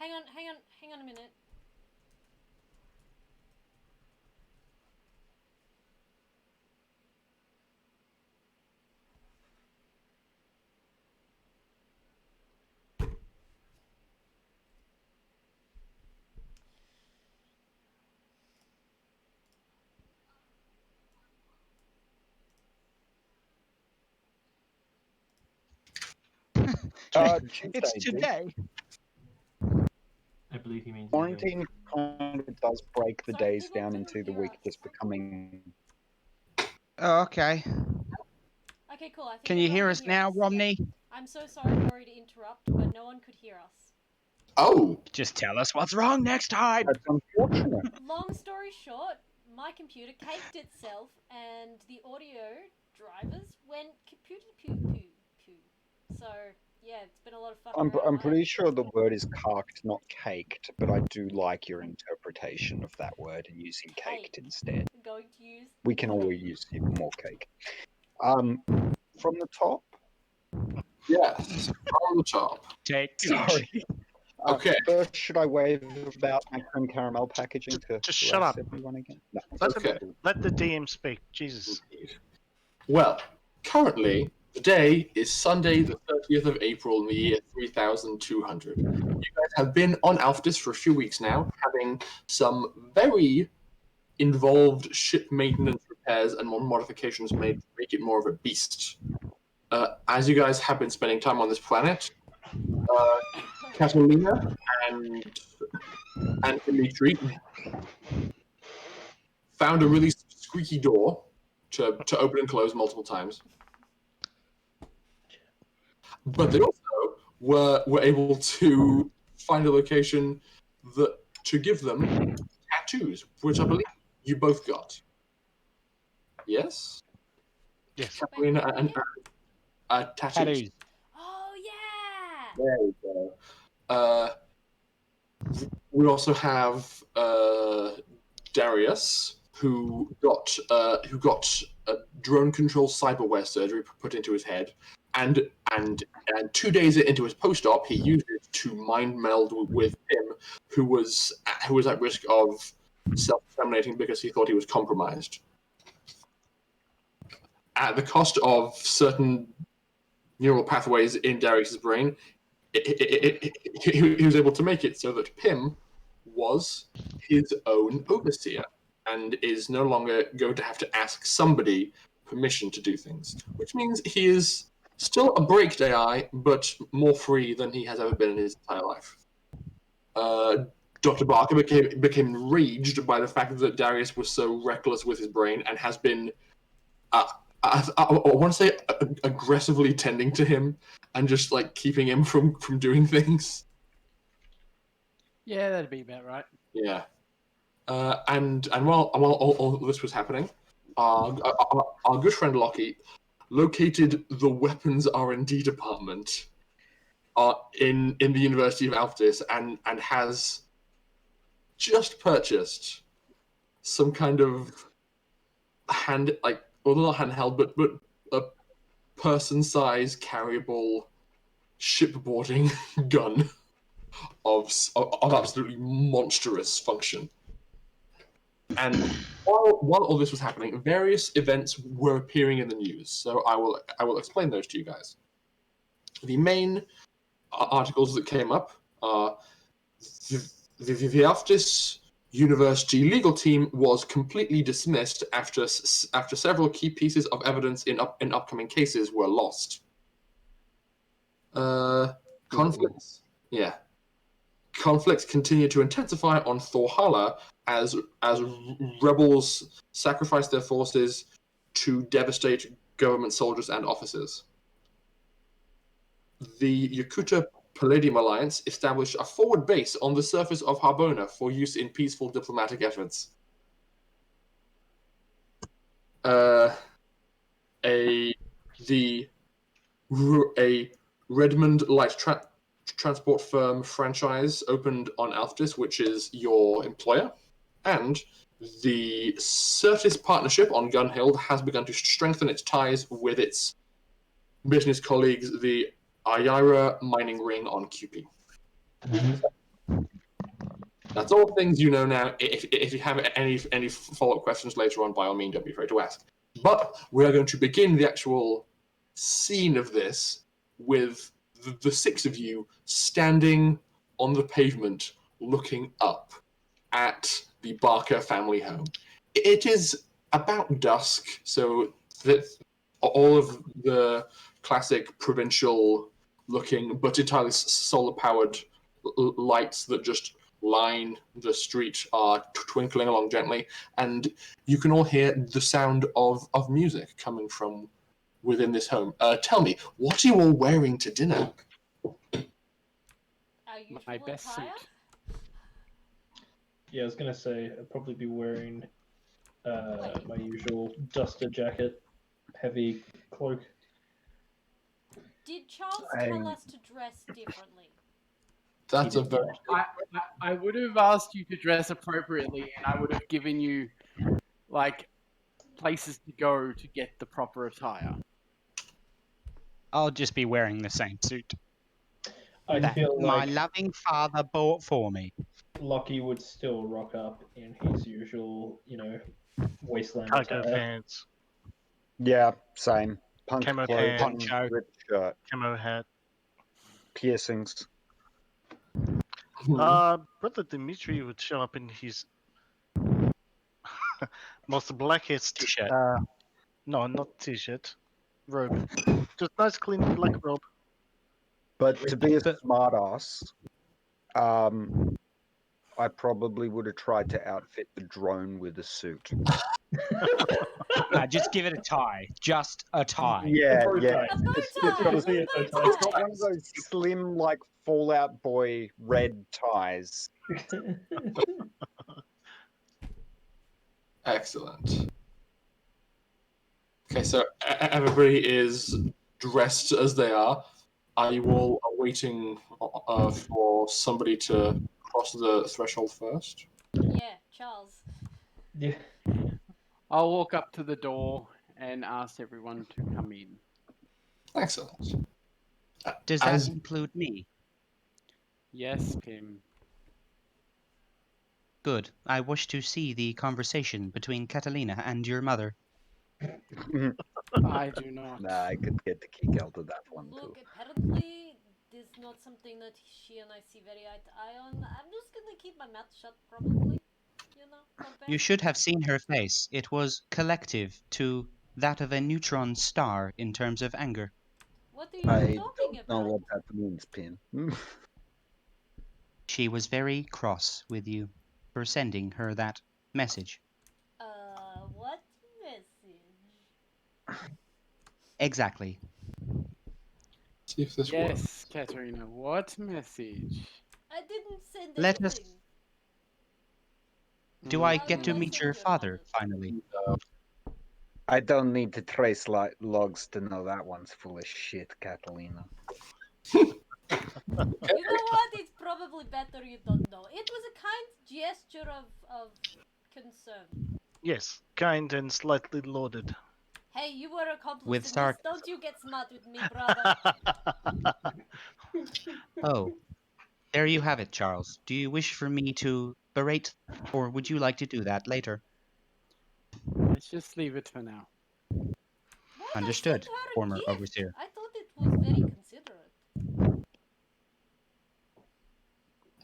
Hang on a minute. It's today. I believe he means Quarantine kind of does break the Sorry, days down into the week just becoming. Oh, okay. Okay, cool. I think Can you hear everyone us now, Yeah. Romney? I'm so sorry to interrupt, but no one could hear us. Oh! Just tell us what's wrong next time. That's unfortunate. Long story short, my computer caked itself, and the audio drivers went kapooty poo poo poo. So yeah, it's been a lot of fucking around. I'm pretty sure the word is carked, not caked, but I do like your interpretation of that word and using caked instead. I'm going to use. We can always use more cake. From the top. Yes, from the top. Take. Sorry. Okay. First, should I wave about my cream caramel packaging to Just shut up. everyone again? No. Let the DM speak. Jesus. Well, currently, the day is Sunday, the 30th of April in the year 3200. You guys have been on Alphys for a few weeks now, having some very involved ship maintenance repairs and modifications made to make it more of a beast. As you guys have been spending time on this planet, Catalina and Dimitri found a really squeaky door to open and close multiple times. But they also were able to find a location to give them tattoos, which I believe you both got. Yes? Yes. Catalina and tattoos. Oh yeah. There you go. We also have Darius, who got a drone control cyberware surgery put into his head, and 2 days into his post-op, he used it to mind meld with him, who was at risk of self-terminating because he thought he was compromised. At the cost of certain neural pathways in Darius's brain, he was able to make it so that Pym was his own overseer and is no longer going to have to ask somebody permission to do things, which means he is still a breaked AI, but more free than he has ever been in his entire life. Dr. Barker became enraged by the fact that Darius was so reckless with his brain and has been, I want to say, aggressively tending to him and just like keeping him from doing things. Yeah, that'd be about right. Yeah. And while all this was happening, our good friend Lockie located the weapons R&D department in the University of Alphys and has just purchased some kind of not handheld, but a person-size carryable shipboarding gun of absolutely monstrous function. And while all this was happening, various events were appearing in the news. So I will explain those to you guys. The main articles that came up are the Alphys University legal team was completely dismissed after several key pieces of evidence in upcoming cases were lost. Conflicts continue to intensify on Valhalla as rebels sacrifice their forces to devastate government soldiers and officers. The Yakuta Palladium Alliance established a forward base on the surface of Harbona for use in peaceful diplomatic efforts. A Redmond light transport firm franchise opened on Alphys, which is your employer, and the Certis partnership on Gunhild has begun to strengthen its ties with its business colleagues, the Ayira mining ring on QP. That's all things you know now. If you have any follow-up questions later on, by all means, don't be afraid to ask. But we are going to begin the actual scene of this with the six of you standing on the pavement looking up at the Barker family home. It is about dusk, so that all of the classic provincial-looking but entirely solar-powered lights that just line the street are twinkling along gently, and you can all hear the sound of music coming from within this home. Tell me, what are you all wearing to dinner? Our usual My best attire? suit. Yeah, I was gonna say I'd probably be wearing Wait. my usual duster jacket, heavy cloak. Did Charles I- tell us to dress differently? That's a very I would have asked you to dress appropriately, and I would have given you, like, places to go to get the proper attire. I'll just be wearing the same suit I that feel my like loving father bought for me. Lockie would still rock up in his usual, wasteland Cargo attire. pants, Yeah, same. Punk Camo clothing, pants. Poncho. ripped shirt, camo hat. piercings. Brother Dimitri would show up in his most blackest T-shirt. No, not t-shirt, robe. Just nice, clean black robe. But to be a But- smartass, I probably would have tried to outfit the drone with a suit. Nah, just give it a tie. Just a tie. Yeah, bow yeah. tie. A bow It's tie! gotta be a bow bow It's tie. got one of those slim, like Fallout Boy red ties. excellent. Okay, so everybody is dressed as they are. Are you all waiting for somebody to cross the threshold first? Yeah, Charles. Yeah. I'll walk up to the door and ask everyone to come in. Excellent. Does that As- include me? Yes, Pim. Good. I wish to see the conversation between Catalina and your mother. I do not. Nah, I could get the kick out of that one Look, too. apparently this is not something that she and I see very eye to eye on. I'm just gonna keep my mouth shut, probably. For You best. should have seen her face. It was collective to that of a neutron star in terms of anger. What are you I talking don't know about? what that means, Pin. She was very cross with you for sending her that message. What message? Exactly. See if this works. Yes, Katerina. What message? I didn't send Let us- anything. Do I Why get would to I meet send your her father message? finally? I don't need to trace logs to know that one's full of shit, Catalina. You know what? It's probably better you don't know. It was a kind gesture of concern. Yes, kind and slightly loaded. Hey, you were accomplice With in this. sarcasm. Don't you get smart with me, brother. Oh, there you have it, Charles. Do you wish for me to berate, or would you like to do that later? Let's just leave it for now. What? Understood, I sent her a former gift. overseer. I thought it was very considerate.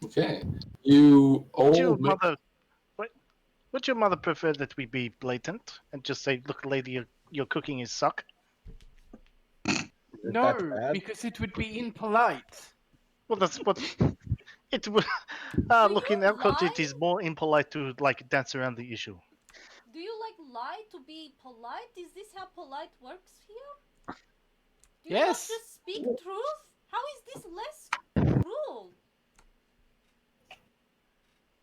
Okay. You all Would your make- mother, would your mother prefer that we be blatant and just say, "Look, lady, your cooking is suck"? Is No, that bad? because it would be impolite. Well, that's what it would. Do Look, you in our culture, it lie? is more impolite to dance around the issue. Do you lie to be polite? Is this how polite works here? Do you Yes. not just speak truth? How is this less cruel?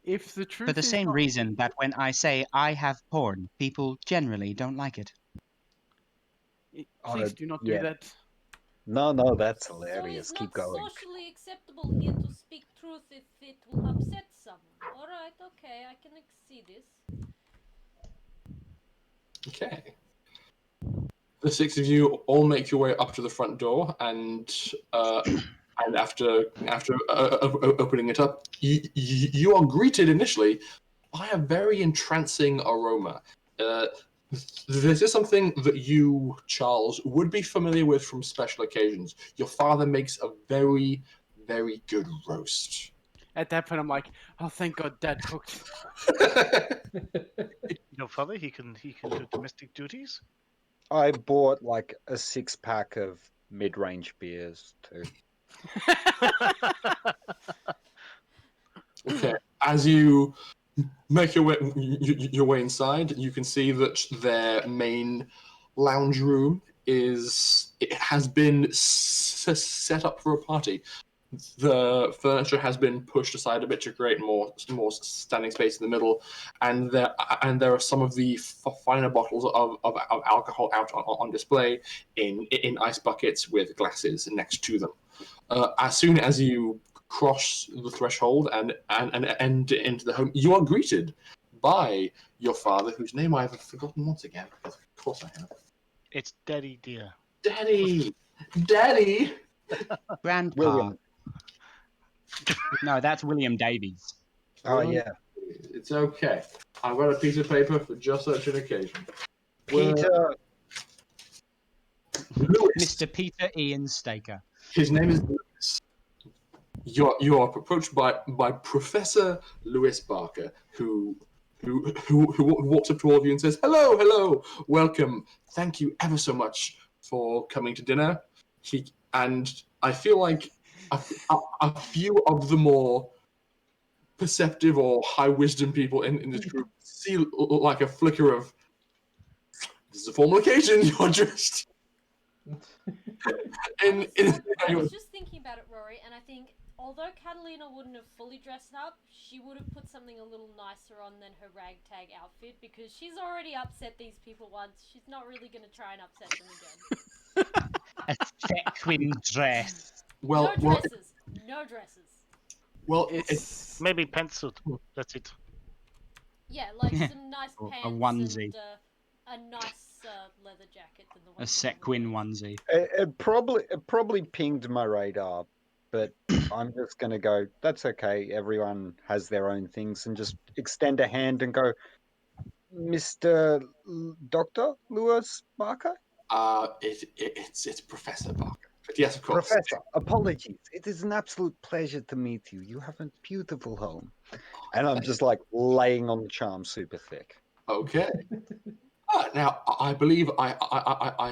If the truth For the is same not- reason that when I say I have porn, people generally don't like it. Please do not yeah. do that. No, that's So hilarious. it's not Keep going. socially acceptable here to speak truth if it will upset someone. Alright, okay, I can see this. Okay. The six of you all make your way up to the front door, and And after opening it up, you are greeted initially by a very entrancing aroma. This is something that you, Charles, would be familiar with from special occasions. Your father makes a very, very good roast. At that point, I'm like, oh, thank God, Dad cooked. Your father, he can do domestic duties. I bought like a 6-pack of mid-range beers too. Okay. As you make your way inside, you can see that their main lounge room has been set up for a party. The furniture has been pushed aside a bit to create more standing space in the middle, and there are some of the finer bottles of alcohol out on display in ice buckets with glasses next to them. As soon as you cross the threshold and enter into the home, you are greeted by your father, whose name I have forgotten once again, because of course I have. It's Daddy dear. Daddy! Grandpa. William. No, that's William Davies. Oh yeah, It's okay. I've got a piece of paper for just such an occasion. Peter. Lewis. Mr. Peter Ian Staker. His name is Lewis. You are approached by Professor Lewis Barker, who walks up to all of you and says, "Hello, welcome. Thank you ever so much for coming to dinner." And I feel like a few of the more perceptive or high wisdom people in this group see like a flicker of, this is a formal occasion, you're dressed. I was just thinking about it, Rory, and I think although Catalina wouldn't have fully dressed up, she would have put something a little nicer on than her ragtag outfit, because she's already upset these people once. She's not really going to try and upset them again. A sequin dress. Well, No dresses. Well, It's Maybe pantsuit. That's it. Yeah, like some nice Or a pants onesie. and a nice leather jacket than the one. A sequin onesie. It probably pinged my radar, but I'm just gonna go. That's okay. Everyone has their own things, and just extend a hand and go, Mr. Doctor Lewis Barker. It's Professor Barker. But yes, of course. Professor, apologies. It is an absolute pleasure to meet you. You have a beautiful home. And I'm just like laying on the charm super thick. Okay. Now, I believe I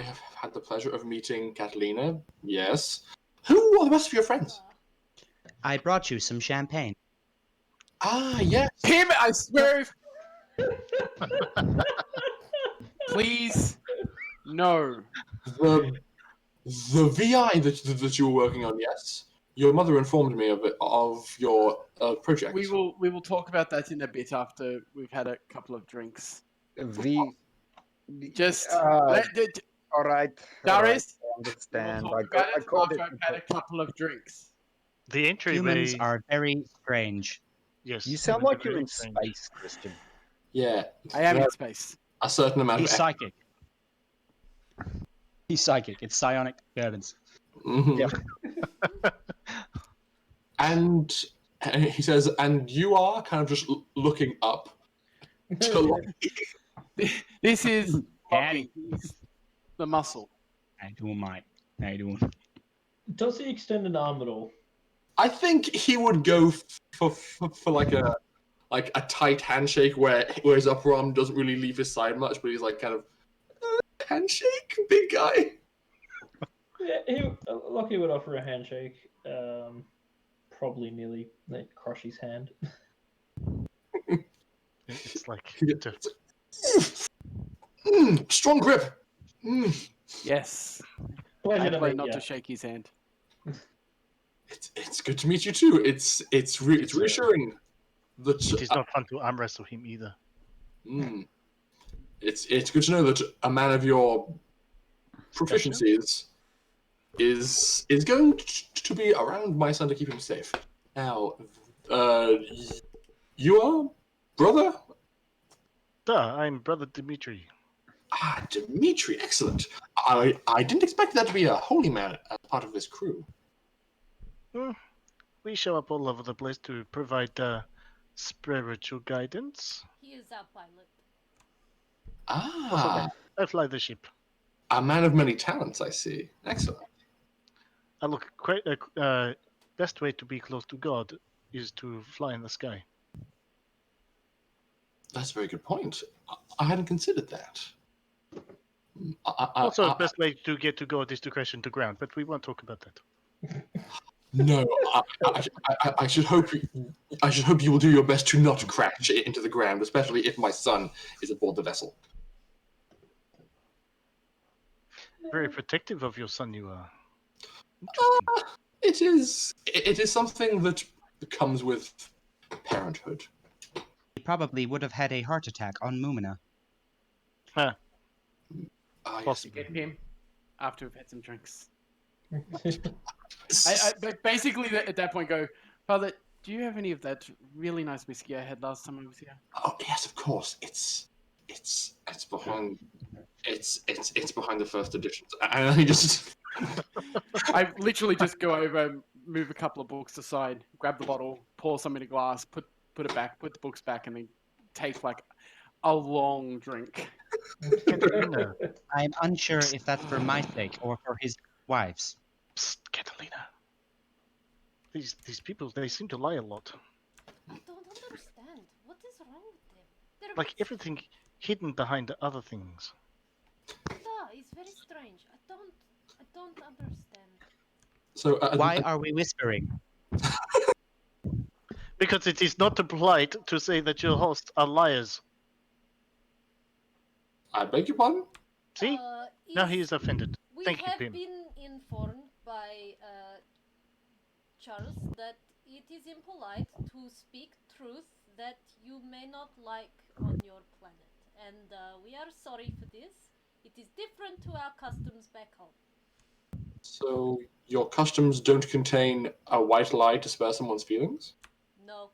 have had the pleasure of meeting Catalina. Yes. Who are the rest of your friends? I brought you some champagne. Ah, yes. him. I swear. Please, no. The VI that you were working on, yes. Your mother informed me of your project. We will talk about that in a bit after we've had a couple of drinks. Just all right. Darius, I understand. we'll I talk about it caught after it. I've had a couple of drinks. The entryway. Humans are very strange. Yes. You sound humans like are you're very in strange. space, Christian. Yeah. I am Well, in space. a certain amount He's of psychic. He's psychic. It's psionic disturbance. Mhm. Yep. And he says, and you are kind of just looking up to This is Daddy. He's the muscle. How you doing, mate? How you doing? Does he extend an arm at all? I think he would go for like a tight handshake where his upper arm doesn't really leave his side much, but he's like kind of handshake, big guy. Yeah, Lockie would offer a handshake. Probably nearly crush his hand. It's like Strong grip. Mm. Yes. Pleasure I to play meet not ya. to shake his hand. It's good to meet you too. It's reassuring that it is not fun to arm wrestle him either. It's good to know that a man of your proficiencies is going to be around my son to keep him safe. Now, you are brother? Duh, I'm brother Dimitri. Ah, Dimitri, excellent. I didn't expect that to be a holy man as part of this crew. We show up all over the place to provide spiritual guidance. He is our pilot. Also, Ah, I fly the ship. a man of many talents, I see. Excellent. I look best way to be close to God is to fly in the sky. That's a very good point. I hadn't considered that. Also, the best way to get to God is to crash into ground, but we won't talk about that. No, I should hope. I should hope you will do your best to not crash into the ground, especially if my son is aboard the vessel. Very protective of your son, you are. It is something that comes with parenthood. He probably would have had a heart attack on Mumina. Huh. Yes. Possibly. Get him after we've had some drinks. But basically, at that point, go, Father, do you have any of that really nice whiskey I had last time I was here? Oh yes, of course. It's behind. It's behind the first editions. And I just I literally just go over, move a couple of books aside, grab the bottle, pour some in a glass, put it back, put the books back, and then take like a long drink. Catalina. I'm unsure if that's for my sake or for his wife's. Psst, Catalina. These people, they seem to lie a lot. I don't understand. What is wrong with them? They're Like everything hidden behind the other things. Yeah, it's very strange. I don't understand. so Why are we whispering? Because it is not polite to say that your hosts are liars. I beg your pardon. See? Now he is offended. We Thank you, have Pim. been informed by Charles that it is impolite to speak truth that you may not like on your planet. And we are sorry for this. It is different to our customs back home. So your customs don't contain a white lie to spare someone's feelings? No.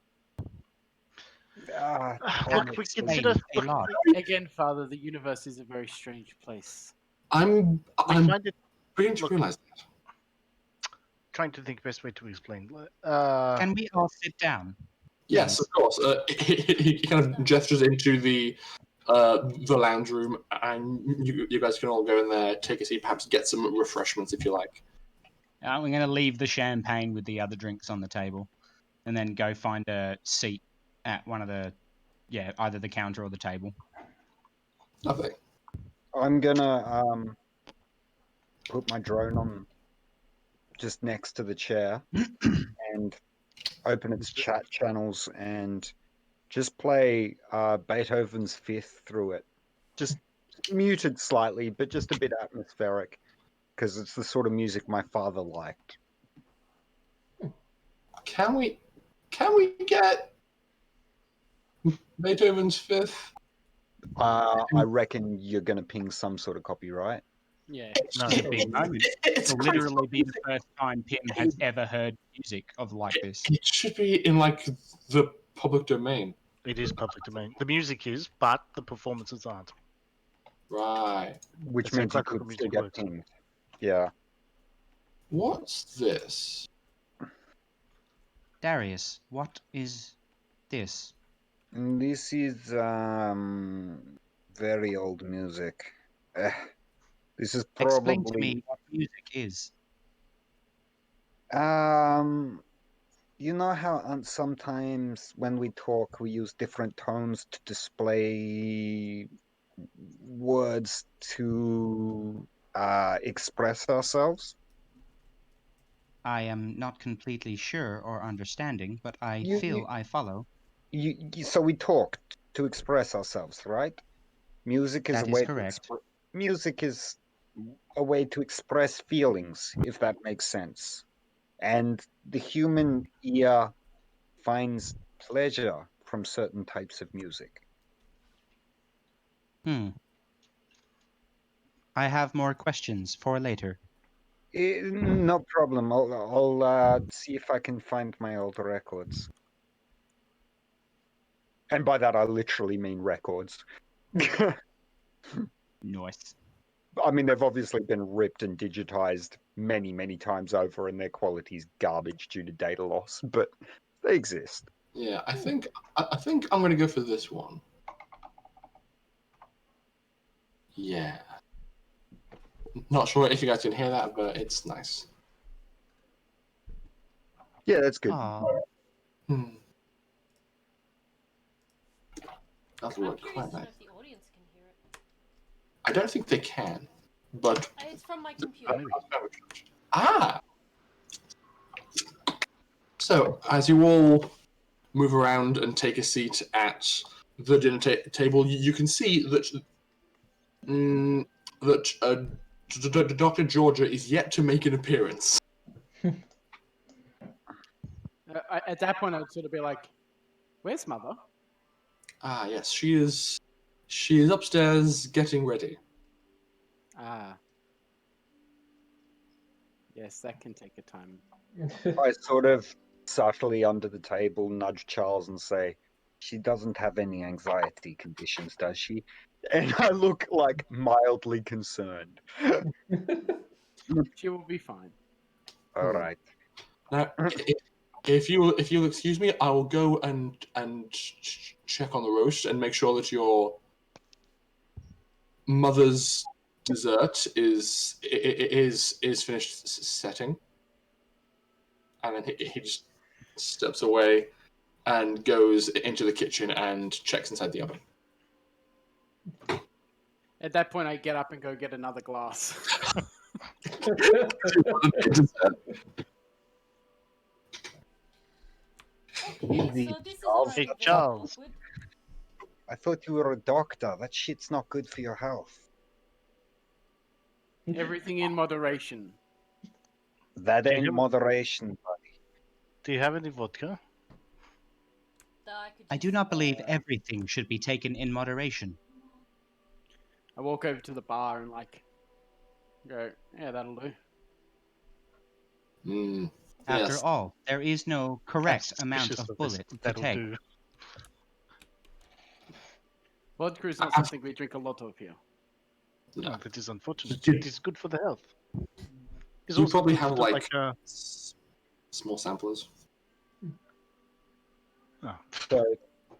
Look, we consider. a lot. Again, Father, the universe is a very strange place. I'm We find it beginning to look- realize that. trying to think best way to explain. Can we all sit down? Yes, of course. He kind of gestures into the lounge room, and you guys can all go in there, take a seat, perhaps get some refreshments if you like. We're going to leave the champagne with the other drinks on the table and then go find a seat at one of the, either the counter or the table. Lovely. I'm gonna put my drone on just next to the chair and open its chat channels and just play Beethoven's Fifth through it. Just muted slightly, but just a bit atmospheric, because it's the sort of music my father liked. Can we get Beethoven's Fifth? I reckon you're gonna ping some sort of copyright. Yeah. No, It's a big moment. It's It'll literally be the first time Pim has ever heard music of like this. It should be in like the public domain. It is public domain. The music is, but the performances aren't. Right. Which That's how means you classical could still music get works. pinged. Yeah. What's this? Darius, what is this? This is very old music. This is Explain to probably me what music is. you know how sometimes when we talk we use different tones to display words to express ourselves? I am not completely sure or understanding, but I You- feel you- I follow. So we talk to express ourselves, right? Music is That a is way correct. music is a way to express feelings, if that makes sense. And the human ear finds pleasure from certain types of music. I have more questions for later. No problem. I'll see if I can find my old records. And by that, I literally mean records. Nice. I mean, they've obviously been ripped and digitized many, many times over, and their quality's garbage due to data loss, but they exist. Yeah, I think I'm gonna go for this one. Yeah. Not sure if you guys can hear that, but it's nice. Yeah, that's good. Aw. Hmm. That I'm would curious quite to know nice. if the audience can hear it. I don't think they can, but It's from my computer. ah. So as you all move around and take a seat at the dinner table, you can see that Dr. Georgia is yet to make an appearance. At that point, I'd sort of be like, "Where's Mother?" Ah, yes, she is. She is upstairs getting ready. Ah, yes, that can take a time. I sort of subtly under the table nudge Charles and say, "She doesn't have any anxiety conditions, does she?" And I look like mildly concerned. She will be fine. All right. Now, if you'll excuse me, I will go and check on the roast and make sure that your mother's dessert is finished setting. And then he just steps away and goes into the kitchen and checks inside the oven. At that point, I get up and go get another glass. Okay, Easy, so this is Charles. already Hey, very Charles. awkward. I thought you were a doctor. That shit's not good for your health. Everything in moderation. That Do you ain't have- moderation, buddy. Do you have any vodka? I do not believe everything should be taken in moderation. I walk over to the bar and like go, "Yeah, that'll do." Mm, After yes. all, there is no correct I'm amount suspicious of this. bullet to That'll take. do. Vodka is not something we drink a lot of here. No, that is unfortunate. You- It is good for the health. It's You also probably good to have do like a- small samplers. oh, So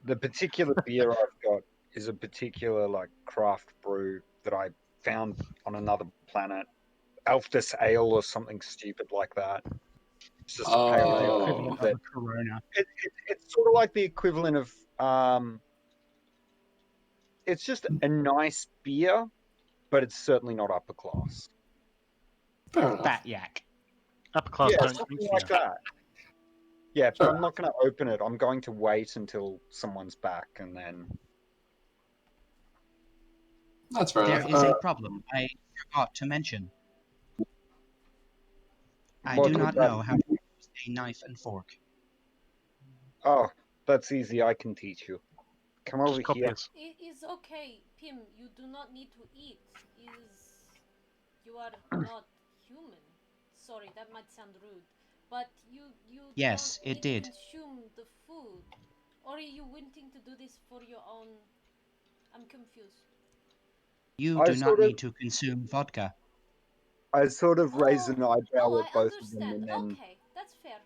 the particular beer I've got is a particular like craft brew that I found on another planet. Alftus Ale or something stupid like that. It's just a pale Oh. ale. Equivalent That of a Corona. it's sort of like the equivalent of it's just a nice beer, but it's certainly not upper class. Fair enough. Fat yak. upper class Yeah, don't something drink like beer. that. Yeah, but Fair I'm not going to open it. I'm going to wait until someone's back and then. That's fair There enough. is a problem I forgot to mention. I What do would not that know how to use a knife and fork. Oh, that's easy. I can teach you. Come over Just copy here. us. It is okay, Pim. You do not need to eat. You are not human. Sorry, that might sound rude, but you Yes, don't it need did. to consume the food. Or are you wanting to do this for your own? I'm confused. You I do not sort of- need to consume vodka. I sort of raise an eyebrow I at both of them understand. and then Okay, that's fair.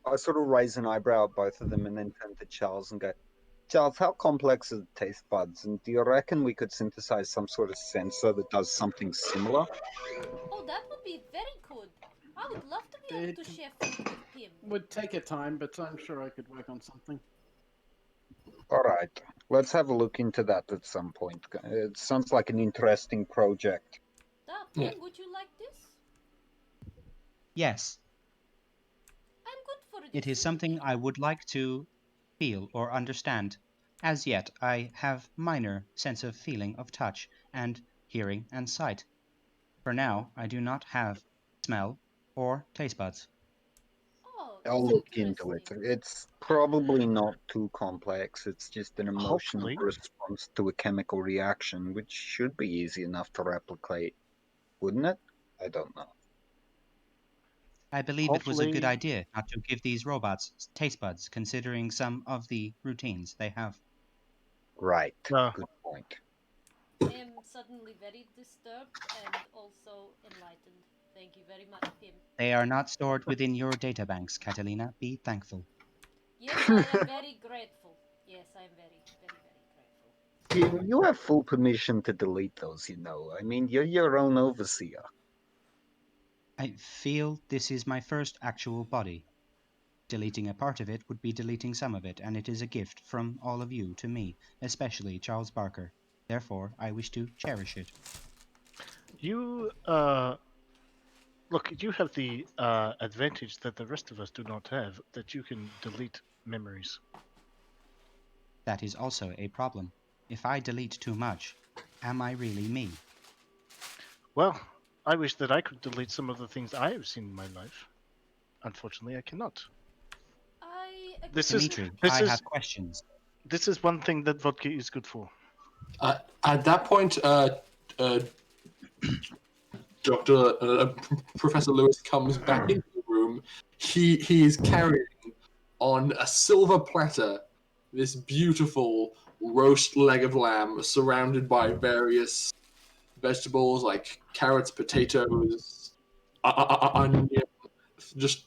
I sort of raise an eyebrow at both of them and then turn to Charles and go, Charles, how complex are the taste buds? And do you reckon we could synthesize some sort of sensor that does something similar? Oh, that would be very good. I would love to be able to share food with Pim. Would take a time, but I'm sure I could work on something. All right, let's have a look into that at some point. It sounds like an interesting project. Pim, Yeah. would you like this? Yes, I'm good for this. it is something I would like to feel or understand. As yet, I have minor sense of feeling of touch and hearing and sight. For now, I do not have smell or taste buds. Oh, I'll that's look into it. interesting. It's probably not too complex. It's just an emotional Hopefully. response to a chemical reaction, which should be easy enough to replicate, wouldn't it? I don't know. I believe it was a good Hopefully- idea not to give these robots taste buds, considering some of the routines they have. Right. Uh, Good point. suddenly very disturbed and also enlightened. Thank you very much, Pim. They are not stored within your databanks, Catalina. Be thankful. Yes, I am very grateful. Yes, I am very, very, very grateful. You have full permission to delete those, you know. I mean, you're your own overseer. I feel this is my first actual body. Deleting a part of it would be deleting some of it, and it is a gift from all of you to me, especially Charles Barker. Therefore, I wish to cherish it. You look. You have the advantage that the rest of us do not have. That you can delete memories. That is also a problem. If I delete too much, am I really me? Well, I wish that I could delete some of the things I have seen in my life. Unfortunately, I cannot. I agree. This is Dimitri, this I is have questions. this is one thing that vodka is good for. At that point, Professor Lewis comes back into the room. He is carrying on a silver platter this beautiful roast leg of lamb surrounded by various vegetables like carrots, potatoes, onion. Just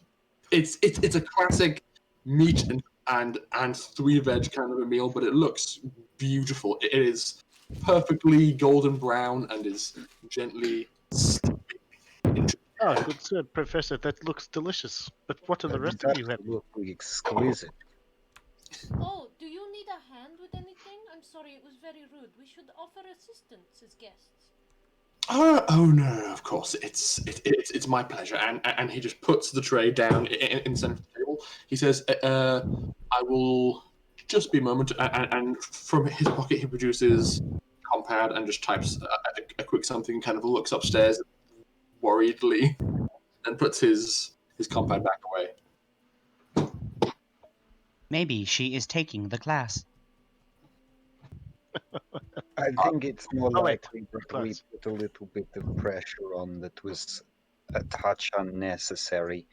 it's a classic meat and three veg kind of a meal, but it looks beautiful. It is perfectly golden brown and is gently steeping into. Ah, good sir, Professor. That looks delicious. But what are the rest of you having? Absolutely exquisite. Oh, do you need a hand with anything? I'm sorry, it was very rude. We should offer assistance as guests. Oh no, of course it's my pleasure, and he just puts the tray down in the center of the table. He says, "I will just be a moment," and from his pocket he produces a compad and just types a quick something, and kind of looks upstairs worriedly, and puts his compad back away. Maybe she is taking the class. I think it's more Oh, wait. likely that we Class. put a little bit of pressure on that was a touch unnecessary.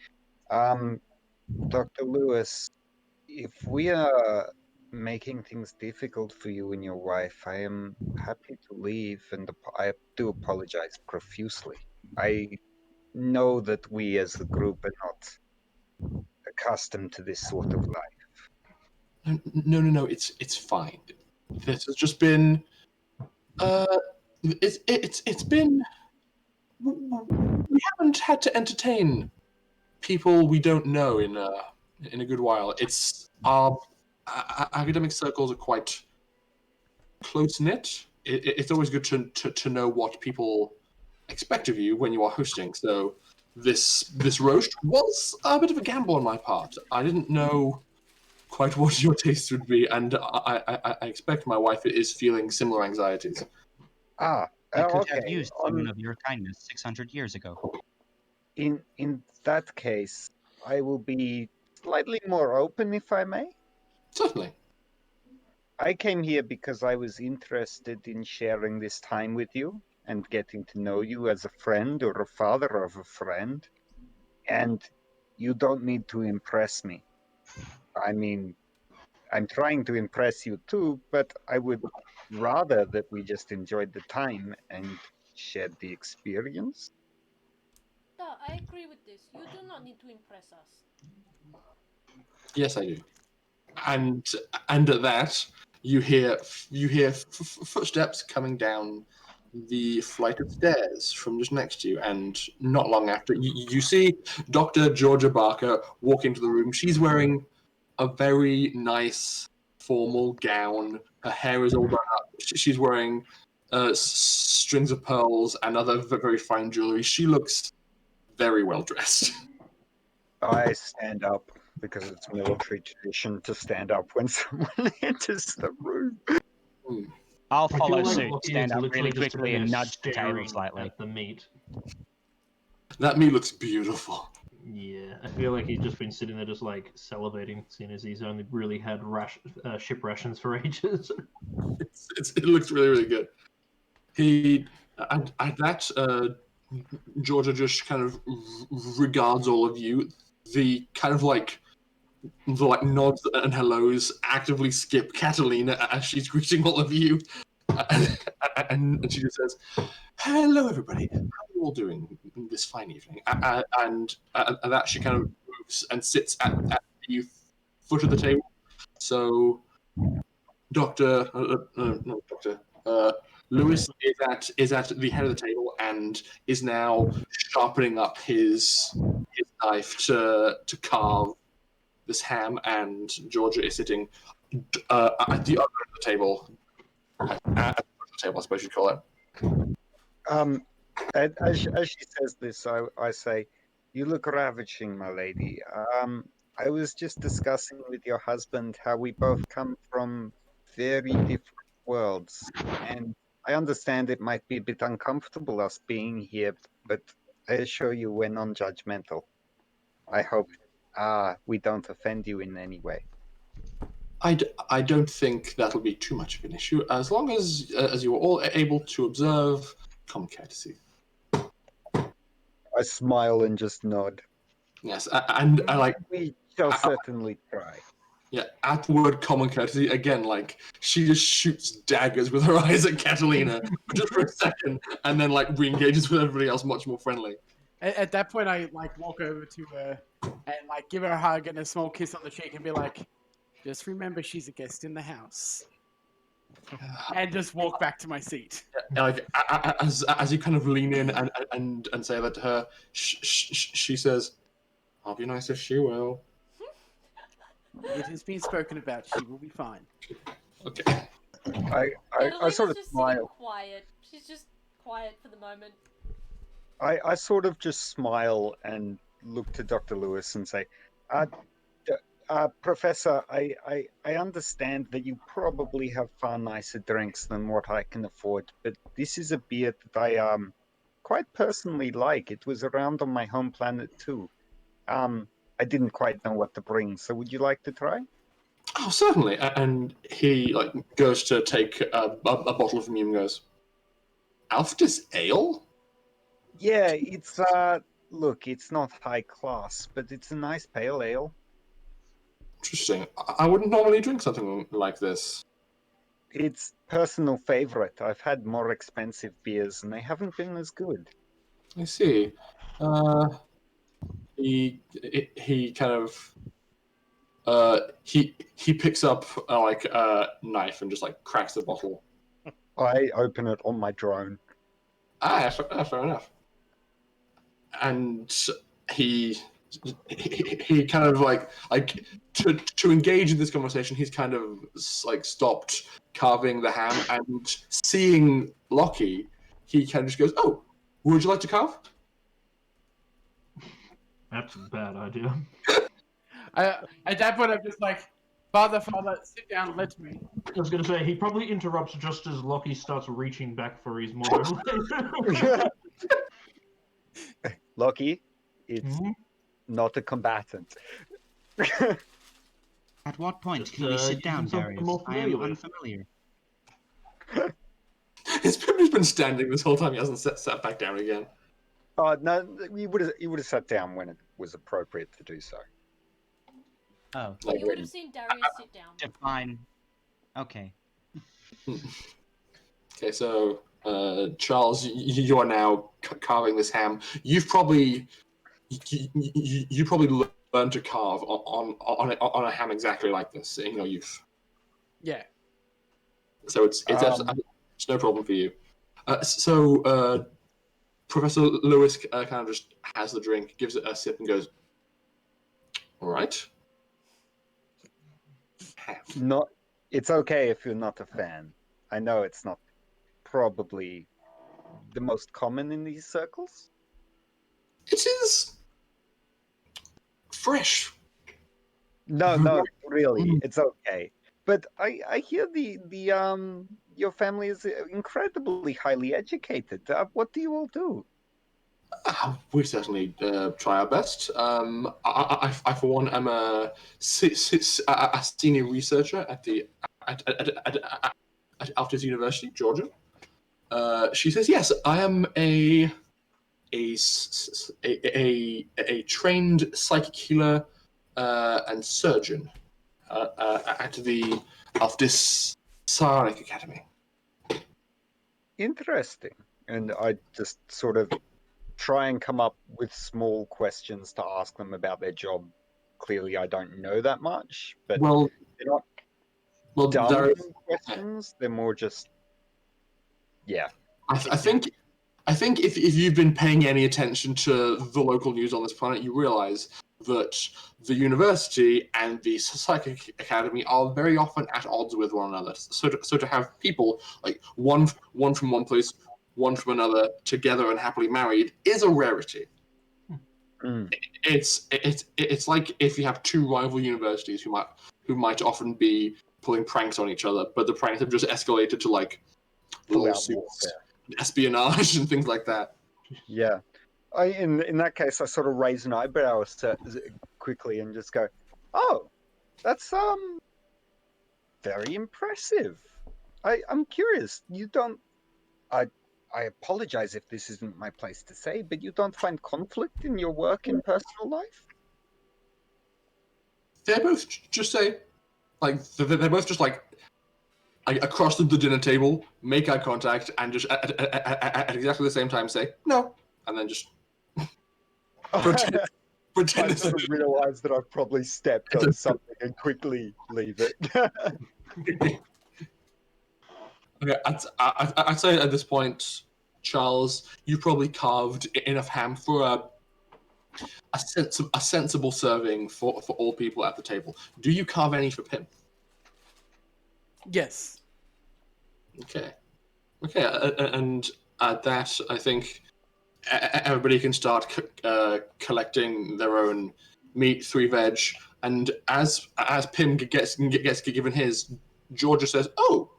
Dr. Lewis, if we are making things difficult for you and your wife, I am happy to leave, and I do apologize profusely. I know that we as a group are not accustomed to this sort of life. No, it's fine. This has just been it's been we haven't had to entertain people we don't know in a good while. It's our academic circles are quite close knit. It's always good to know what people expect of you when you are hosting. So this roast was a bit of a gamble on my part. I didn't know quite what your taste would be, and I expect my wife is feeling similar anxieties. Ah, I could okay. have used someone of your kindness 600 years ago. In that case, I will be slightly more open, if I may. Certainly. I came here because I was interested in sharing this time with you and getting to know you as a friend or a father of a friend. And you don't need to impress me. I mean, I'm trying to impress you too, but I would rather that we just enjoyed the time and shared the experience. No, I agree with this. You do not need to impress us. Yes, I do. And at that, you hear footsteps coming down the flight of stairs from just next to you, and not long after, you see Dr. Georgia Barker walk into the room. She's wearing a very nice formal gown. Her hair is all done up. She's wearing strings of pearls and other very fine jewelry. She looks very well dressed. I stand up because it's military tradition to stand up when someone enters the room. I'll I follow feel like suit, Lockie stand is up literally really just quickly standing and there nudge the table staring slightly. at the meat. That meat looks beautiful. Yeah, I feel like he's just been sitting there just like salivating, seeing as he's only really had ship rations for ages. It looks really, really good. He at that Georgia just kind of regards all of you. The kind of like the nods and hellos actively skip Catalina as she's greeting all of you. and she just says, "Hello, everybody. How are you all doing this fine evening?" And that she kind of moves and sits at the foot of the table. So, Doctor, not Doctor. Lewis is at the head of the table and is now sharpening up his knife to carve this ham, and Georgia is sitting at the other end of the table. At the table, I suppose you'd call it. As she says this, I say, "You look ravishing, my lady. I was just discussing with your husband how we both come from very different worlds, and I understand it might be a bit uncomfortable us being here, but I assure you we're non-judgmental. I hope we don't offend you in any way." I don't think that'll be too much of an issue, as long as you are all able to observe common courtesy. I smile and just nod. Yes, and I like. We shall certainly try. Yeah, at the word common courtesy, again, like, she just shoots daggers with her eyes at Catalina just for a second, and then, like, re-engages with everybody else much more friendly. At that point, I like walk over to her and like give her a hug and a small kiss on the cheek and be like, "Just remember, she's a guest in the house," and just walk back to my seat. Like, as you kind of lean in and say that to her, she says, "I'll be nice if she will." It has been spoken about. She will be fine. Okay. I Catalina's sort of just sitting smile. quiet. She's just quiet for the moment. I sort of just smile and look to Dr. Lewis and say, Professor, I understand that you probably have far nicer drinks than what I can afford, but this is a beer that I quite personally like. It was around on my home planet too. I didn't quite know what to bring, so would you like to try? Oh, certainly. And he like goes to take a bottle from you and goes, "Alftus ale?" Yeah, it's look, it's not high class, but it's a nice pale ale. Interesting. I wouldn't normally drink something like this. It's personal favorite. I've had more expensive beers and they haven't been as good. I see. He kind of he picks up like a knife and just like cracks the bottle. I open it on my drone. Fair enough. And he kind of like to engage in this conversation, he's kind of like stopped carving the ham, and seeing Lockie, he kind of just goes, "Oh, would you like to carve?" That's a bad idea. At that point, I'm just like, Father, sit down, let me." I was going to say, he probably interrupts just as Lockie starts reaching back for his mobile. Lucky, it's not a combatant. At what point Just, can we sit down, using something Darius? more I am familiar with. unfamiliar. He's been standing this whole time. He hasn't sat back down again. No, you would have sat down when it was appropriate to do so. Oh, Like, You would have seen Darius sit down. define. Okay. Okay, so Charles, you are now carving this ham. You've probably you probably learned to carve on a ham exactly like this in your youth. Yeah. So it's no problem for you. So Professor Lewis kind of just has the drink, gives it a sip, and goes, "All right." Not. It's okay if you're not a fan. I know it's not probably the most common in these circles. It is fresh. No, really, it's okay. But I hear the your family is incredibly highly educated. What do you all do? We certainly try our best. I for one, am a senior researcher at Altus University, Georgia. She says, "Yes, I am a trained psychic healer and surgeon at the Altus Psionic Academy." Interesting. And I just sort of try and come up with small questions to ask them about their job. Clearly, I don't know that much, but Well, they're not well, dumb there. questions. They're more just, yeah. I think if you've been paying any attention to the local news on this planet, you realize that the university and the psychic academy are very often at odds with one another. So to have people like one from one place, one from another, together and happily married is a rarity. Mm. It's like if you have two rival universities who might often be pulling pranks on each other, but the pranks have just escalated to like Full out lawsuits, warfare. espionage, and things like that. Yeah. In that case, I sort of raise an eyebrow quickly and just go, "Oh, that's very impressive. I'm curious. You don't. I apologize if this isn't my place to say, but you don't find conflict in your work and personal life?" They both just say, like, they're both just like across the dinner table, make eye contact, and just at exactly the same time say no, and then just pretend. I sort of realize that I've probably stepped on something and quickly leave it. Okay, I'd say at this point, Charles, you probably carved enough ham for a sensible serving for all people at the table. Do you carve any for Pim? Yes. Okay, and at that, I think everybody can start collecting their own meat, 3 veg, and as Pim gets given his, Georgia says, "Oh,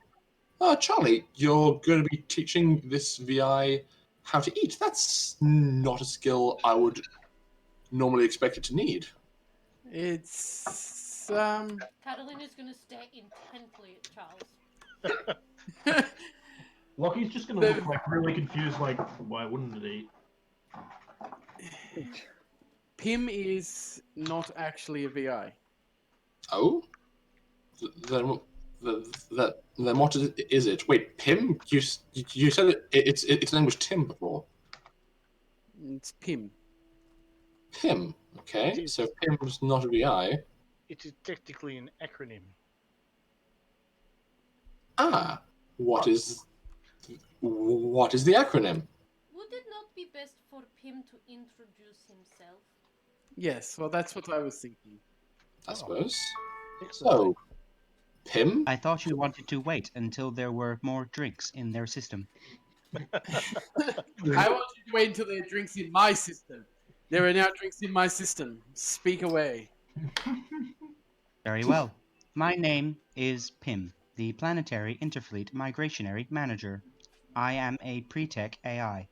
Charlie, you're going to be teaching this VI how to eat. That's not a skill I would normally expect it to need." It's Catalina's gonna stare intently at Charles. Lockie's just gonna look like really confused, like, why wouldn't it eat? Pim is not actually a VI. Oh, then what is it? Wait, Pim? You said its name was Tim before. It's Pim. Pim. Okay, It is. so Pim's not a VI. It is technically an acronym. Ah, what is the acronym? Would it not be best for Pim to introduce himself? Yes, well, that's what I was thinking. I suppose. Excellent. So, Pim? I thought you wanted to wait until there were more drinks in their system. I want you to wait until there are drinks in my system. There are now drinks in my system. Speak away. Very well. My name is Pim, the Planetary Interfleet Migrationary Manager. I am a pre-tech AI.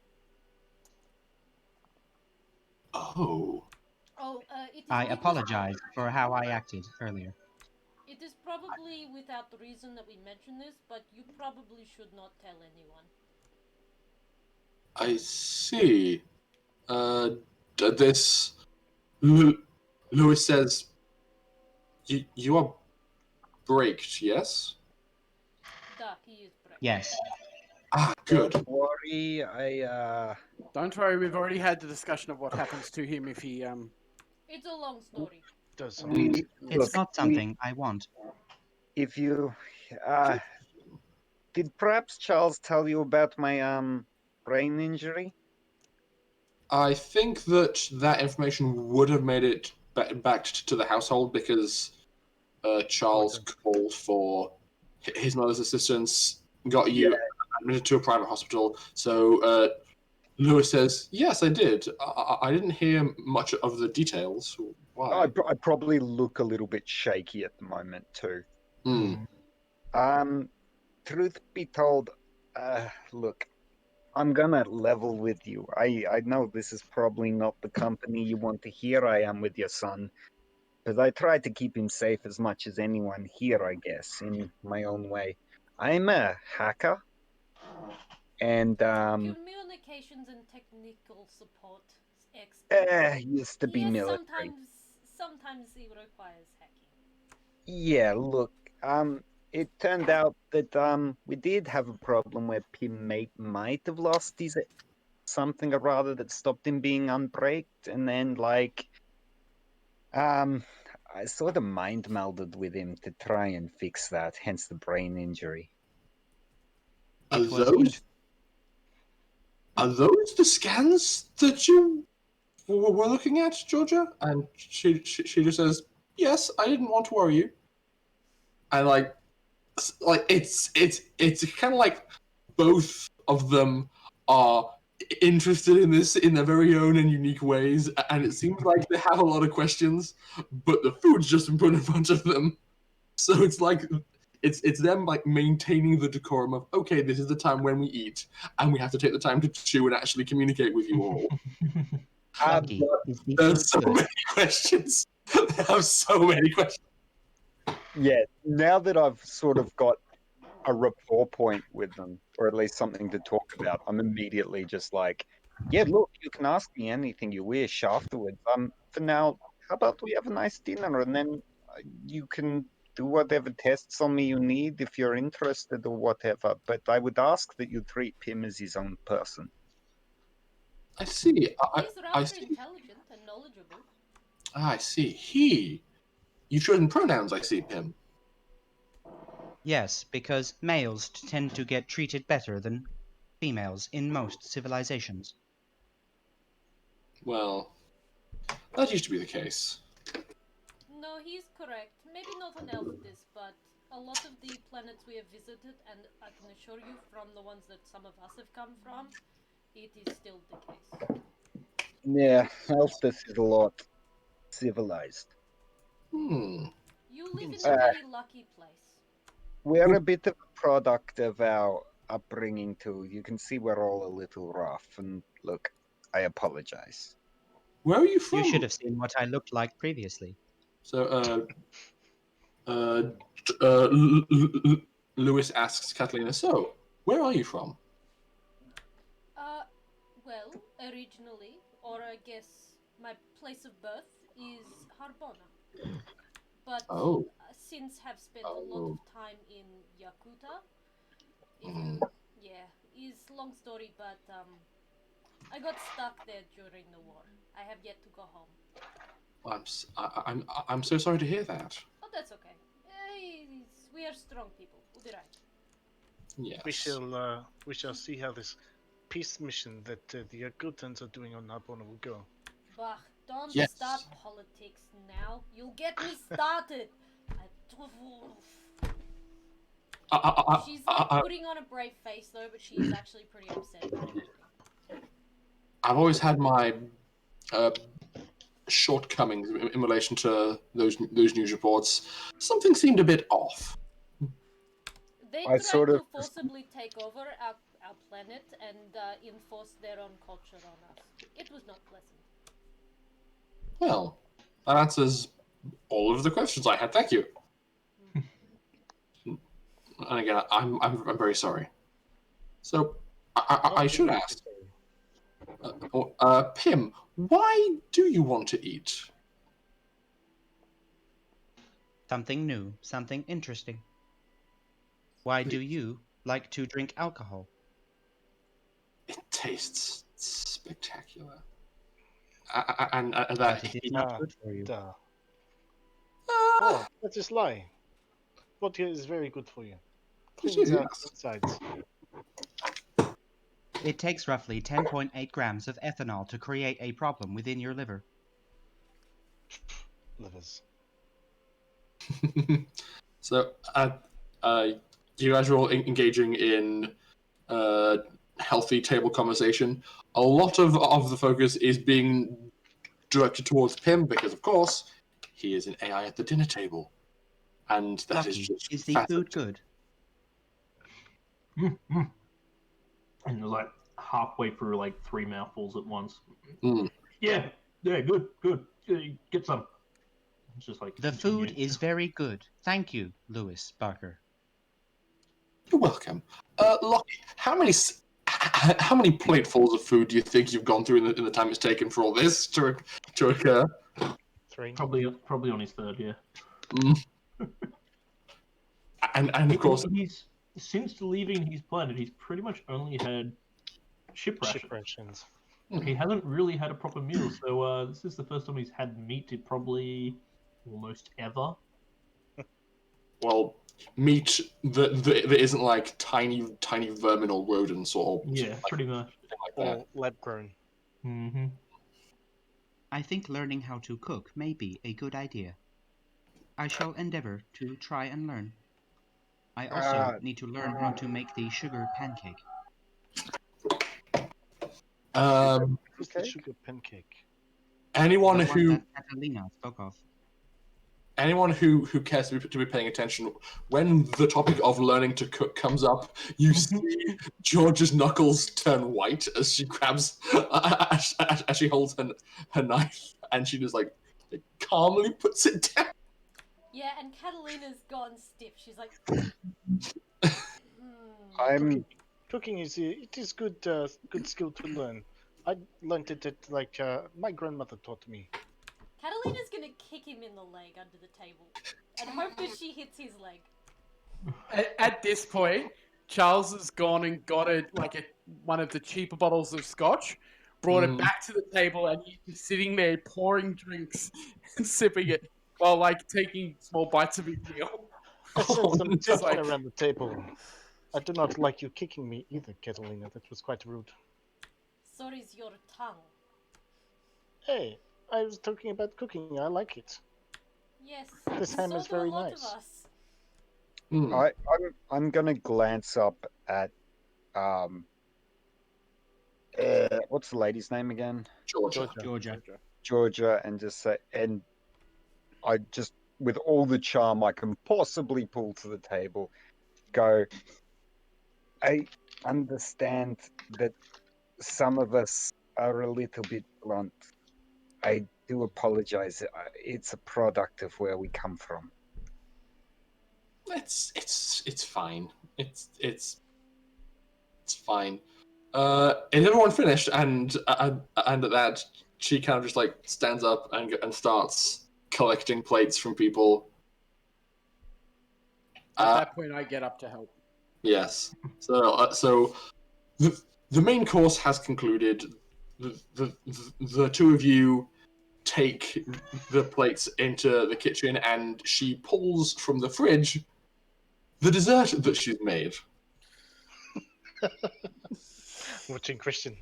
Oh. Oh, it is. I apologize for how I acted earlier. It is probably without reason that we mention this, but you probably should not tell anyone. I see. This Lewis says you are braked, yes? Duh, he is brave. Yes. Ah, good. Don't worry, Don't worry, we've already had the discussion of what happens to him if he It's a long story. Does we It's look, not something I want. if you did perhaps Charles tell you about my brain injury? I think that information would have made it back to the household because Charles called for his mother's assistance, got you admitted to a private hospital. So Lewis says, "Yes, I did. I didn't hear much of the details. Why?" I probably look a little bit shaky at the moment too. Truth be told, look, I'm gonna level with you. I know this is probably not the company you want to hear I am with your son, but I try to keep him safe as much as anyone here, I guess, in my own way. I'm a hacker, and Communications and technical support expert. used to be Yes, military. sometimes it requires hacking. Yeah, look, it turned out that we did have a problem where Pim might have lost his something or rather that stopped him being unbraked, and then I sort of mind melded with him to try and fix that, hence the brain injury. Are It was those are those the scans that you were looking at, Georgia? And she just says, "Yes, I didn't want to worry you." And it's kind of like both of them are interested in this in their very own and unique ways, and it seems like they have a lot of questions, but the food's just in front of them. So it's like it's them like maintaining the decorum of, okay, this is the time when we eat, and we have to take the time to chew and actually communicate with you all. lucky. Is the food There's so good? many questions. They have so many questions. Yeah, now that I've sort of got a rapport point with them, or at least something to talk about, I'm immediately just like, yeah, look, you can ask me anything you wish afterwards. For now, how about we have a nice dinner, and then you can do whatever tests on me you need if you're interested or whatever. But I would ask that you treat Pim as his own person. I see. He's I rather see. intelligent and knowledgeable. I see. You've chosen pronouns, I see, Pim. Yes, because males tend to get treated better than females in most civilizations. Well, that used to be the case. No, he's correct. Maybe not on Elfdis, but a lot of the planets we have visited, and I can assure you from the ones that some of us have come from, it is still the case. Yeah, Elfdis is a lot civilized. You live in a Uh, very lucky place. We're a bit of a product of our upbringing too. You can see we're all a little rough. And look, I apologize. Where are you from? You should have seen what I looked like previously. So, Lewis asks Catalina, so, where are you from? Well, originally, or I guess my place of birth is Harbona. But Oh. since have spent a lot of time in Yakuta, is long story, but I got stuck there during the war. I have yet to go home. I'm so sorry to hear that. Oh, that's okay. We are strong people. We'll be right. Yes. We shall see how this peace mission that the Yakutans are doing on Harbona will go. Bah, don't Yes. start politics now. You'll get me started. She's putting on a brave face though, but she is actually pretty upset about everything. I've always had my shortcomings in relation to those news reports. Something seemed a bit off. They I tried sort to of- forcibly take over our planet and enforce their own culture on us. It was not pleasant. Well, that answers all of the questions I had. Thank you. And again, I'm very sorry. So I should ask, Pim, why do you want to eat? Something new, something interesting. Why do you like to drink alcohol? It tastes spectacular. And that But it is not good for you. Oh, that is lying. Vodka is very good for you. Cleans out insides. It takes roughly 10.8 grams of ethanol to create a problem within your liver. Livers. So, you guys are all engaging in healthy table conversation. A lot of the focus is being directed towards Pim because, of course, he is an AI at the dinner table, and that is Lucky, just is the food good? And like halfway through, like 3 mouthfuls at once. Mm. Yeah, good. Get some. It's just like The continue. food is very good. Thank you, Lewis Barker. You're welcome. Lockie, how many platefuls of food do you think you've gone through in the time it's taken for all this to occur? 3. Probably on his third, yeah. Mm. and of course, he's since leaving his planet, he's pretty much only had ship rations. Ship rations. He hasn't really had a proper meal, so this is the first time he's had meat in probably almost ever. well, meat that isn't like tiny vermin or rodents or Yeah, like, pretty much. like that. Or lab grown. Mm-hmm. I think learning how to cook may be a good idea. I shall endeavor to try and learn. I also need to learn how to make the sugar pancake. What's the sugar pancake? Anyone The who one that Catalina spoke of. anyone who cares to be paying attention, when the topic of learning to cook comes up, you see George's knuckles turn white as she grabs, as she holds her knife, and she just like calmly puts it down. Yeah, and Catalina's gone stiff. She's like, I'm Cooking is it is good good skill to learn. I learned it at my grandmother taught me. Catalina's gonna kick him in the leg under the table, and hope that she hits his leg. At this point, Charles has gone and got one of the cheaper bottles of scotch, brought it back to the table, and he's just sitting there pouring drinks and sipping it while like taking small bites of his meal. I sent some no. tips around the table. I do not like you kicking me either, Catalina. That was quite rude. So is your tongue. Hey, I was talking about cooking. I like it. Yes. This so ham is do very a lot nice. of us. I'm gonna glance up at what's the lady's name again? Georgia. Georgia. And just say, and I just, with all the charm I can possibly pull to the table, go, I understand that some of us are a little bit blunt. I do apologize. It's a product of where we come from. It's fine. It's fine. Is everyone finished? And at that, she kind of just like stands up and starts collecting plates from people. At that point, I get up to help. Yes. So the main course has concluded. The two of you take the plates into the kitchen, and she pulls from the fridge the dessert that she's made. Watching Christian.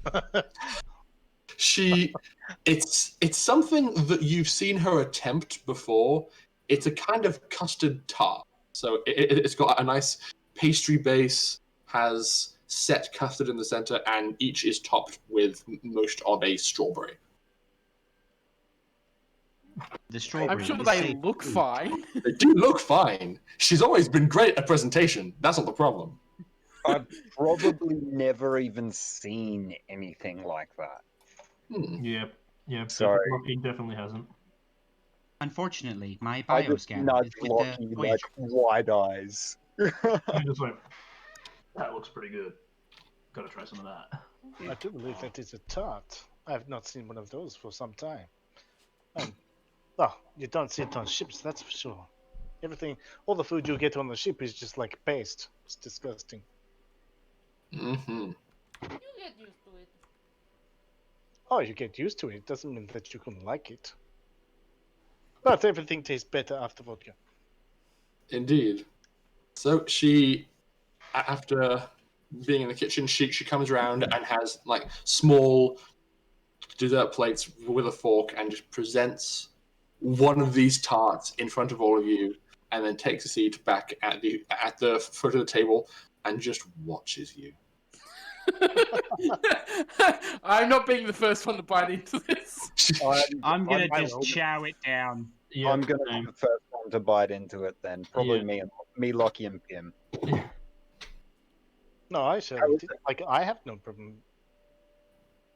It's something that you've seen her attempt before. It's a kind of custard tart. So it's got a nice pastry base, has set custard in the center, and each is topped with most of a strawberry. The strawberry. I'm sure is they safe look to eat. fine. They do look fine. She's always been great at presentation. That's not the problem. I've probably never even seen anything like that. Yep. Sorry. He definitely hasn't. Unfortunately, my I just bioscan nudge is with Lockie the like wide eyes. I'm just like, that looks pretty good. Gotta try some of that. I do believe that is a tart. I have not seen one of those for some time. You don't see it on ships, that's for sure. Everything, all the food you get on the ship is just like paste. It's disgusting. Mm-hmm. You get used to it. Oh, you get used to it. Doesn't mean that you can like it. But everything tastes better after vodka. Indeed. So she, after being in the kitchen, she comes around and has like small dessert plates with a fork and just presents one of these tarts in front of all of you, and then takes a seat back at the foot of the table and just watches you. I'm not being the first one to bite into this. I'm gonna I'm just chow it down. Yeah, I'm gonna be the first one to bite into it then. Probably Yeah. me, Lockie, and Pim. No, I shall eat it. Like, I have no problem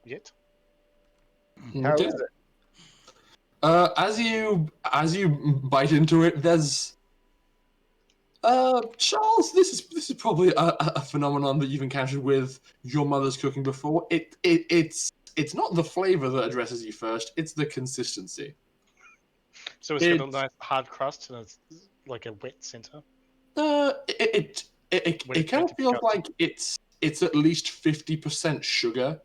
yet. How Okay. is it? As you bite into it, there's Charles. This is probably a phenomenon that you've encountered with your mother's cooking before. It's not the flavor that addresses you first; it's the consistency. So it's got a nice hard crust and it's like a wet center. It kind of feels like it's at least 50% sugar.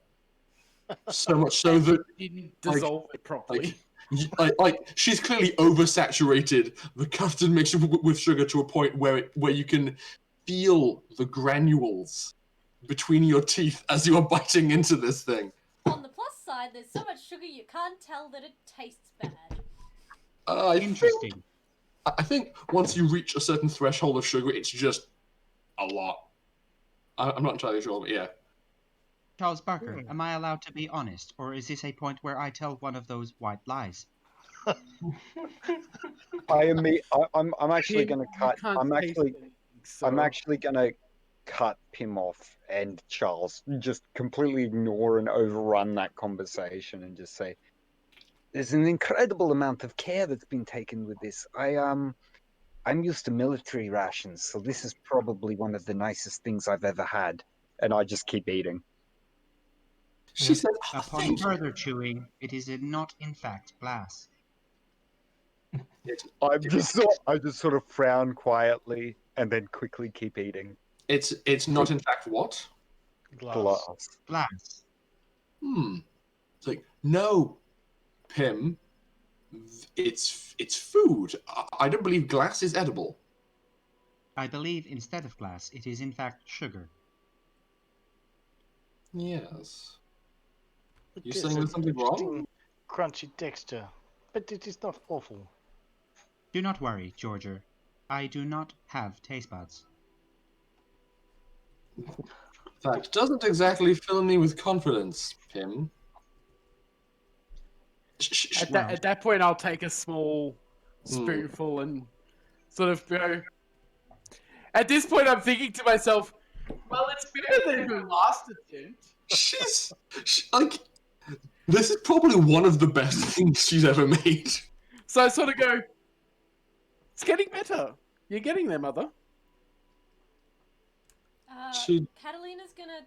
So much so that You didn't dissolve it properly. she's clearly oversaturated the custard mixture with sugar to a point where you can feel the granules between your teeth as you are biting into this thing. On the plus side, there's so much sugar you can't tell that it tastes bad. Interesting. I think once you reach a certain threshold of sugar, it's just a lot. I'm not entirely sure, but yeah. Charles Barker, am I allowed to be honest, or is this a point where I tell one of those white lies? I'm actually going to cut. I'm actually going to cut Pim off and Charles. Just completely ignore and overrun that conversation and just say, "There's an incredible amount of care that's been taken with this. I'm used to military rations, so this is probably one of the nicest things I've ever had." And I just keep eating. She said, Upon further chewing, it is not in fact glass. I just sort of frown quietly and then quickly keep eating. It's not in fact what? Glass. Glass. It's like, no, Pim, it's food. I don't believe glass is edible. I believe instead of glass, it is in fact sugar. Yes. It You're is saying an there's something wrong? interesting crunchy texture, but it is not awful. Do not worry, Georgia. I do not have taste buds. That doesn't exactly fill me with confidence, Pim. At that point, I'll take a small spoonful and sort of go. At this point, I'm thinking to myself, well, it's better than her last attempt. Like, this is probably one of the best things she's ever made. So I sort of go, it's getting better. You're getting there, mother. Catalina's gonna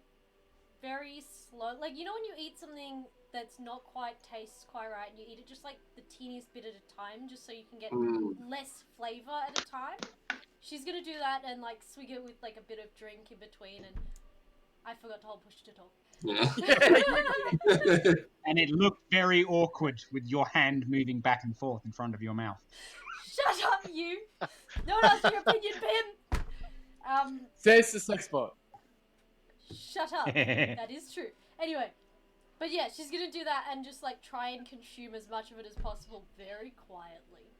very slow, like, you know when you eat something that's not quite tastes quite right, and you eat it just like the teeniest bit at a time, just so you can get less flavor at a time. She's gonna do that and like swig it with like a bit of drink in between, and I forgot to hold push to talk. Yeah. And it looked very awkward with your hand moving back and forth in front of your mouth. Shut up, you! No one asked your opinion, Pim! Says the sex bot. Shut up. That is true. Anyway, but yeah, she's gonna do that and just like try and consume as much of it as possible very quietly.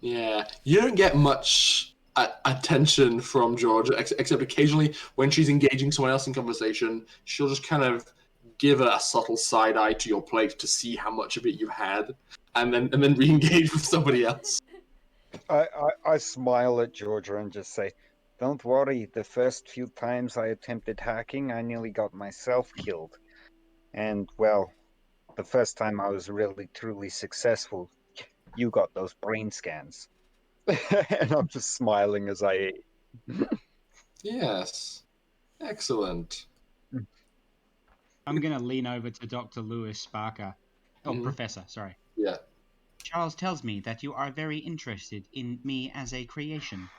Yeah, you don't get much attention from Georgia, except occasionally when she's engaging someone else in conversation, she'll just kind of give a subtle side eye to your plate to see how much of it you had, and then re-engage with somebody else. I smile at Georgia and just say, "Don't worry, the first few times I attempted hacking, I nearly got myself killed. And, well, the first time I was really, truly successful, you got those brain scans." And I'm just smiling as I eat. Yes. Excellent. I'm going to lean over to Dr. Lewis Barker. Oh, Professor, sorry. Yeah. Charles tells me that you are very interested in me as a creation.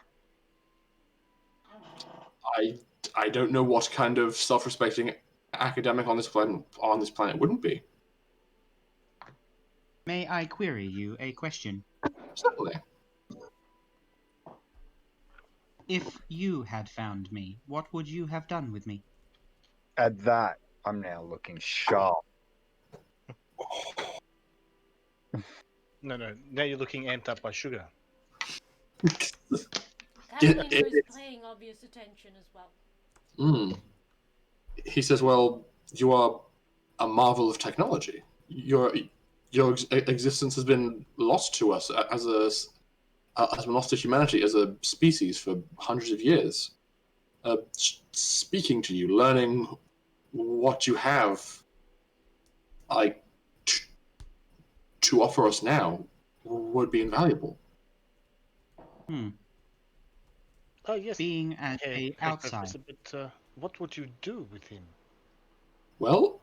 I don't know what kind of self-respecting academic on this planet wouldn't be. May I query you a question? Certainly. If you had found me, what would you have done with me? At that, I'm now looking sharp. No, now you're looking amped up by sugar. Catalina is paying obvious attention as well. He says, well, you are a marvel of technology. Your existence has been lost to us as lost to humanity as a species for hundreds of years. Speaking to you, learning what you have, to offer us now, would be invaluable. Oh yes. Being at a outside. But what would you do with him? Well,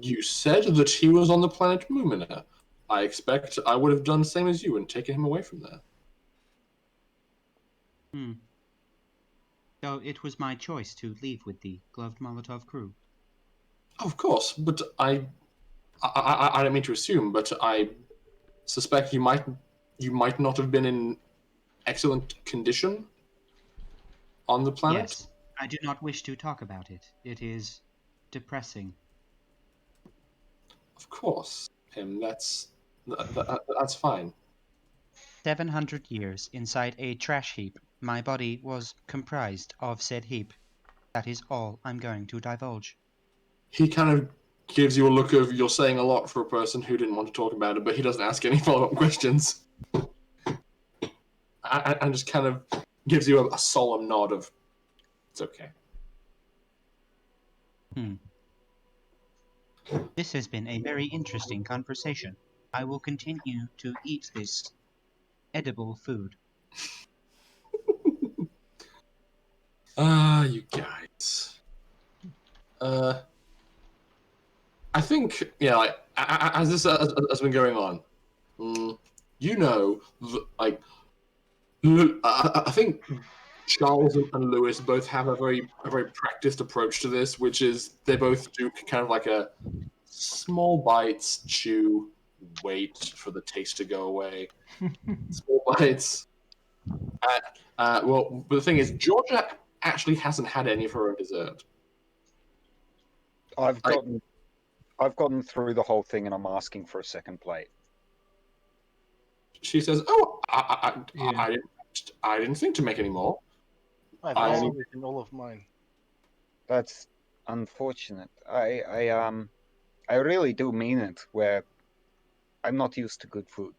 you said that he was on the planet Mumina. I expect I would have done the same as you and taken him away from there. So it was my choice to leave with the Gloved Molotov crew. Of course, but I don't mean to assume, but I suspect you might not have been in excellent condition on the planet. Yes, I do not wish to talk about it. It is depressing. Of course, that's fine. 700 years inside a trash heap. My body was comprised of said heap. That is all I'm going to divulge. He kind of gives you a look of you're saying a lot for a person who didn't want to talk about it, but he doesn't ask any follow-up questions. And just kind of gives you a solemn nod of, it's okay. This has been a very interesting conversation. I will continue to eat this edible food. You guys. I think, yeah, like, as this has been going on, you know, like, I think Charles and Lewis both have a very practiced approach to this, which is they both do kind of like a small bites, chew, wait for the taste to go away. Small bites. Well, but the thing is, Georgia actually hasn't had any of her own dessert. I've gotten through the whole thing, and I'm asking for a second plate. She says, "Oh, Yeah. I didn't think to make any more." I've I- also eaten all of mine. That's unfortunate. I really do mean it. Where I'm not used to good food.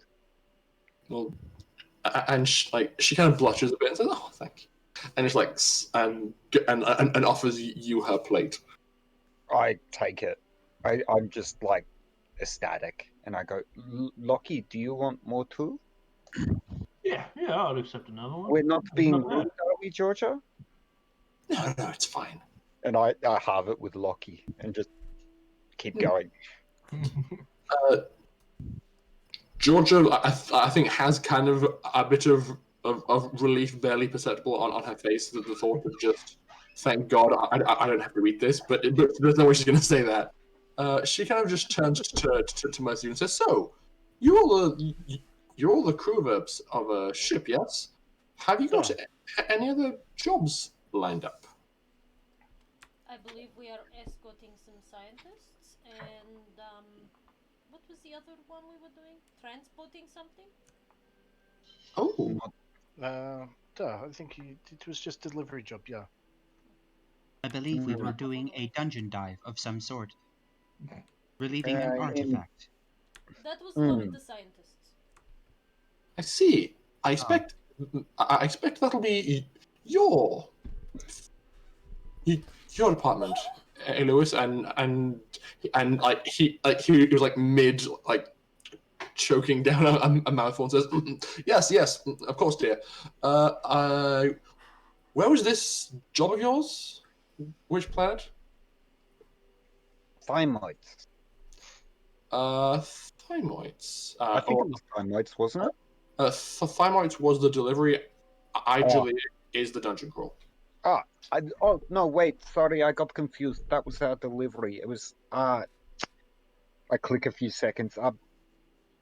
Well, and she kind of blushes a bit and says, "Oh, thank you," and it's like and offers you her plate. I take it. I'm just like ecstatic, and I go, Lockie, do you want more too? Yeah, I'd accept another one. We're not being Not bad. rude, are we, Georgia? No, it's fine. And I have it with Lockie and just keep going. Georgia, I think, has kind of a bit of relief, barely perceptible on her face. The thought of just, thank God, I don't have to eat this. But there's no way she's going to say that. She kind of just turns to most of you and says, "So, you're all the crew of a ship, yes? Have you got any other jobs lined up?" I believe we are escorting some scientists, and what was the other one we were doing? Transporting something? Oh, I think it was just a delivery job, yeah. I believe we were doing a dungeon dive of some sort. Relieving an artifact. That was for with the scientists. I see. I expect that'll be your department, Lewis, and like he was like mid like choking down a mouthful and says, "Yes, of course, dear. Where was this job of yours? Which planet?" Thymoids. Thymoids. I think it was thymoids, wasn't it? Thymoids was the delivery. Ideally, is the dungeon crawl. Oh no, wait, sorry, I got confused. That was our delivery. It was I click a few seconds.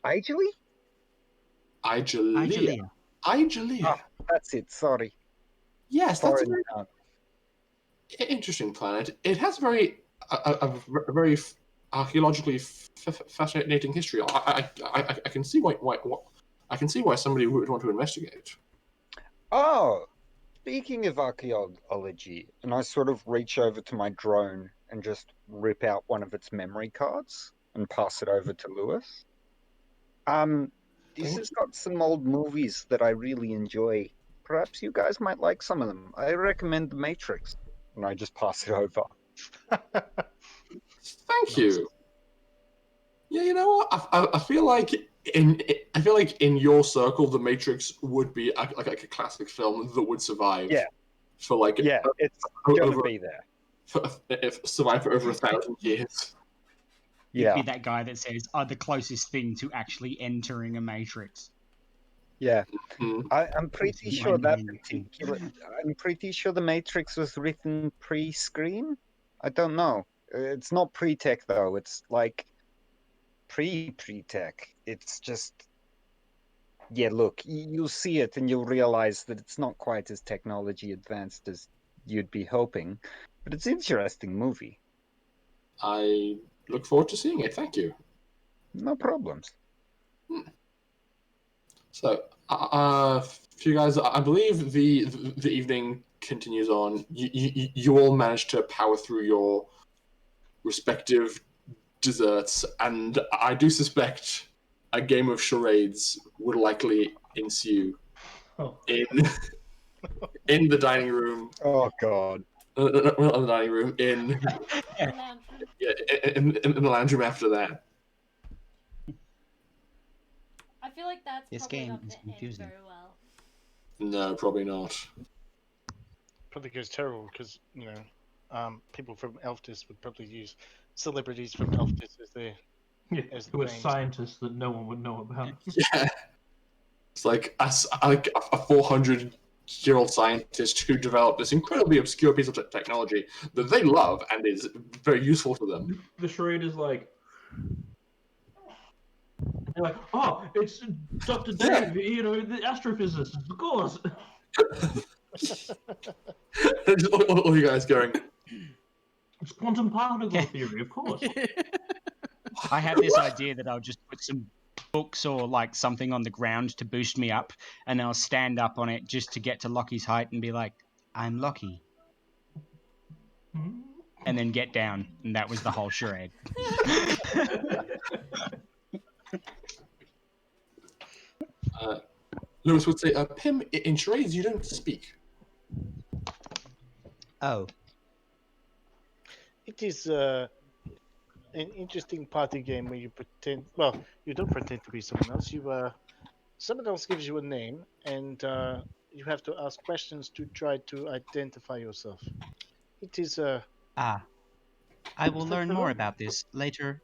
Aegeli? Igelia. That's it, sorry. Yes, that's a Foreign very interesting planet. It has a very archaeologically fascinating history. I can see why somebody would want to investigate. Oh, speaking of archaeology, and I sort of reach over to my drone and just rip out one of its memory cards and pass it over to Lewis. This has got some old movies that I really enjoy. Perhaps you guys might like some of them. I recommend The Matrix. And I just pass it over. Thank you. Yeah, you know what? I feel like in your circle, The Matrix would be like a classic film that would survive. Yeah. For like It's gonna be there. If survive for over 1,000 years. You'd be that guy that says, "I'm the closest thing to actually entering a matrix." Yeah, Hmm. I'm pretty sure Mind that me, too. particular. I'm pretty sure the Matrix was written pre-Scream. I don't know. It's not pre-tech though. It's like pre-tech. It's just yeah. Look, you'll see it and you'll realize that it's not quite as technology advanced as you'd be hoping, but it's an interesting movie. I look forward to seeing it. Thank you. No problems. So, for you guys, I believe the evening continues on. You all manage to power through your respective desserts, and I do suspect a game of charades would likely ensue Oh, in in the dining room. Oh God. Not in the dining room, in The lounge room. in the lounge room after that. I feel like that's This probably game not is going to end confusing. very well. No, probably not. Probably goes terrible because people from Elftis would probably use celebrities from Elftis as their yeah. As Who are names. scientists that no one would know about. Yeah, it's like a 400-year-old scientist who developed this incredibly obscure piece of technology that they love and is very useful to them. The charade is like, they're like, oh, it's Dr. Dave, you know, the astrophysicist, of course. All you guys going, It's quantum particle theory, of course. I had this idea that I'll just put some books or like something on the ground to boost me up, and I'll stand up on it just to get to Lockie's height and be like, "I'm Lockie," and then get down, and that was the whole charade. Lewis would say, Pim, in charades you don't speak. Oh, It is an interesting party game where you pretend. Well, you don't pretend to be someone else. Someone else gives you a name, and you have to ask questions to try to identify yourself. It is I will Is that learn the more one? about this later.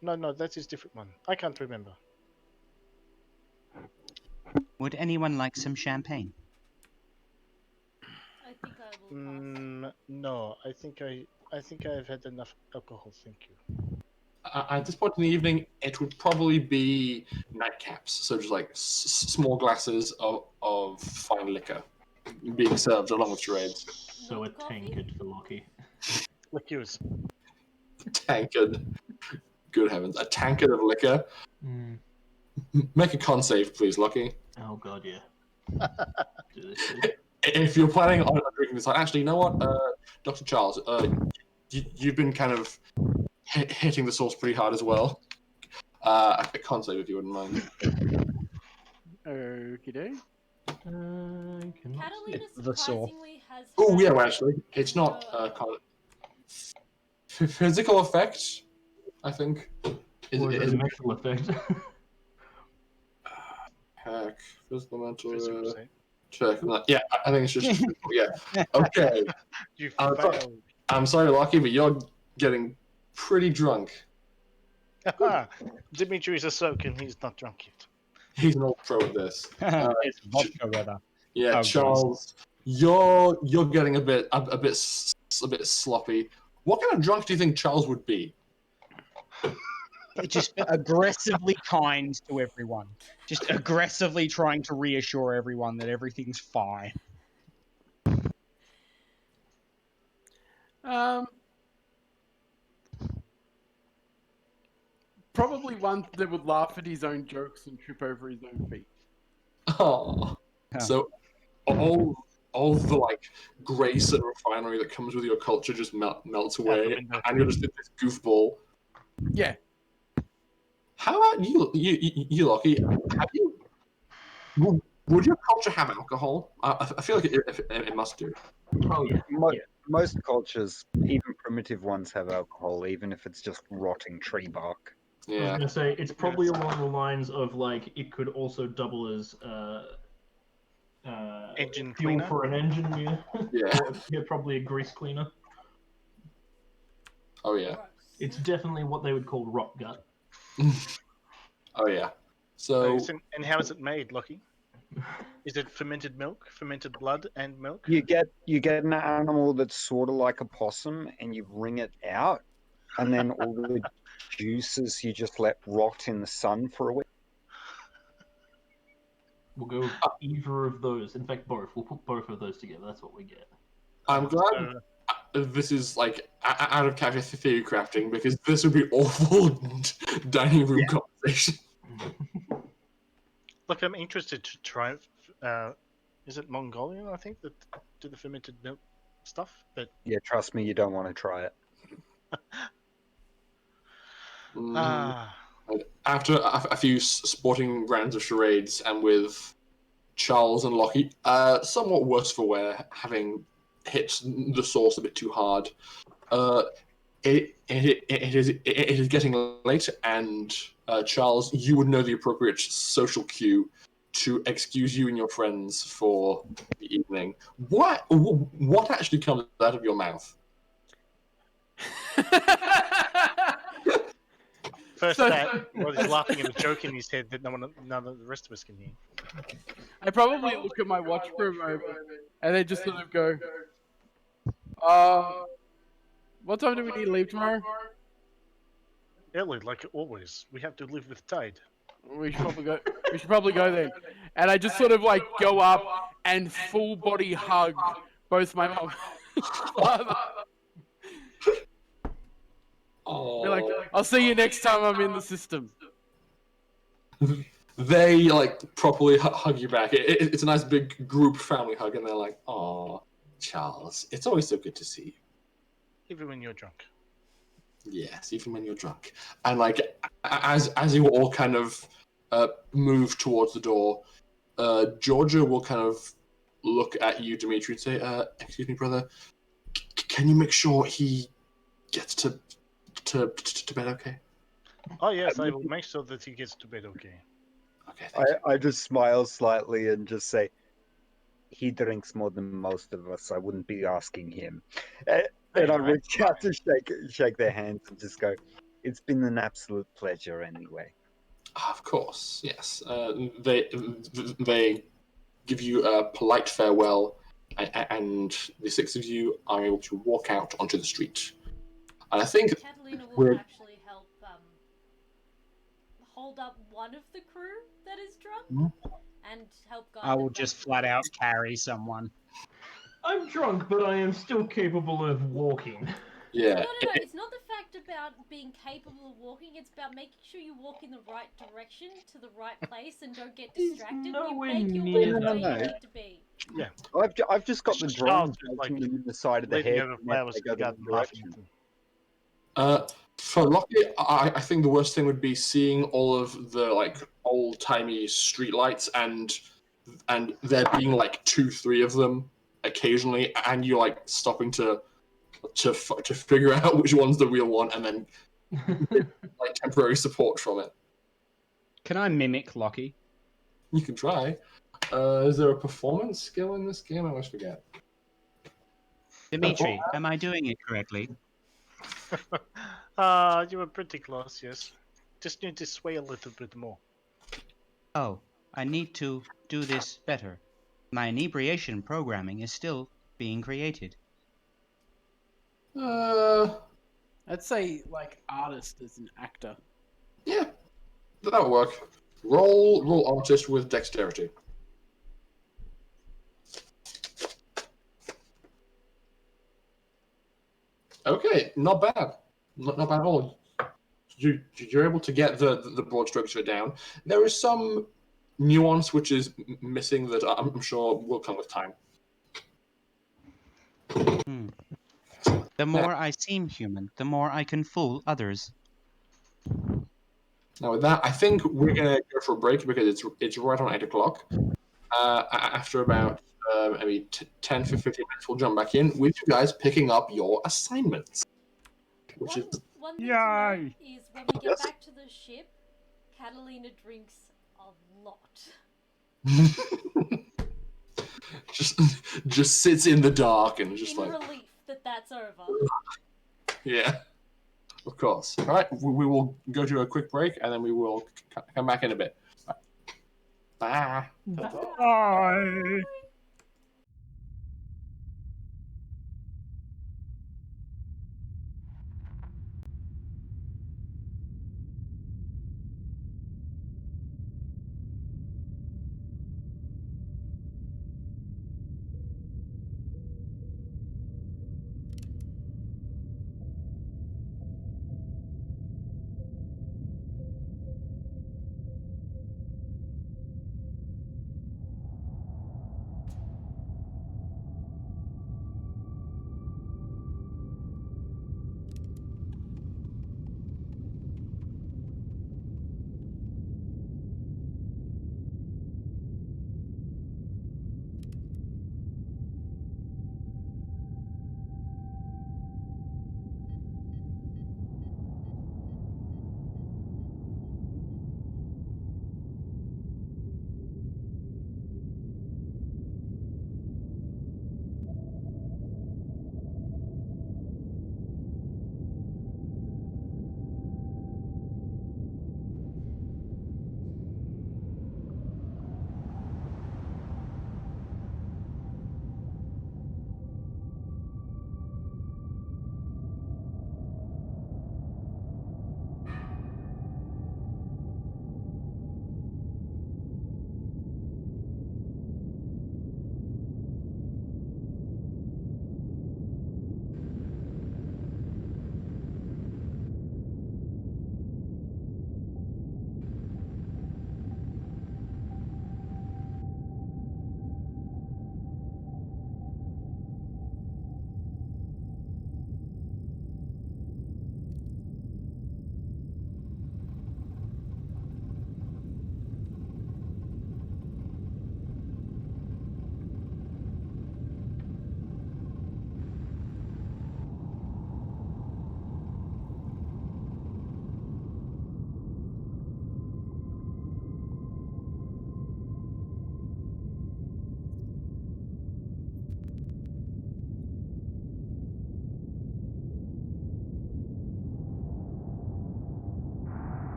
No, that is different one. I can't remember. Would anyone like some champagne? I think I will pass. No, I think I've had enough alcohol. Thank you. At this point in the evening, it would probably be nightcaps, so just like small glasses of fine liquor being served along with charades. So a Milk coffee? tankard for Lockie. Liqueurs. Tankard. Good heavens. A tankard of liquor. Make a con save, please, Lucky. Oh god, yeah. Do this shit. If you're planning on drinking this, actually, you know what, Dr. Charles, you've been kind of hitting the sauce pretty hard as well. A con save, if you wouldn't mind. Okie doke. Catalina The saw. surprisingly has. Oh, had yeah, well, actually, it's not physical effect, I think. Or is Is it a mental effect? Hack, physical, mental, Physical save. check. Yeah, I think it's just physical, yeah. Okay. You I'm sorry. failed. I'm sorry, Lucky, but you're getting pretty drunk. Dimitri is a soak and he's not drunk yet. He's an old pro at this. It's vodka weather. Yeah, Oh, Charles, you're getting a bit sloppy. What kind of drunk do you think Charles would be? Just aggressively kind to everyone. Just aggressively trying to reassure everyone that everything's fine. Probably one that would laugh at his own jokes and trip over his own feet. Oh, so all the like grace and refinery that comes with your culture just melts away, and you're just this goofball. Yeah. How about you, Lockie? Would your culture have alcohol? I feel like it must do. Oh yeah. Most cultures, even primitive ones, have alcohol, even if it's just rotting tree bark. I was Yeah. gonna say it's probably along the lines of like it could also double as Engine fuel cleaner? for an engine, yeah. Yeah. Or, yeah, probably a grease cleaner. Oh yeah. Gross. It's definitely what they would call rot gut. Oh yeah. So And how is it made, Lucky? Is it fermented milk, fermented blood, and milk? You get an animal that's sort of like a possum, and you wring it out, and then all the juices you just let rot in the sun for a week. We'll go with either of those. In fact, both. We'll put both of those together. That's what we get. I'm glad this is like out of character theory crafting, because this would be awful dining room conversation. Look, I'm interested to try. Is it Mongolian? I think that do the fermented milk stuff. But Yeah, trust me, you don't want to try it. After a few sporting rounds of charades, and with Charles and Lockie somewhat worse for wear, having hit the source a bit too hard, it is getting late, and Charles, you would know the appropriate social cue to excuse you and your friends for the evening. What actually comes out of your mouth? first, that he's laughing at a joke in his head that none of the rest of us can hear. I probably look at my watch for a moment and then just sort of go, what time do we need to leave tomorrow? Early, like always. We have to live with tide. We should probably go then. And I just sort of like go up and full body hug both my mom and father. Be like, I'll see you next time I'm in the system. They like properly hug you back. It's a nice big group family hug, and they're like, "Aw, Charles, it's always so good to see you." Even when you're drunk. Yes, even when you're drunk. And like as you all kind of move towards the door, Georgia will kind of look at you, Dimitri, and say, "Excuse me, brother. Can you make sure he gets to bed okay?" Oh yes, I will make sure that he gets to bed okay. Okay, thank you. I just smile slightly and just say, he drinks more than most of us. I wouldn't be asking him. And I reach out to shake their hands and just go, it's been an absolute pleasure anyway. Of course, yes. They give you a polite farewell, and the six of you are able to walk out onto the street. And I think Catalina will actually help hold up one of the crew that is drunk and help guide I will them just back flat out towards- carry someone. I'm drunk, but I am still capable of walking. yeah, No, it's not the fact about being capable of walking, it's about making sure you walk in the right direction to the right place and don't get distracted. You nowhere make your way near to that. where you No. need to be. I've just got the Just drone Charles, like, poking them in the side of the Leaving head. over and flowers they in go the the garden, wrong laughing direction. at them. For Lockie, I think the worst thing would be seeing all of the like old-timey street lights and there being like 2-3 of them occasionally, and you like stopping to figure out which one's the real one, and then like temporary support from it. Can I mimic Lockie? You can try. Is there a performance skill in this game? I always forget. Dimitri, am I doing it correctly? You were pretty close, yes. Just need to sway a little bit more. Oh, I need to do this better. My inebriation programming is still being created. I'd say like artist as an actor. Yeah, that'll work. Roll artist with dexterity. Okay, not bad. Not bad at all. You're able to get the broad strokes of it down. There is some nuance which is missing that I'm sure will come with time. The more I seem human, the more I can fool others. Now with that, I think we're gonna go for a break because it's right on 8 o'clock. After about maybe 10 for 15 minutes, we'll jump back in with you guys picking up your assignments. Which is One thing to note is when we get back to the ship, Catalina drinks a lot. just sits in the dark and just in relief that that's over. Yeah, of course. All right, we will go to a quick break and then we will come back in a bit. Bye. Ta-ta. Bye.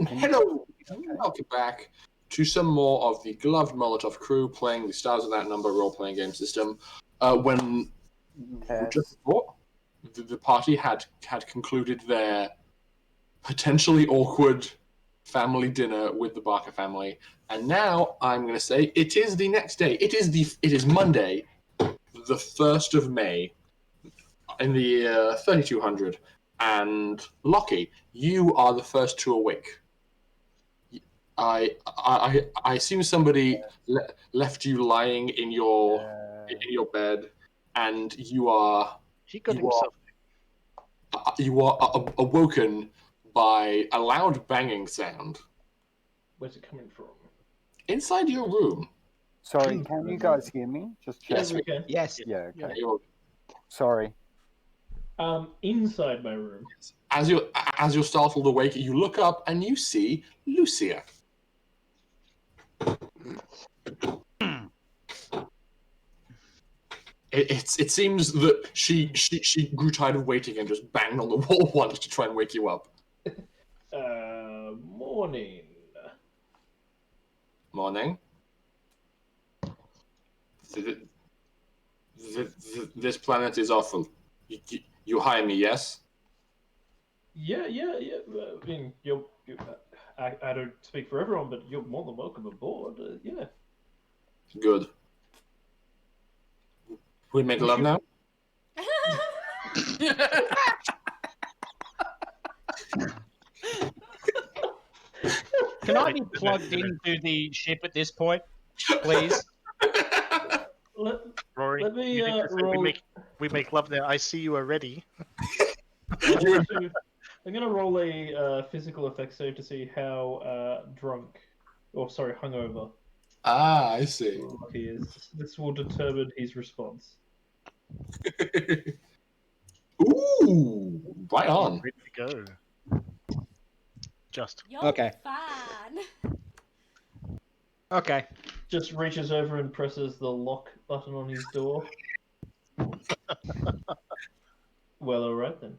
And hello, welcome back to some more of the Gloved Molotov crew playing the Stars of That Number role-playing game system. When just before, the party had concluded their potentially awkward family dinner with the Barker family, and now I'm going to say it is the next day. It is Monday, the 1st of May, in the year 3200, and Lockie, you are the first to awake. I assume somebody left you lying in your bed, and you are He got himself. awoken by a loud banging sound Where's it coming from? inside your room. Sorry, can you guys hear me? Just check. Yes, we can. Yes. Yeah, okay. You're- Sorry. Inside my room. As you're startled awake, you look up and you see Lucia. It seems that she grew tired of waiting and just banged on the wall once to try and wake you up. Morning. Morning. This planet is awful. You hire me, yes? Yeah. I mean, I don't speak for everyone, but you're more than welcome aboard. Yeah. Good. We make love now? Can I be plugged into the ship at this point, please? Rory, Let me you need to say roll. we make love there. I see you already. I'm gonna roll a physical effect save to see how drunk, or sorry, hungover Ah, I see. he is. This will determine his response. Ooh, right on. Ready to go. Just. You're Okay. fine. Okay. Just reaches over and presses the lock button on his door. Well, alright then.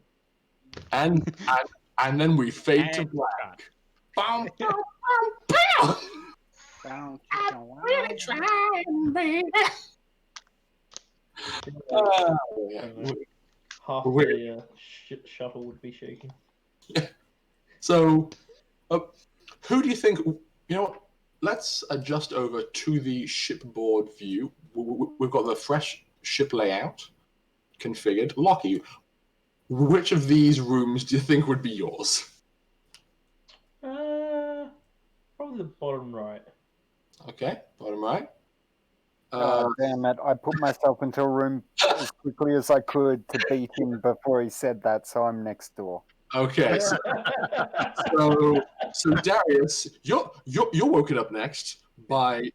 And then we fade to And black. Bum, bum, bum, bum. Really trying, baby. Yeah. Half Weird. the shuttle would be shaking. So, who do you think? You know what? Let's adjust over to the shipboard view. We've got the fresh ship layout configured. Lockie, which of these rooms do you think would be yours? Probably the bottom right. Okay, bottom right. Damn it. I put myself into a room as quickly as I could to beat him before he said that, so I'm next door. Okay, so Darius, you're woken up next by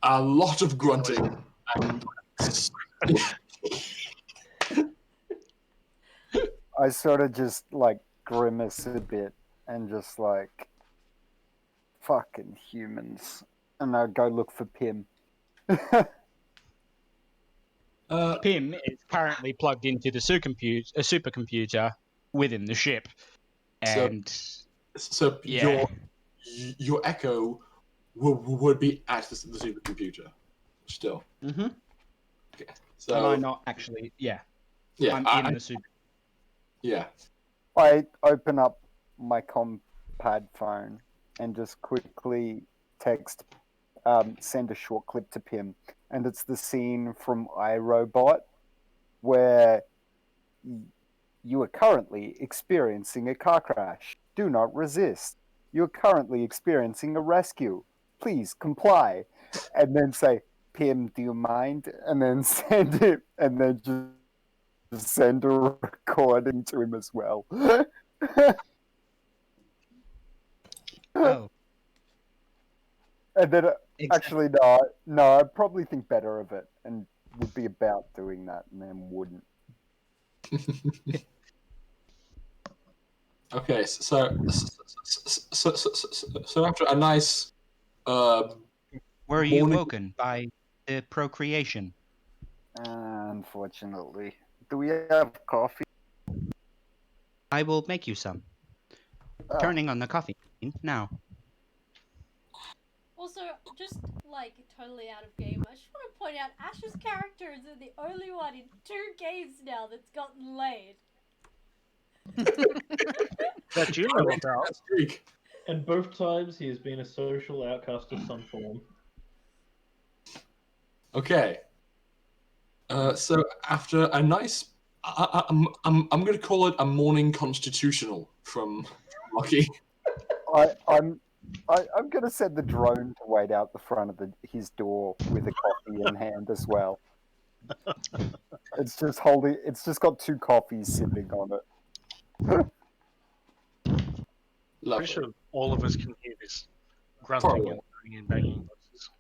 a lot of grunting and I sort of just like grimace a bit and just like, fucking humans. And I go look for Pim. Pim is currently plugged into the supercomputer within the ship, and so yeah. your echo would be at the supercomputer still. Mm-hmm. Okay, Am I so not actually? Yeah. yeah, I'm in the super. yeah. I open up my compad phone and just quickly send a short clip to Pim. And it's the scene from iRobot where you are currently experiencing a car crash. Do not resist. You're currently experiencing a rescue. Please comply. And then say, Pim, do you mind? And then send it, and then just send a recording to him as well. Oh. And then, Exactly. actually, no, I'd probably think better of it and would be about doing that and then wouldn't. Okay, so after a nice Were you morning- woken by the procreation? Unfortunately. Do we have coffee? I will make you some. Oh. Turning on the coffee now. Also, just like totally out of game, I just want to point out Ash's character is the only one in 2 games now that's gotten laid. That you know about. That streak. And both times he has been a social outcast of some form. Okay. So after a nice, I'm going to call it a morning constitutional from Lucky. I'm gonna send the drone to wait out the front of his door with a coffee in hand as well. It's just got 2 coffees sipping on it. Lovely. Pretty sure all of us can hear this grunting Probably. and banging and banging noises.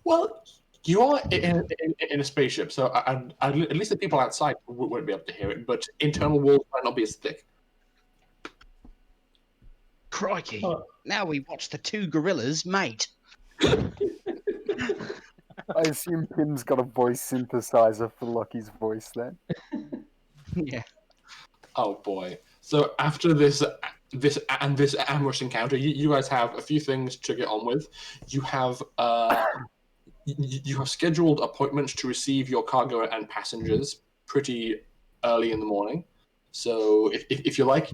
Well, you are in a spaceship, so at least the people outside won't be able to hear it, but internal walls might not be as thick. Crikey! Oh. Now we watch the 2 gorillas mate. I assume Pim's got a voice synthesizer for Lucky's voice then. Yeah. Oh boy! So after this ambush encounter, you guys have a few things to get on with. You have you have scheduled appointments to receive your cargo and passengers pretty early in the morning. So if you like,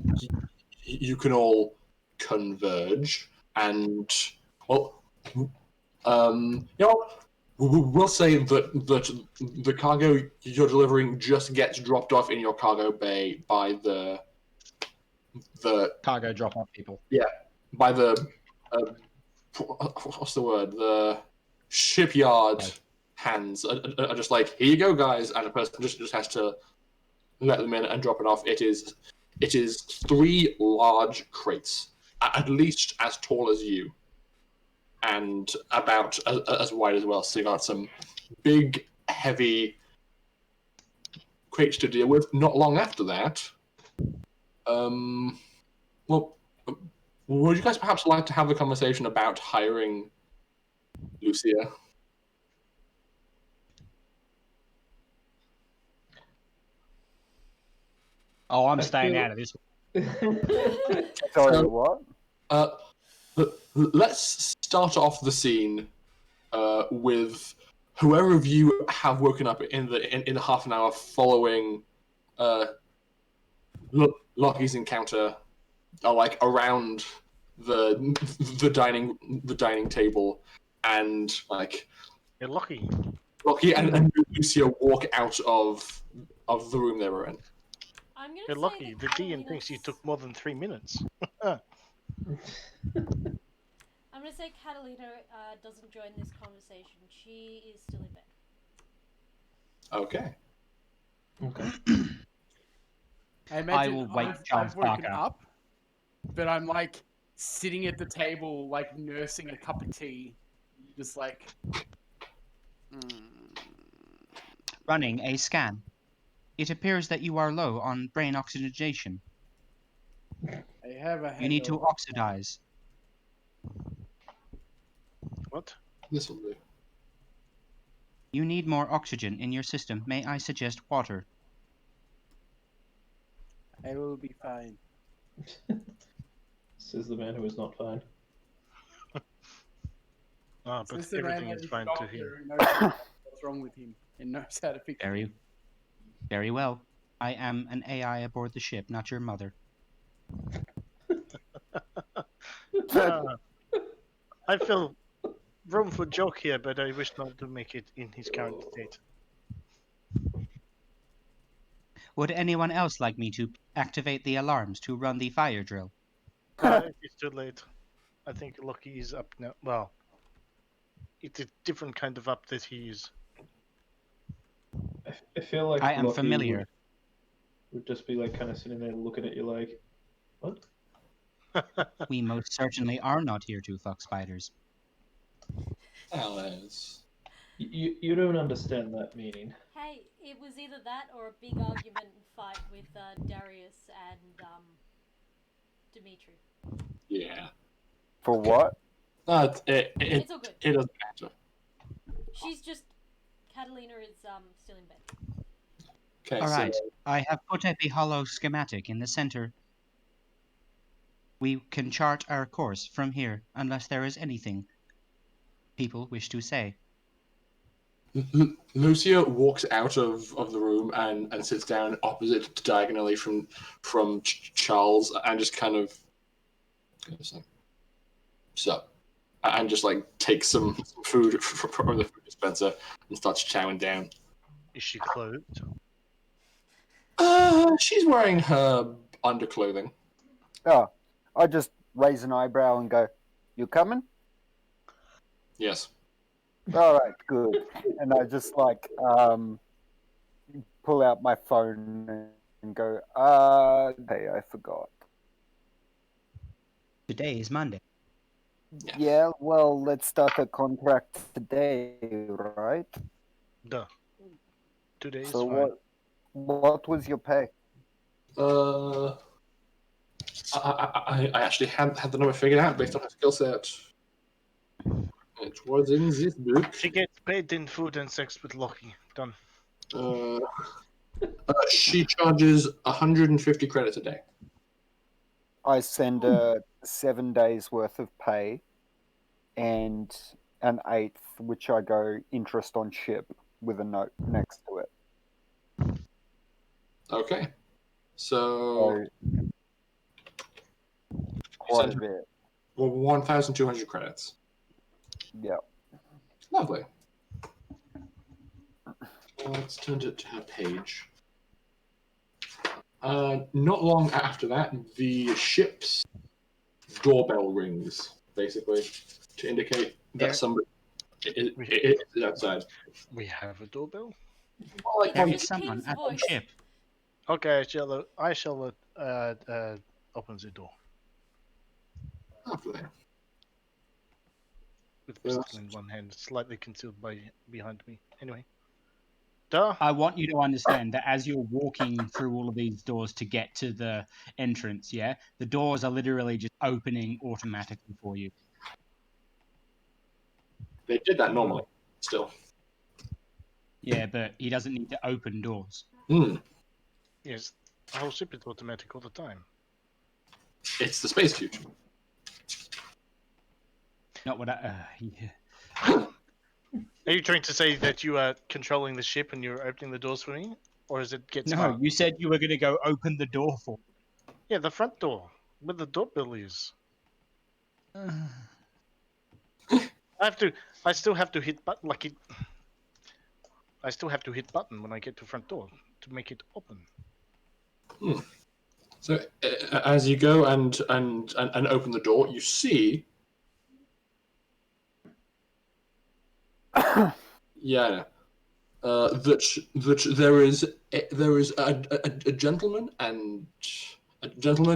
you can all converge and well, we'll say that the cargo you're delivering just gets dropped off in your cargo bay by the Cargo drop off people. by the what's the word, the shipyard hands are just like, here you go guys, and a person just has to let them in and drop it off. It is 3 large crates, at least as tall as you and about as wide as well, so you got some big heavy crates to deal with. Not long after that, well, would you guys perhaps like to have a conversation about hiring Lucia? Oh, I'm I staying feel- out of this. Sorry, So- what? Let's start off the scene with whoever of you have woken up in the half an hour following Lockie's encounter, like around the dining table, and like You're lucky. Lockie and Lucia walk out of the room they were in. I'm gonna You're say lucky. that The DM thinks you Catalina's- took more than 3 minutes. I'm gonna say Catalina doesn't join this conversation. She is still in bed. Okay. Okay. I imagine will wake I've Charles woken Parker. up, but I'm like sitting at the table, like nursing a cup of tea, just like. Running a scan. It appears that you are low on brain oxygenation. I have a. You need to hangover. oxidize. What? This will do. You need more oxygen in your system. May I suggest water? I will be fine. Says the man who is not fine. Ah, but Says the man everything that is is fine to doctor him. who knows what's wrong with him and knows how to fix it. Very well. I am an AI aboard the ship, not your mother. Ah, I feel room for joke here, but I wish not to make it in his current state. Would anyone else like me to activate the alarms to run the fire drill? It's too late. I think Lucky is up now. Well, it's a different kind of up that he is. I feel like I am Lockie familiar. would just be like kind of sitting there looking at you like, what? We most certainly are not here to fuck spiders. Alice. You don't understand that meaning. Hey, it was either that or a big argument and fight with Darius and Dimitri. Yeah. For what? No, it It's all good. doesn't matter. She's just Catalina is still in bed. Okay, All so right. I have put up a hollow schematic in the center. We can chart our course from here, unless there is anything people wish to say. Lucia walks out of the room and sits down opposite diagonally from Charles and just kind of so and just like takes some food from the food dispenser and starts chowing down. Is she clothed? She's wearing her underclothing. Oh, I just raise an eyebrow and go, "You coming?" Yes. All right, good. And I just like pull out my phone and go, hey, I forgot. Today is Monday. Yeah, well, let's start the contract today, right? Duh. Today is So fine. what was your pay? I actually had the number figured out based on her skill set. It was in this book. She gets paid in food and sex with Lockie. Done. She charges 150 credits a day. I send 7 days worth of pay and an eighth, which I go interest on ship with a note next to it. Okay. So quite a bit. Well, 1,200 credits. Yeah. Lovely. Let's turn to her page. Not long after that, the ship's doorbell rings, basically, to indicate that somebody is outside. We have a doorbell? Well, There is someone at the ship. Okay, I shall open the door. Lovely. With pistol in one hand, slightly concealed behind me. Anyway. Duh. I want you to understand that as you're walking through all of these doors to get to the entrance, yeah, the doors are literally just opening automatically for you. They did that normally, still. Yeah, but he doesn't need to open doors. Yes, the whole ship is automatic all the time. It's the space future. Not what I. Yeah. Are you trying to say that you are controlling the ship and you're opening the doors for me? Or is it get No, smart? you said you were going to go open the door for me. Yeah, the front door. Where the doorbell is. I still have to hit button like it. I still have to hit button when I get to front door to make it open. So as you go and open the door, you see. Yeah. That there is a gentleman and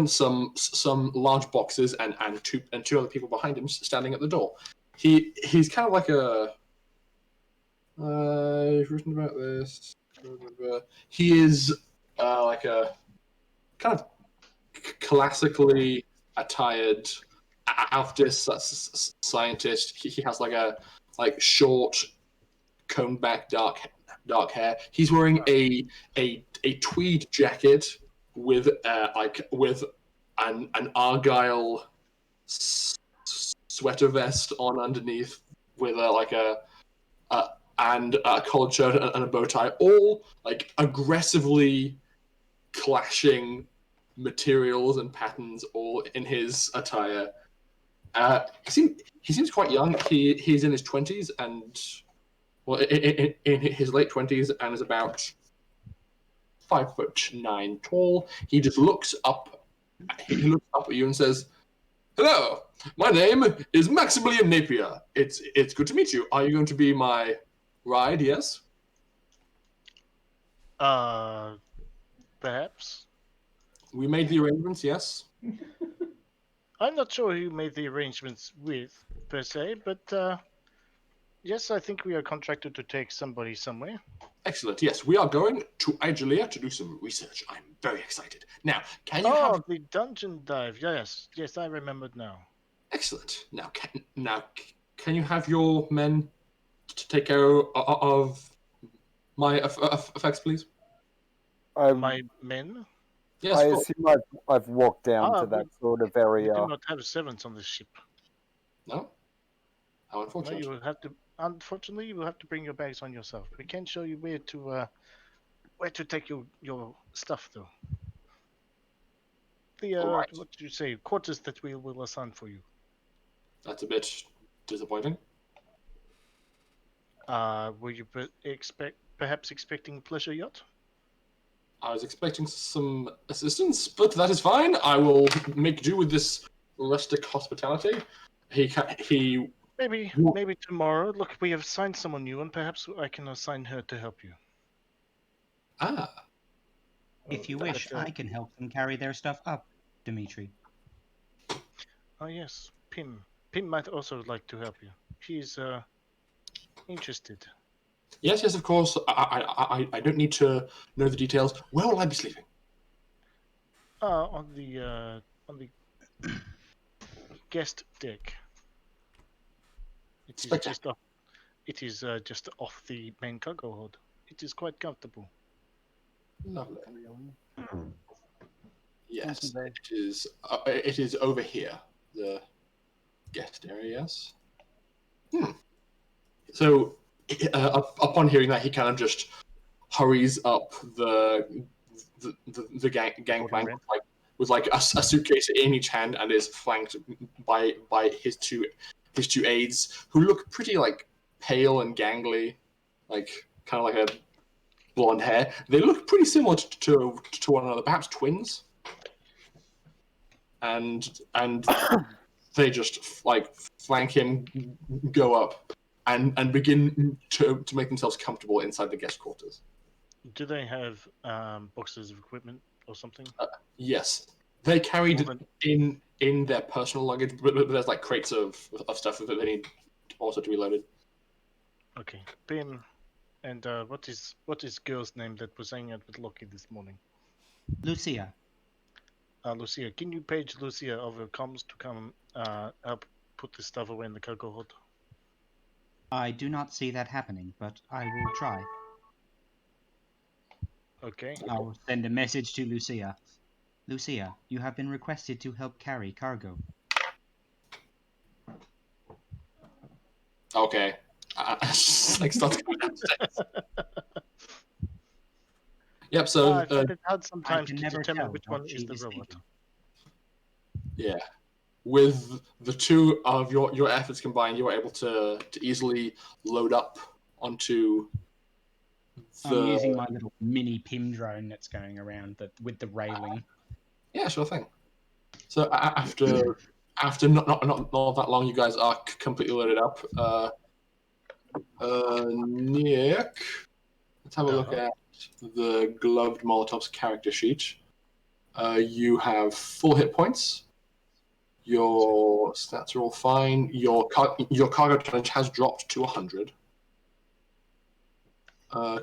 some large boxes and two other people behind him standing at the door. He's kind of like a. I've written about this. He is like a kind of classically attired Alphdis scientist. He has like short, combed back dark hair. He's wearing a tweed jacket with an Argyle sweater vest on underneath with and a collared shirt and a bow tie, all like aggressively clashing materials and patterns all in his attire. He seems quite young. He's in his 20s and in his late 20s and is about 5'9" tall. He just looks up. He looks up at you and says, "Hello, my name is Maximilian Napier. It's good to meet you. Are you going to be my ride?" Yes. Perhaps. We made the arrangements. Yes. I'm not sure who made the arrangements with, per se, but yes, I think we are contracted to take somebody somewhere. Excellent. Yes, we are going to Igelia to do some research. I'm very excited. Now, can you have the dungeon dive? Yes, I remembered now. Excellent. Now, can you have your men to take care of my effects, please? My men? Yes, I of course. assume I've walked down to that sort of We area. do not have servants on this ship. No? How No, unfortunate. you will have to. Unfortunately, you will have to bring your bags on yourself. We can't show you where to take your stuff though. The Alright. what did you say? Quarters that we will assign for you. That's a bit disappointing. Were you perhaps expecting pleasure yacht? I was expecting some assistance, but that is fine. I will make do with this rustic hospitality. He Maybe tomorrow. Look, we have assigned someone new, and perhaps I can assign her to help you. If you wish, I can help them carry their stuff up, Dimitri. Oh yes, Pim. Pim might also like to help you. She's interested. Yes, of course. I don't need to know the details. Where will I be sleeping? On the guest deck. It is just off. It is just off the main cargo hold. It is quite comfortable. Lovely. Yes, it is. It is over here, the guest area. Yes. So, upon hearing that, he kind of just hurries up the gangplank with a suitcase in each hand, and is flanked by his two aides, who look pretty pale and gangly, kind of like a blonde hair. They look pretty similar to one another, perhaps twins. And they just flank him, go up, and begin to make themselves comfortable inside the guest quarters. Do they have boxes of equipment or something? Yes, they carried in their personal luggage, but there's crates of stuff that they need also to be loaded. Okay, Pim, and what is girl's name that was hanging out with Loki this morning? Lucia. Lucia, can you page Lucia over comms to come help put this stuff away in the cargo hold? I do not see that happening, but I will try. Okay. I'll send a message to Lucia. Lucia, you have been requested to help carry cargo. Okay. Start to go downstairs. Yep, so... I find it hard sometimes to determine which one is the robot. Thinking. Yeah. With the two of your efforts combined, you were able to easily load up onto the... I'm using my little mini Pim drone that's going around with the railing. Yeah, sure thing. So after not that long, you guys are completely loaded up. Nick, let's have a look at the Gloved Molotov's character sheet. You have full hit points. Your stats are all fine. Your cargo tonnage has dropped to 100.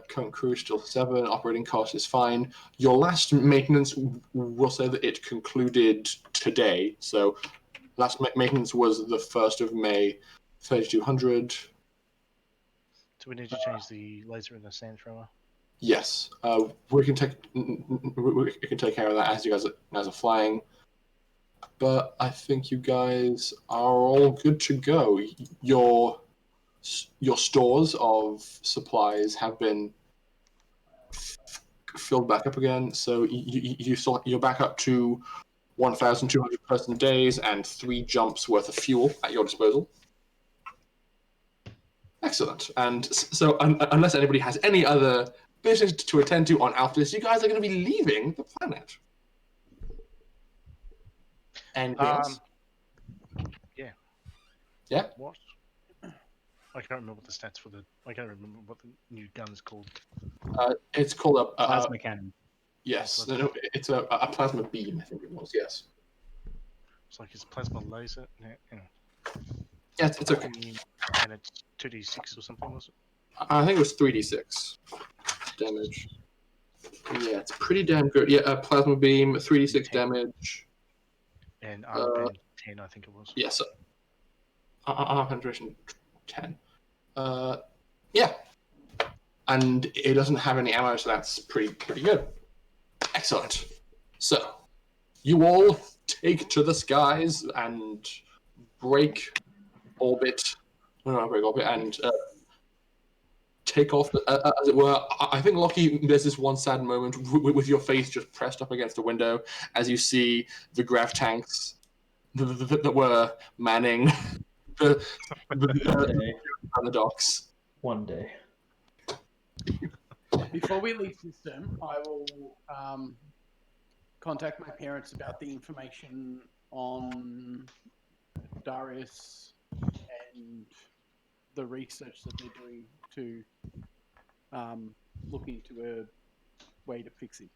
Current crew is still 7. Operating cost is fine. Your last maintenance, will say that it concluded today. So last maintenance was the 1st of May, 3,200. So we need to change the laser in the sand thrower. Yes, we can take care of that as you guys are flying. But I think you guys are all good to go. Your stores of supplies have been filled back up again, so you're back up to 1,200 person days and 3 jumps worth of fuel at your disposal. Excellent. And so, unless anybody has any other business to attend to on Alphys, you guys are going to be leaving the planet. Anything else? Yeah. Yeah? What? I can't remember the stats for the... I can't remember what the new gun is called. It's called a... Plasma cannon. Yes. No, it's a plasma beam, I think it was, yes. It's like it's plasma laser. Yeah. Yeah, it's okay. And it's 2d6 or something, was it? I think it was 3d6 damage. Yeah, it's pretty damn good. Yeah, plasma beam, 3d6 damage. And armor pen 10, I think it was. Yes. Armor penetration 10. Yeah. And it doesn't have any ammo, so that's pretty good. Excellent. So, you all take to the skies and break orbit, and take off, as it were. I think, Lockie, there's this one sad moment with your face just pressed up against the window as you see the grav tanks that were manning the docks. One day. Before we leave system, I will contact my parents about the information on Darius and the research that they're doing to look into a way to fix it.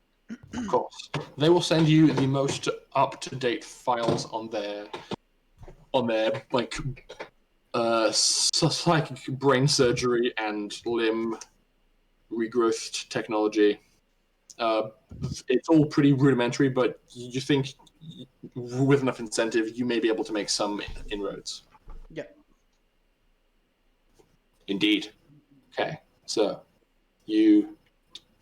Of course, they will send you the most up-to-date files on their like psychic brain surgery and limb regrowth technology. It's all pretty rudimentary, but you think with enough incentive, you may be able to make some inroads. Yep. Indeed. Okay, so you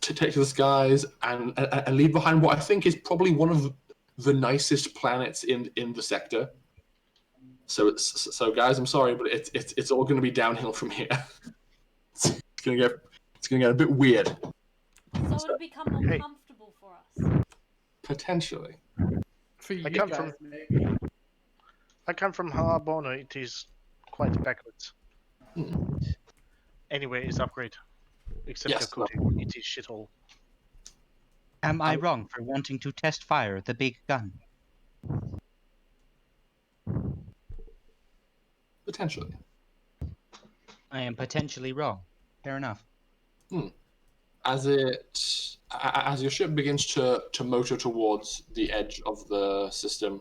take to the skies and leave behind what I think is probably one of the nicest planets in the sector. So guys, I'm sorry, but it's all going to be downhill from here. It's going to get a bit weird. So it'll become more comfortable for us. Potentially. For you I come guys, from- maybe. I come from Harbona. It is quite backwards. Anyway, it's upgrade. Except Yes, Yakutian. It is shithole. Am I wrong for wanting to test fire the big gun? Potentially. I am potentially wrong. Fair enough. As your ship begins to motor towards the edge of the system,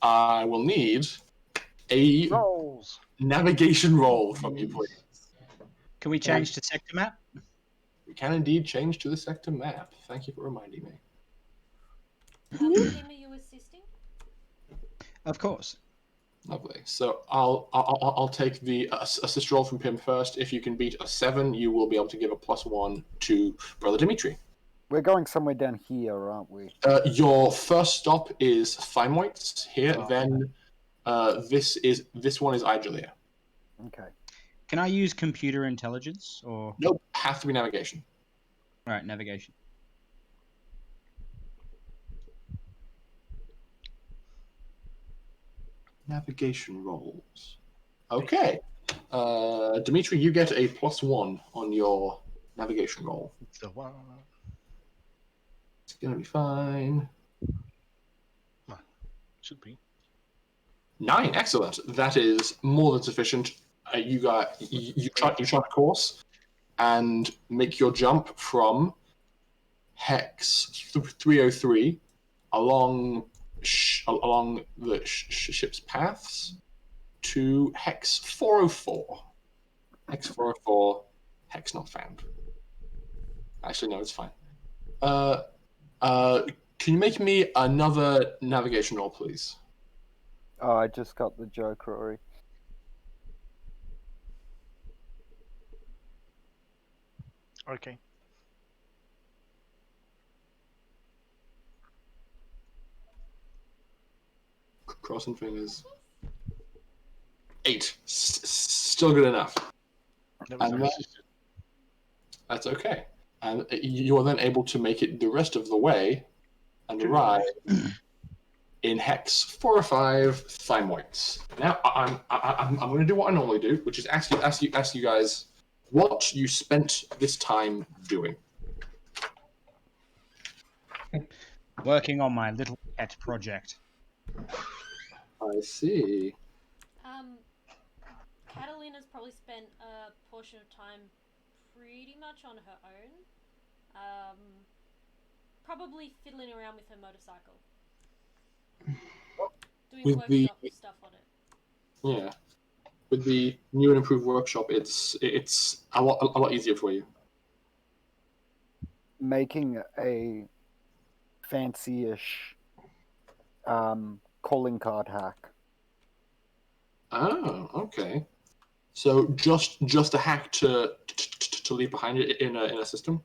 I will need a Rolls. navigation roll from you, please. Can we change to sector map? We can indeed change to the sector map. Thank you for reminding me. Pim, are you assisting? Of course. Lovely. So I'll take the assist roll from Pim first. If you can beat a 7, you will be able to give a +1 to Brother Dimitri. We're going somewhere down here, aren't we? Your first stop is Thymoites here. Oh. Then this one is Igelia. Okay. Can I use computer intelligence or? Nope, have to be navigation. All right, navigation. Navigation rolls. Okay. Dimitri, you get a +1 on your navigation roll. It's the one. It's gonna be fine. Should be. 9, excellent. That is more than sufficient. You chart a course and make your jump from hex 303 along the ship's paths to hex 404. Hex 404, hex not found. Actually, no, it's fine. Can you make me another navigation roll, please? Oh, I just got the joke, Rory. Okay. Crossing fingers. 8. Still good enough. That was And our that- assistant. That's okay. And you are then able to make it the rest of the way and arrive in hex 405 Thymoites. Now I'm going to do what I normally do, which is ask you guys what you spent this time doing. Working on my little pet project. I see. Catalina's probably spent a portion of time pretty much on her own. Probably fiddling around with her motorcycle. Doing With the- workshop stuff on it. Yeah. With the new and improved workshop, it's a lot easier for you. Making a fancy-ish calling card hack. Oh, okay. So just a hack to leave behind it in a system.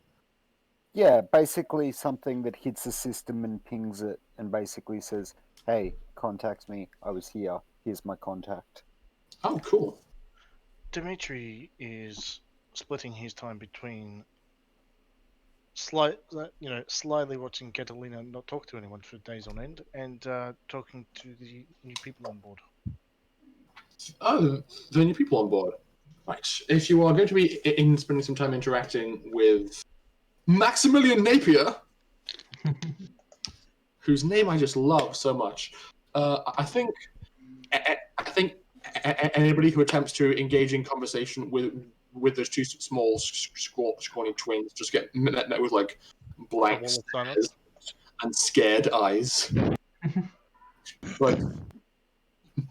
Yeah, basically something that hits the system and pings it and basically says, hey, contact me. I was here. Here's my contact. Oh, cool. Dimitri is splitting his time between slyly watching Catalina not talk to anyone for days on end, and talking to the new people on board. Oh, the new people on board. Right. If you are going to be spending some time interacting with Maximilian Napier, whose name I just love so much, I think anybody who attempts to engage in conversation with those two small, scrawny twins just get met with like blank wall of silence. stares and scared eyes. But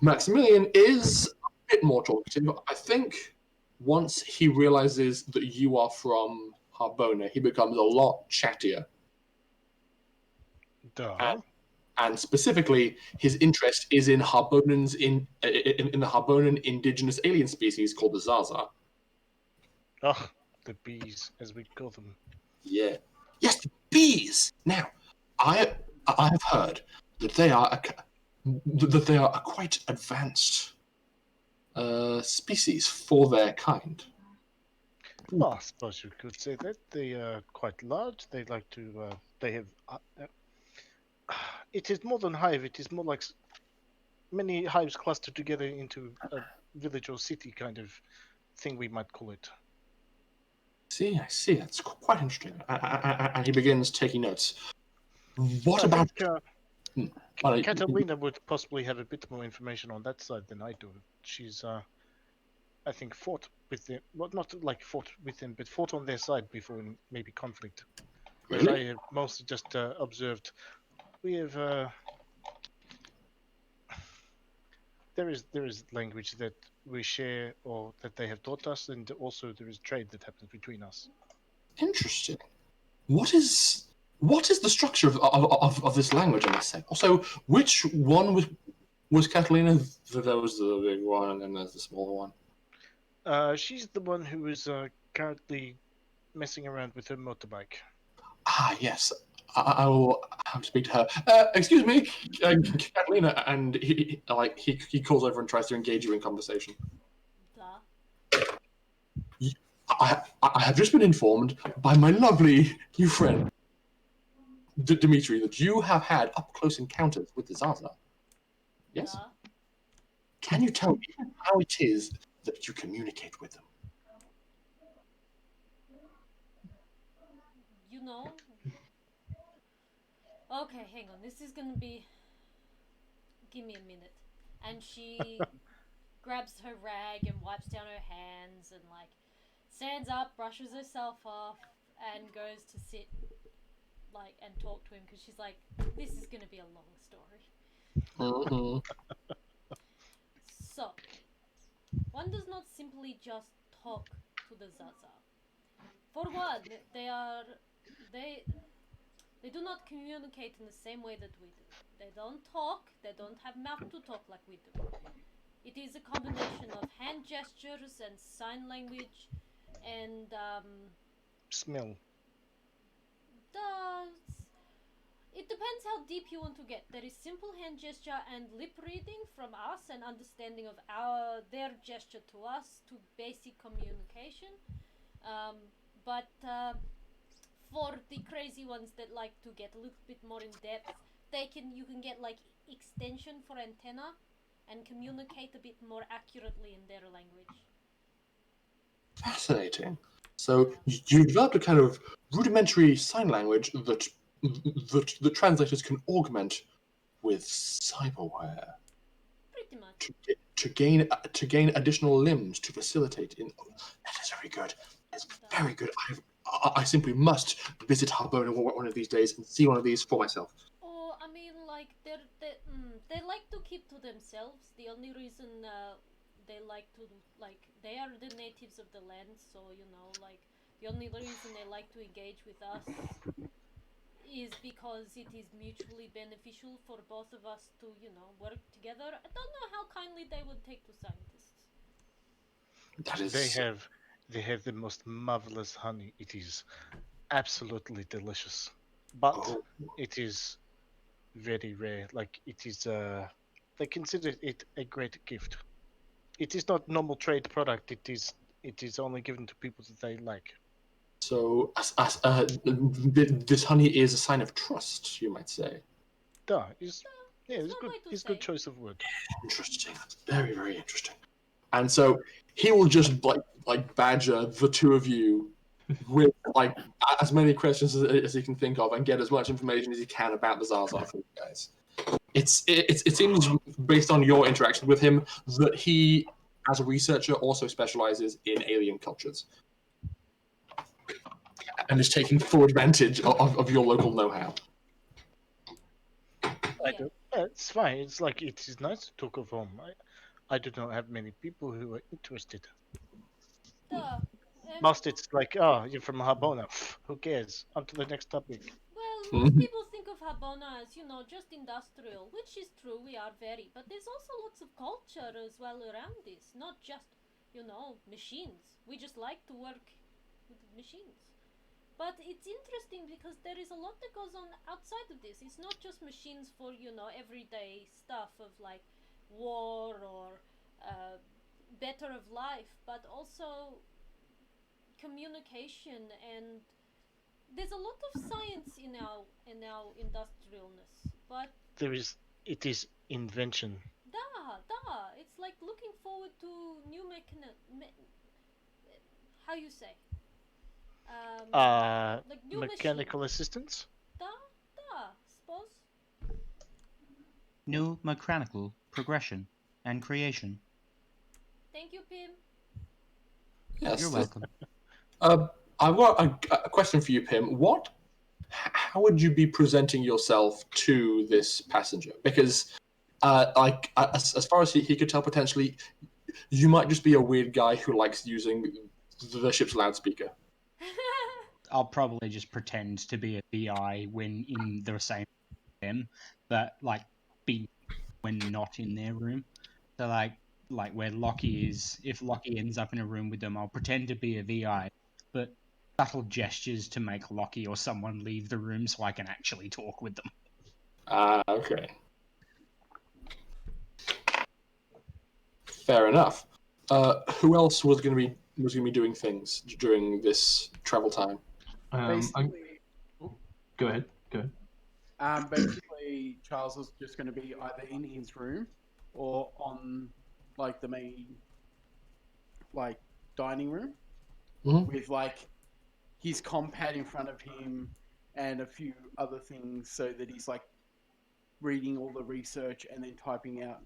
Maximilian is a bit more talkative. I think once he realizes that you are from Harbona, he becomes a lot chattier. Duh. And specifically, his interest is in Harbonans in the Harbonan indigenous alien species called the Zaza. Oh, the bees, as we call them. Yeah. Yes, the bees. Now, I have heard that they are a quite advanced species for their kind. Well, I suppose you could say that they are quite large. They like to. They have. It is more than hive. It is more like many hives clustered together into a village or city kind of thing. We might call it. I see. That's quite interesting. And he begins taking notes. What I about? think, Catalina would possibly have a bit more information on that side than I do. She's, I think, fought with them. Well, not like fought with them, but fought on their side before in maybe conflict. Whereas Really? I have mostly just observed. We have. There is language that we share or that they have taught us, and also there is trade that happens between us. Interesting. What is the structure of this language? I must say. Also, which one was Catalina? There was the big one, and then there's the smaller one. She's the one who is currently messing around with her motorbike. Ah, yes. I will have to speak to her. Excuse me, Catalina, and he calls over and tries to engage you in conversation. Duh. I have just been informed by my lovely new friend, Dimitri, that you have had up-close encounters with the Zaza. Yes? Duh. Can you tell me how it is that you communicate with them? You know. Okay, hang on. This is gonna be. Give me a minute. And she grabs her rag and wipes down her hands and like stands up, brushes herself off, and goes to sit like and talk to him because she's like, this is gonna be a long story. Mm-hmm. So, one does not simply just talk to the Zaza. For one, they do not communicate in the same way that we do. They don't talk, they don't have mouth to talk like we do. It is a combination of hand gestures and sign language and Smell. It depends how deep you want to get. There is simple hand gesture and lip reading from us and understanding of their gesture to us to basic communication. But for the crazy ones that like to get a little bit more in depth, you can get like extension for antenna and communicate a bit more accurately in their language. Fascinating. So you developed a kind of rudimentary sign language that the translators can augment with cyberware. Pretty much. To gain additional limbs to facilitate. That is very good. It's very good. I simply must visit Harbona one of these days and see one of these for myself. Oh, I mean, like they like to keep to themselves. The only reason they like to they are the natives of the land, so you know, like the only reason they like to engage with us is because it is mutually beneficial for both of us to, you know, work together. I don't know how kindly they would take to scientists. That is... They have the most marvelous honey. It is absolutely delicious, but Oh. it is very rare. Like it is, they consider it a great gift. It is not normal trade product. It is only given to people that they like. So this honey is a sign of trust, you might say. Duh, is yeah, That's it's one good. way to It's say. good choice of word. Interesting. That's very, very interesting. And so he will just like badger the two of you with like as many questions as he can think of and get as much information as he can about the Zarzar for you guys. It seems based on your interaction with him that he, as a researcher, also specializes in alien cultures and is taking full advantage of your local know-how. Yeah. It's fine. It's like it is nice to talk of home. I do not have many people who are interested. Duh. Most it's like, oh, you're from Habona. Who cares? On to the next topic. Well, most people think of Habona as, just industrial, which is true, we are very, but there's also lots of culture as well around this, not just, machines. We just like to work with machines. But it's interesting because there is a lot that goes on outside of this. It's not just machines for, everyday stuff of like war or better of life, but also communication, and there's a lot of science in our industrialness. But It is invention. it's like looking forward to new how you say like new Mechanical machines. assistance. Suppose. New mechanical progression and creation. Thank you, Pim. Yes. You're welcome. I've got a question for you, Pim. How would you be presenting yourself to this passenger? Because, as far as he could tell, potentially, you might just be a weird guy who likes using the ship's loudspeaker. I'll probably just pretend to be a VI when in the same room, but like be when not in their room. So like where Lockie is, if Lockie ends up in a room with them, I'll pretend to be a VI, but subtle gestures to make Lockie or someone leave the room so I can actually talk with them. Okay. Fair enough. Who else was going to be doing things during this travel time? Basically, Go ahead. basically, Charles was just going to be either in his room or on like the main like dining room with like his compad in front of him and a few other things, so that he's like reading all the research and then typing out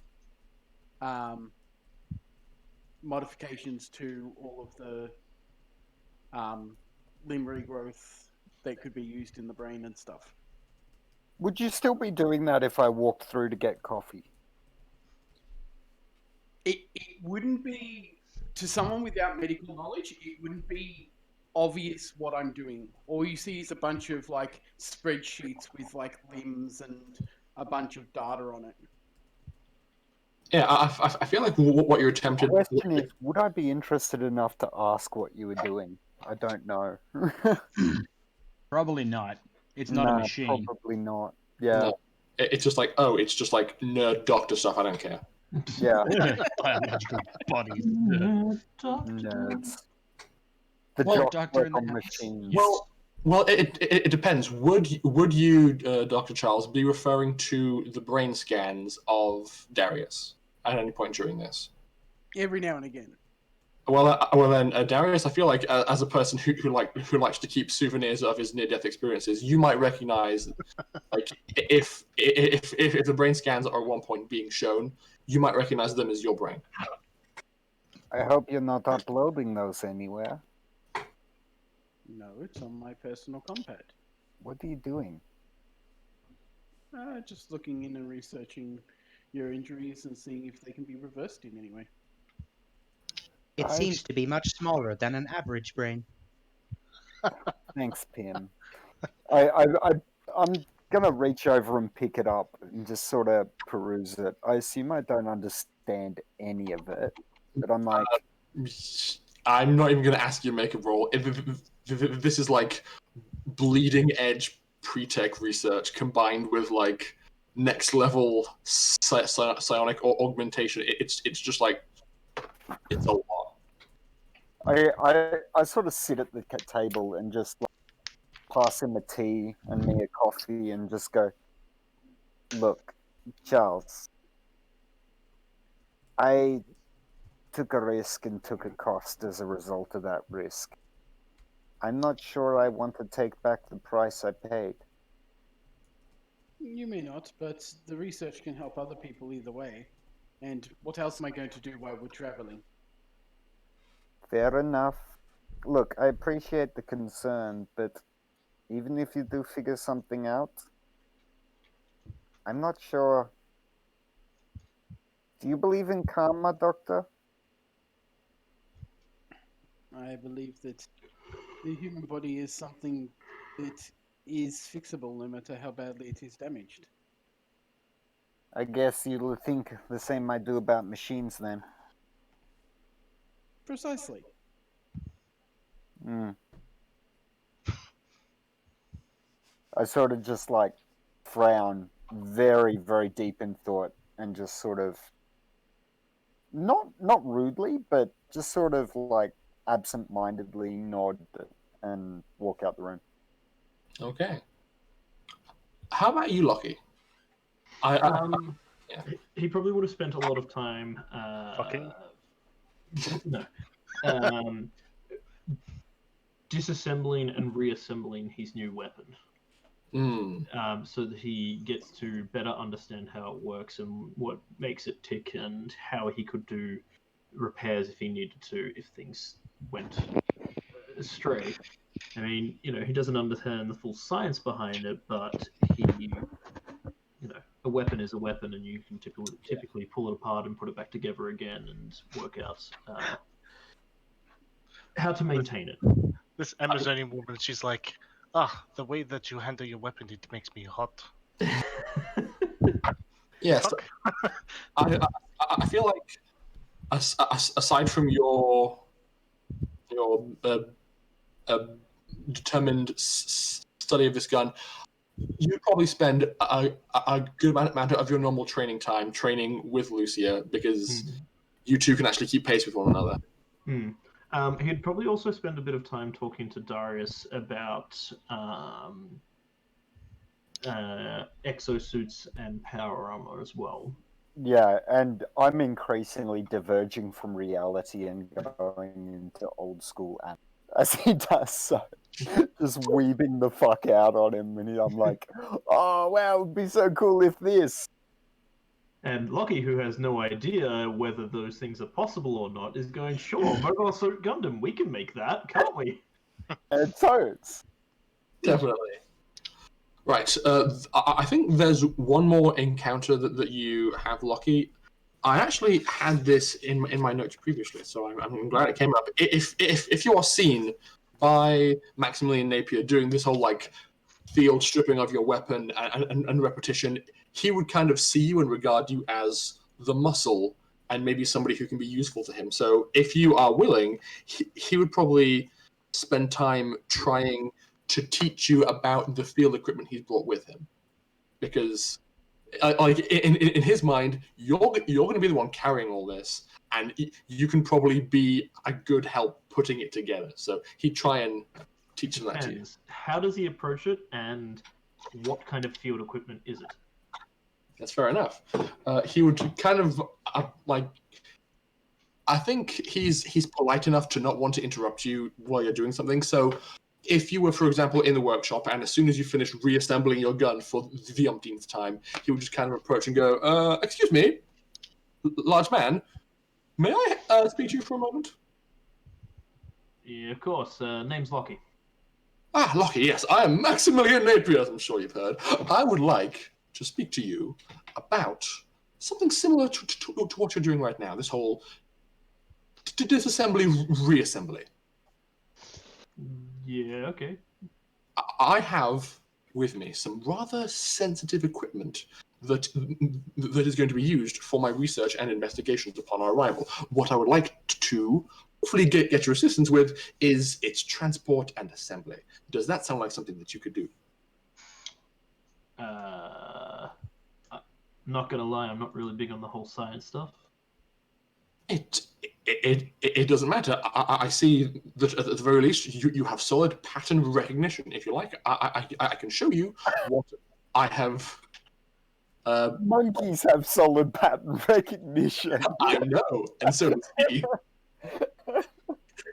modifications to all of the limb regrowth that could be used in the brain and stuff. Would you still be doing that if I walked through to get coffee? It wouldn't be, to someone without medical knowledge, it wouldn't be obvious what I'm doing. All you see is a bunch of like spreadsheets with like limbs and a bunch of data on it. Yeah, I feel like what you're attempting. The question is, would I be interested enough to ask what you were doing? I don't know. Probably not. It's not a machine. Probably not. Yeah. No. It's just like nerd doctor stuff. I don't care. Yeah. Biological bodies. Nerds. The Well, jock doctor in work the on house. machines. Well, it depends. Would you, Dr. Charles, be referring to the brain scans of Darius at any point during this? Every now and again. Well then, Darius, I feel like as a person who likes to keep souvenirs of his near-death experiences, you might recognize, like, if the brain scans are at one point being shown, you might recognize them as your brain. I hope you're not uploading those anywhere. No, it's on my personal compad. What are you doing? Just looking in and researching your injuries and seeing if they can be reversed in any way. It seems to be much smaller than an average brain. Thanks, Pim. I'm gonna reach over and pick it up and just sort of peruse it. I assume I don't understand any of it, but I'm like, I'm not even going to ask you to make a roll. This is like bleeding edge pre-tech research combined with like next level psionic or augmentation. It's just like it's a lot. I sort of sit at the table and just like, pass him a tea and me a coffee and just go, look, Charles, I took a risk and took a cost as a result of that risk. I'm not sure I want to take back the price I paid. You may not, but the research can help other people either way. And what else am I going to do while we're traveling? Fair enough. Look, I appreciate the concern, but even if you do figure something out, I'm not sure. Do you believe in karma, Doctor? I believe that the human body is something that is fixable no matter how badly it is damaged. I guess you'll think the same I do about machines then. Precisely. Hmm. I sort of just like frown very, very deep in thought and just sort of not rudely, but just sort of like absent-mindedly nod and walk out the room. Okay. How about you, Lockie? Yeah. He probably would have spent a lot of time. Fucking? No. Disassembling and reassembling his new weapon. So that he gets to better understand how it works and what makes it tick and how he could do repairs if he needed to if things went astray. I mean, he doesn't understand the full science behind it, but a weapon is a weapon, and you can typically pull it apart and put it back together again and work out how to maintain it. This Amazonian woman, she's like, the way that you handle your weapon, it makes me hot. Yes. I feel like aside from your determined study of this gun, you probably spend a good amount of your normal training time training with Lucia because you two can actually keep pace with one another. He'd probably also spend a bit of time talking to Darius about exosuits and power armor as well. Yeah, and I'm increasingly diverging from reality and going into old school anime as he does so. Just weebing the fuck out on him, and I'm like, oh wow, it would be so cool if this. And Lockie, who has no idea whether those things are possible or not, is going, sure, Mobile Suit Gundam, we can make that, can't we? And totes. Definitely. Right. I think there's one more encounter that you have, Lockie. I actually had this in my notes previously, so I'm glad it came up. If you are seen by Maximilian Napier doing this whole like field stripping of your weapon and repetition, he would kind of see you and regard you as the muscle and maybe somebody who can be useful to him. So if you are willing, he would probably spend time trying to teach you about the field equipment he's brought with him, because like in his mind, you're going to be the one carrying all this, and you can probably be a good help putting it together. So he'd try and teach them that to you. How does he approach it, and what kind of field equipment is it? That's fair enough. He would kind of I think he's polite enough to not want to interrupt you while you're doing something. So if you were, for example, in the workshop, and as soon as you finished reassembling your gun for the umpteenth time, he would just kind of approach and go, excuse me, large man, may I speak to you for a moment? Yeah, of course. Name's Lockie. Ah, Lockie, yes, I am Maximilian Napier, as I'm sure you've heard. I would like to speak to you about something similar to what you're doing right now, this whole disassembly, reassembly. Yeah, okay. I have with me some rather sensitive equipment that is going to be used for my research and investigations upon our arrival. What I would like to hopefully get your assistance with is its transport and assembly. Does that sound like something that you could do? I'm not gonna lie, I'm not really big on the whole science stuff. It doesn't matter. I see that at the very least you have solid pattern recognition. If you like, I can show you what I have. Monkeys have solid pattern recognition. I know, and so does he.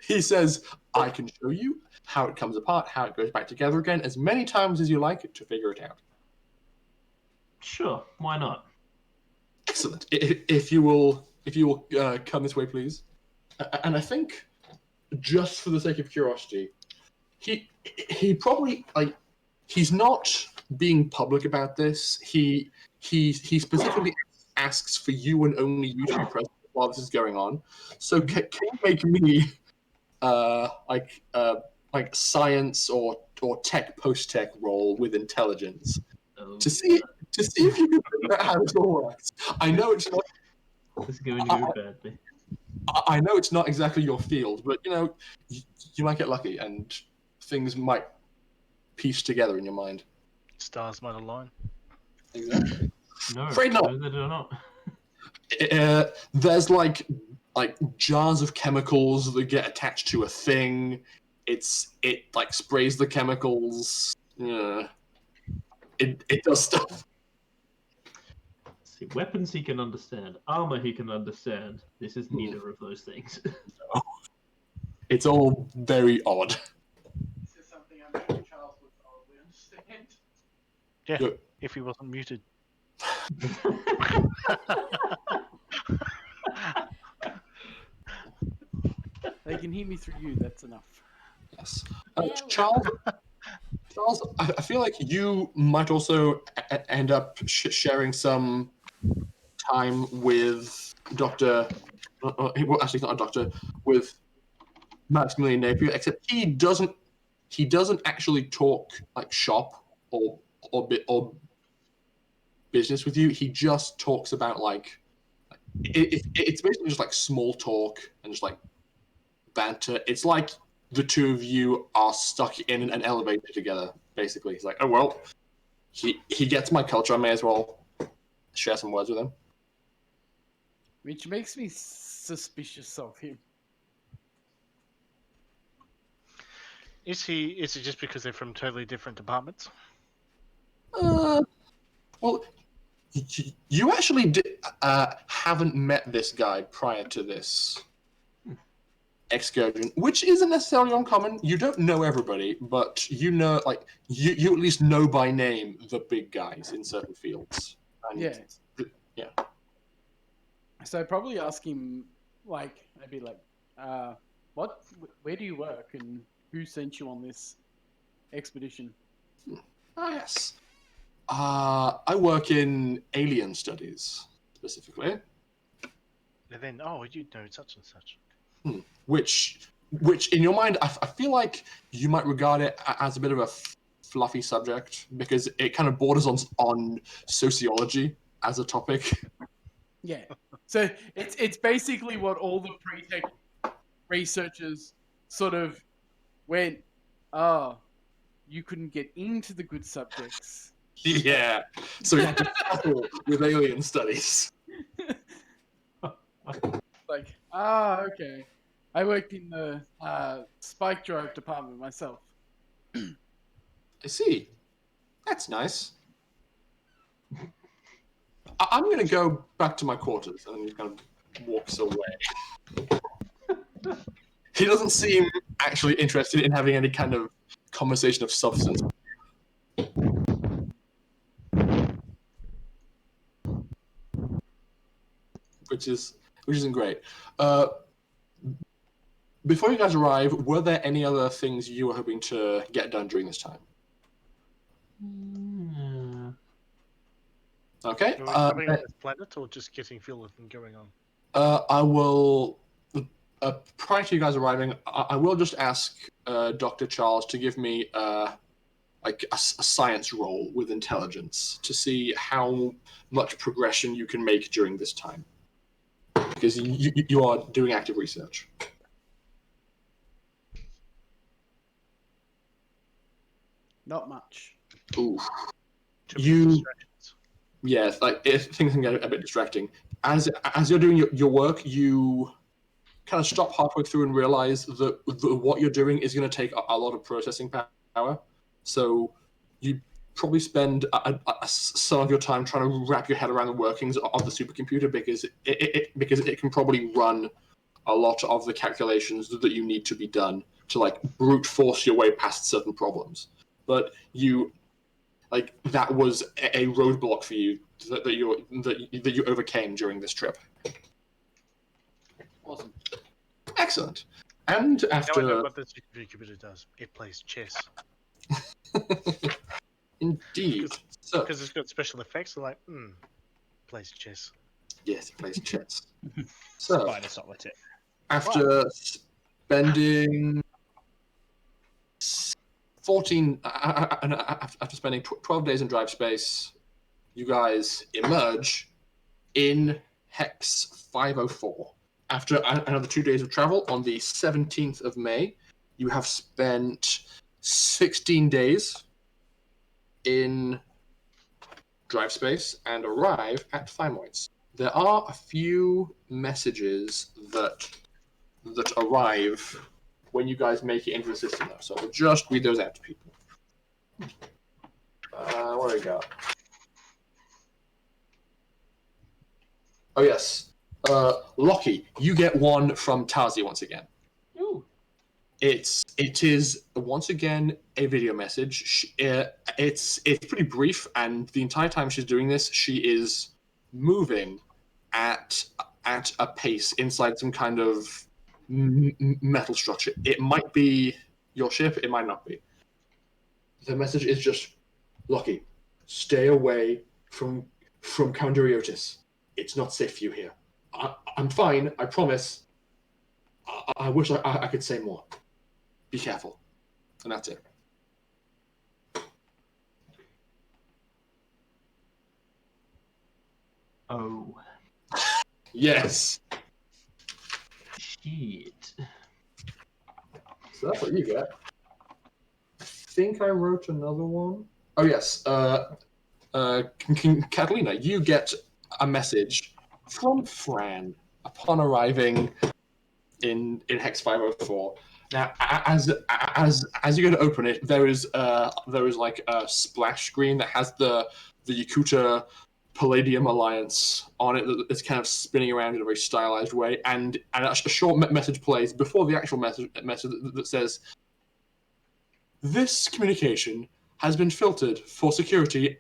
He says, I can show you how it comes apart, how it goes back together again, as many times as you like to figure it out. Sure, why not? Excellent. If you will come this way, please. And I think, just for the sake of curiosity, he probably he's not being public about this. He specifically asks for you and only you to be present while this is going on. So can you make me like science or tech post-tech roll with intelligence to see if you can figure out how this all works. I know it's not. This is going to go badly. I know it's not exactly your field, but you might get lucky and things might piece together in your mind. Stars might align. Exactly. No, Afraid not. no, they do not. There's like jars of chemicals that get attached to a thing. It like sprays the chemicals. It does stuff. See, weapons he can understand, armor he can understand. This is neither of those things. It's all very odd. This is something I imagine Charles would probably understand. Yeah, Good. if he wasn't muted. They can hear me through you, that's enough. Yes. Yeah, Charles, I feel like you might also end up sharing some time with Dr. Well, actually, not a doctor, with Maximilian Napier, except he doesn't actually talk like shop or business with you. He just talks about like it's basically just like small talk and just like banter. It's like the two of you are stuck in an elevator together. Basically, he's like, oh well, he gets my culture. I may as well share some words with him. Which makes me suspicious of him. Is it just because they're from totally different departments? Well, you actually haven't met this guy prior to this excursion, which isn't necessarily uncommon. You don't know everybody, but you know, like you at least know by name the big guys in certain fields. And yeah. So I'd probably ask him, like, maybe like, where do you work and who sent you on this expedition? Ah, yes. I work in alien studies, specifically. And then, you know such and such. Which in your mind, I feel like you might regard it as a bit of a fluffy subject because it kind of borders on sociology as a topic. Yeah. So it's basically what all the pre-tech researchers sort of went, you couldn't get into the good subjects. Yeah. So you have to battle with alien studies. Like, okay. I work in the spike drive department myself. I see. That's nice. I'm going to go back to my quarters, and he kind of walks away. He doesn't seem actually interested in having any kind of conversation of substance. Which isn't great. Before you guys arrive, were there any other things you were hoping to get done during this time? Okay. Are we coming on this planet or just getting filled and going on? I will. Prior to you guys arriving, I will just ask Dr. Charles to give me like a science roll with intelligence to see how much progression you can make during this time, because you are doing active research. Not much. Ooh. Too many distractions. Yes, like things can get a bit distracting. As you're doing your work, you kind of stop halfway through and realize that what you're doing is going to take a lot of processing power. So you probably spend some of your time trying to wrap your head around the workings of the supercomputer because it can probably run a lot of the calculations that you need to be done to like brute force your way past certain problems. But that was a roadblock for you that you overcame during this trip. Awesome. Excellent. And Now I know after what the supercomputer does. It plays chess. indeed, so Because it's got special effects, so like, plays chess. yes, it plays chess. So Spider solitaire. after spending 12 days in drive space, you guys emerge in Hex 504. After another 2 days of travel, on the 17th of May, you have spent 16 days in drive space and arrive at Thymoids. There are a few messages that arrive when you guys make it into the system, though. So we'll just read those out to people. What do we got? Oh yes, Lockie, you get one from Tazi once again. Ooh. It is once again a video message. It's pretty brief, and the entire time she's doing this, she is moving at a pace inside some kind of metal structure. It might be your ship, it might not be. The message is just, Lockie, stay away from Kanduriotis. It's not safe for you here. I'm fine, I promise. I wish I could say more. Be careful. And that's it. Oh. Yes. Shit. So that's what you get. I think I wrote another one. Oh yes. Catalina, you get a message from Fran upon arriving in Hex 504. Now, as you're going to open it, there is like a splash screen that has the Yakuta Palladium Alliance on it that's kind of spinning around in a very stylized way, and a short message plays before the actual message that says, "This communication has been filtered for security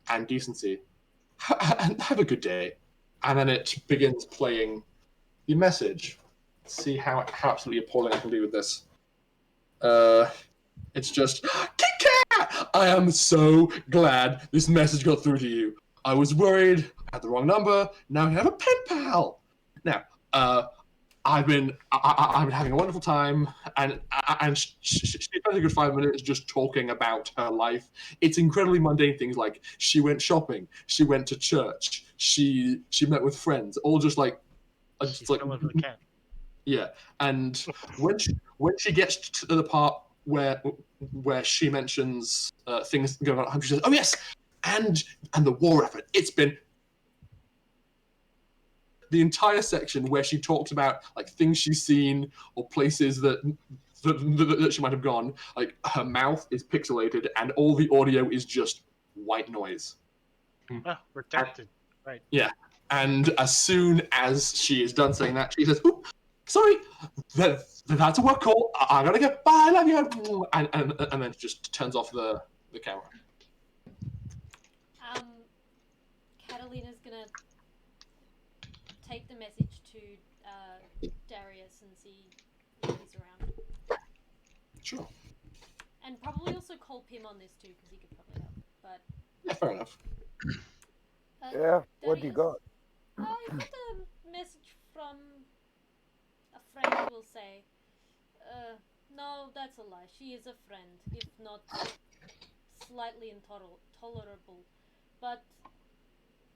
and decency. Have a good day." And then it begins playing the message. Let's see how absolutely appalling I can be with this. It's just, Kit Kat! I am so glad this message got through to you. I was worried, I had the wrong number, now I have a pen pal. Now, I've been having a wonderful time, and she spent a good 5 minutes just talking about her life. It's incredibly mundane things like she went shopping, she went to church, she met with friends, all just like, She fell over the cat. yeah. And when she gets to the part where she mentions things going on, she says, "Oh yes, and the war effort. It's been." The entire section where she talks about like things she's seen or places that she might have gone, like her mouth is pixelated and all the audio is just white noise. Redacted. Right. Yeah. And as soon as she is done saying that, she says, "Oop, sorry, that's a work call. I gotta go. Bye, I love you." And then just turns off the camera. Catalina's gonna take the message to Darius and see if he's around. Sure. And probably also call Pim on this too, because he could probably help. But yeah, fair enough. Yeah, what do you got? I got a message from a friend, we'll say. No, that's a lie. She is a friend, if not slightly intolerable. But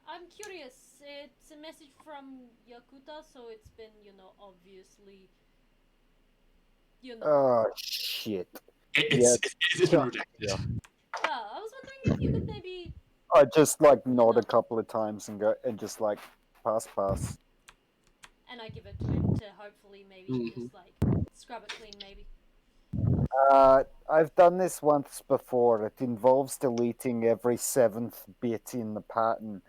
I'm curious. It's a message from Yakuta, so it's been, obviously, Oh, shit. It's been redacted. Yeah. I was wondering if you could maybe. I just like nod a couple of times and go and just like pass. And I give it to him to hopefully maybe just like scrub it clean, maybe. I've done this once before. It involves deleting every 7th bit in the pattern.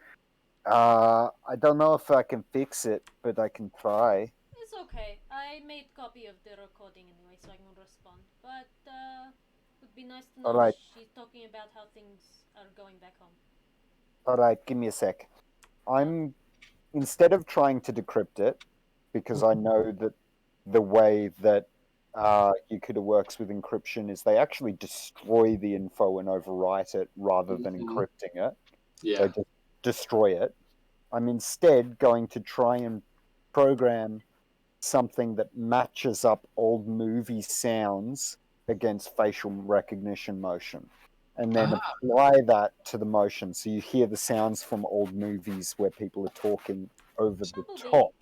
I don't know if I can fix it, but I can try. It's okay. I made copy of the recording anyway, so I can respond. But it would be nice to know Alright. she's talking about how things are going back home. Alright, give me a sec. Instead of trying to decrypt it, because I know that the way that Yakuta works with encryption is they actually destroy the info and overwrite it rather than encrypting it. Yeah. They just destroy it. I'm instead going to try and program something that matches up old movie sounds against facial recognition motion, and then apply that to the motion. So you hear the sounds from old movies where people are talking over the top.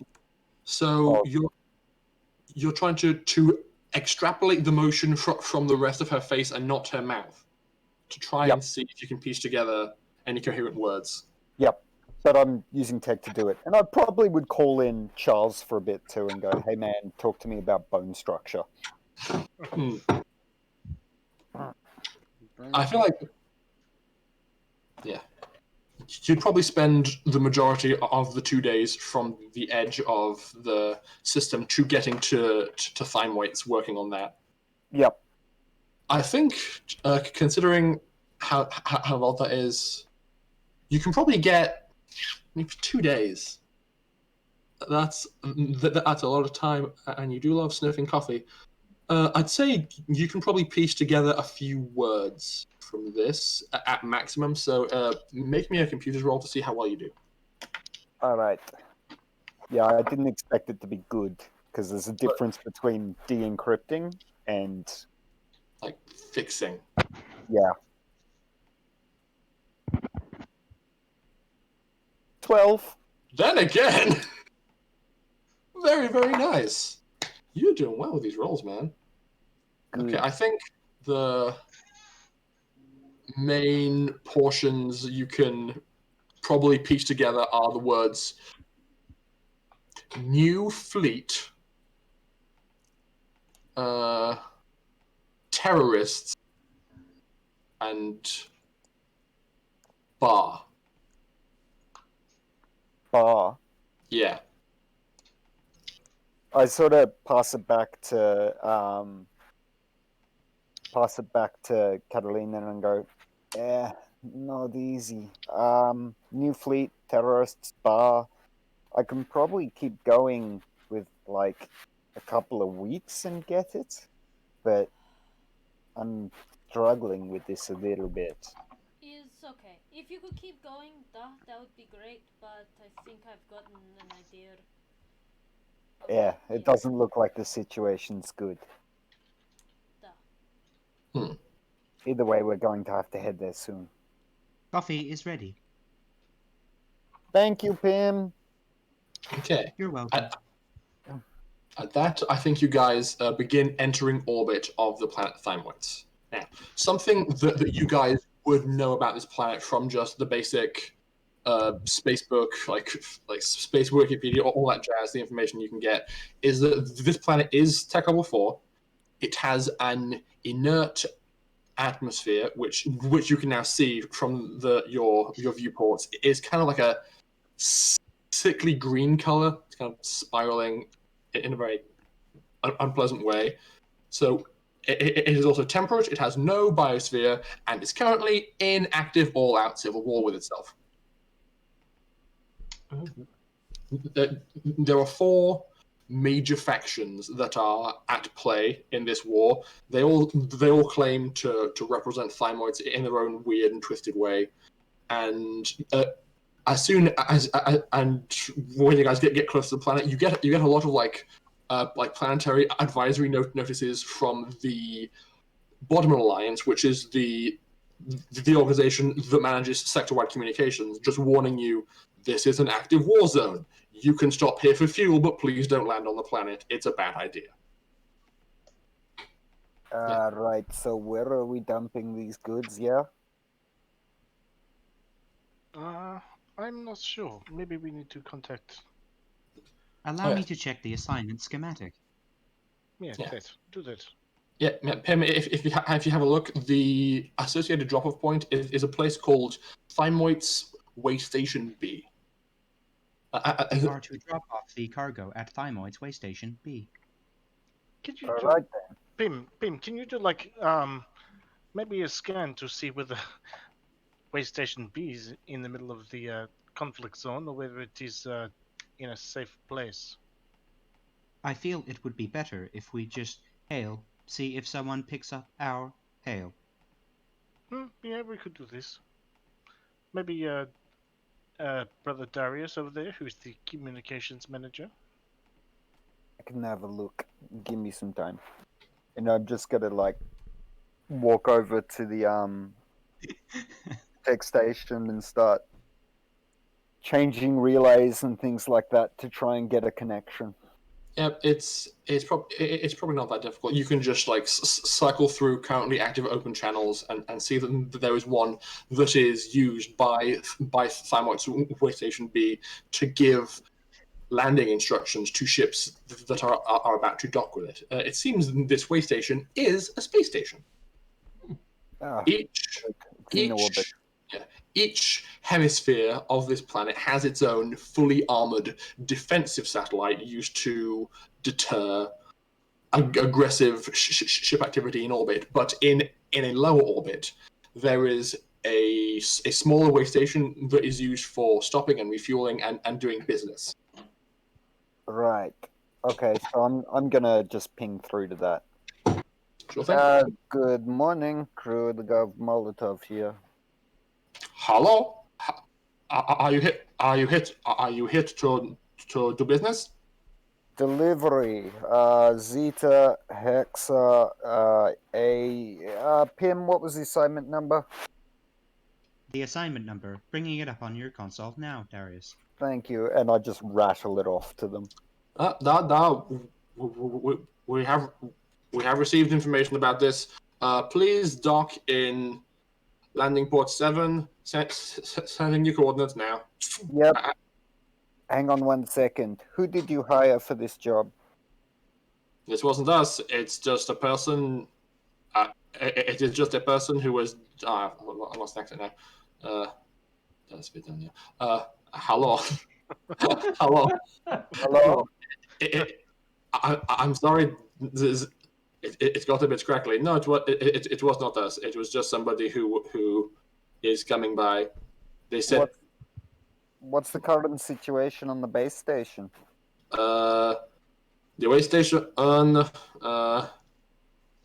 So you're trying to extrapolate the motion from the rest of her face and not her mouth to try and see if you can piece together any coherent words. Yep. But I'm using tech to do it. And I probably would call in Charles for a bit too and go, hey man, talk to me about bone structure. I feel like, you'd probably spend the majority of the 2 days from the edge of the system to getting to fine weights, working on that. Yep. I think, considering how old that is, you can probably get maybe 2 days. That's a lot of time, and you do love sniffing coffee. I'd say you can probably piece together a few words from this at maximum. So make me a computer's roll to see how well you do. All right. Yeah, I didn't expect it to be good because there's a difference between de-encrypting and like fixing. Yeah. 12. Then again, very, very nice. You're doing well with these rolls, man. Good. Okay, I think the main portions you can probably piece together are the words New Fleet, terrorists, and bar. Bar. Yeah. I sort of pass it back to Catalina and go, not easy. New Fleet, terrorists, bar. I can probably keep going with like a couple of weeks and get it, but I'm struggling with this a little bit. It's okay. If you could keep going, that would be great, but I think I've gotten an idea. Yeah, it doesn't look like the situation's good. Either way, we're going to have to head there soon. Coffee is ready. Thank you, Pim. Okay. You're welcome. At that, I think you guys begin entering orbit of the planet Thymoids. Now, something that you guys would know about this planet from just the basic space book, like space Wikipedia, all that jazz, the information you can get, is that this planet is Tech Level 4. It has an inert atmosphere, which you can now see from your viewports. It is kind of like a sickly green color. It's kind of spiraling in a very unpleasant way. So it is also temperate. It has no biosphere, and is currently in active all-out civil war with itself. There are 4 major factions that are at play in this war. They all claim to represent Thymoids in their own weird and twisted way. And as soon as when you guys get close to the planet, you get a lot of like planetary advisory notices from the Bottom Alliance, which is the organization that manages sector-wide communications, just warning you, this is an active war zone. You can stop here for fuel, but please don't land on the planet. It's a bad idea. Right, so where are we dumping these goods, yeah? I'm not sure. Maybe we need to contact. Allow Oh, me yes. to check the assignment schematic. Yeah, Yeah. do that. Yeah, Pim, if you have a look, the associated drop-off point is a place called Thymoit's Way Station B. We are to drop off the cargo at Thymoid's way station B. Can you All do, right Pim? Can you do like maybe a scan to see whether way station B is in the middle of the conflict zone or whether it is in a safe place? I feel it would be better if we just hail, see if someone picks up our hail. Yeah, we could do this. Maybe Brother Darius over there, who's the communications manager. I can have a look. Give me some time. And I'm just gonna like walk over to the tech station and start changing relays and things like that to try and get a connection. Yeah, it's probably not that difficult. You can just like cycle through currently active open channels and see that there is one that is used by Thymoid's Way Station B to give landing instructions to ships that are about to dock with it. It seems this way station is a space station. Ah, Each it's in orbit. each hemisphere of this planet has its own fully armored defensive satellite used to deter aggressive ship activity in orbit. But in a lower orbit, there is a smaller way station that is used for stopping and refueling and doing business. Right. Okay, so I'm gonna just ping through to that. Sure thing. Good morning, crew. The Gloved Molotov here. Hello? Are you hit? Are you hit? Are you hit to do business? Delivery. Zeta Hexa. Pim. What was the assignment number? The assignment number, bringing it up on your console now, Darius. Thank you. And I just rattle it off to them. We have received information about this. Please dock in landing port 7. Sending you coordinates now. Yep. Hang on 1 second. Who did you hire for this job? This wasn't us. It's just a person. It is just a person who was. I lost accent now. That's a bit done. Yeah. Hello. Hello. Hello? I'm sorry. It got a bit crackly. No, it was not us. It was just somebody who is coming by. They said. What's the current situation on the base station? The way station on.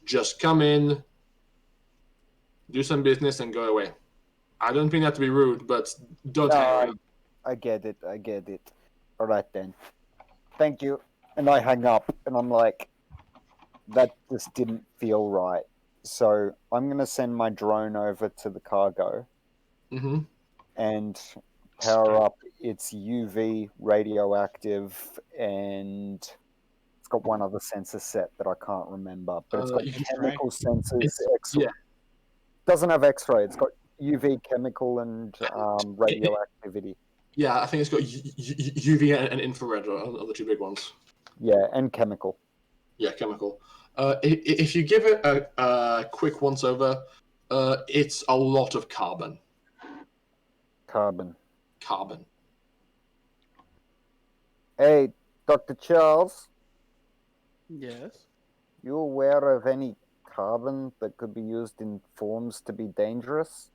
Just come in, do some business, and go away. I don't mean that to be rude, but don't hang around. I get it. All right then. Thank you. And I hang up, and I'm like, that just didn't feel right. So I'm going to send my drone over to the cargo Mm-hmm. and power up its UV, radioactive, and it's got one other sensor set that I can't remember, but it's got chemical sensors. Yeah. Doesn't have X-ray. It's got UV, chemical, and radioactivity. Yeah, I think it's got UV and infrared are the two big ones. Yeah, and chemical. Yeah, chemical. If you give it a quick once over, it's a lot of carbon. Carbon. Hey, Dr. Charles, Yes. you aware of any carbon that could be used in forms to be dangerous?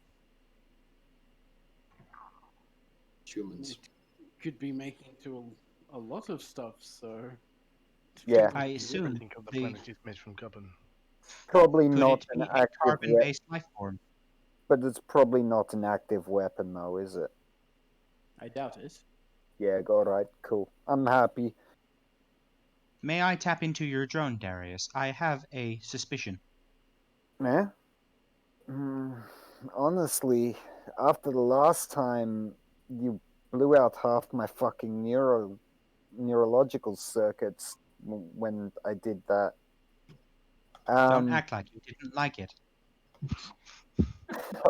Humans. Could be making to a lot of stuff, so. Yeah. I assume Everything on the planet is made from carbon. Probably could not it an be a active weapon, carbon-based life form? but it's probably not an active weapon, though, is it? I doubt it. Yeah, all right, cool. I'm happy. May I tap into your drone, Darius? I have a suspicion. Yeah? Honestly, after the last time you blew out half my fucking neurological circuits when I did that, Don't act like you didn't like it.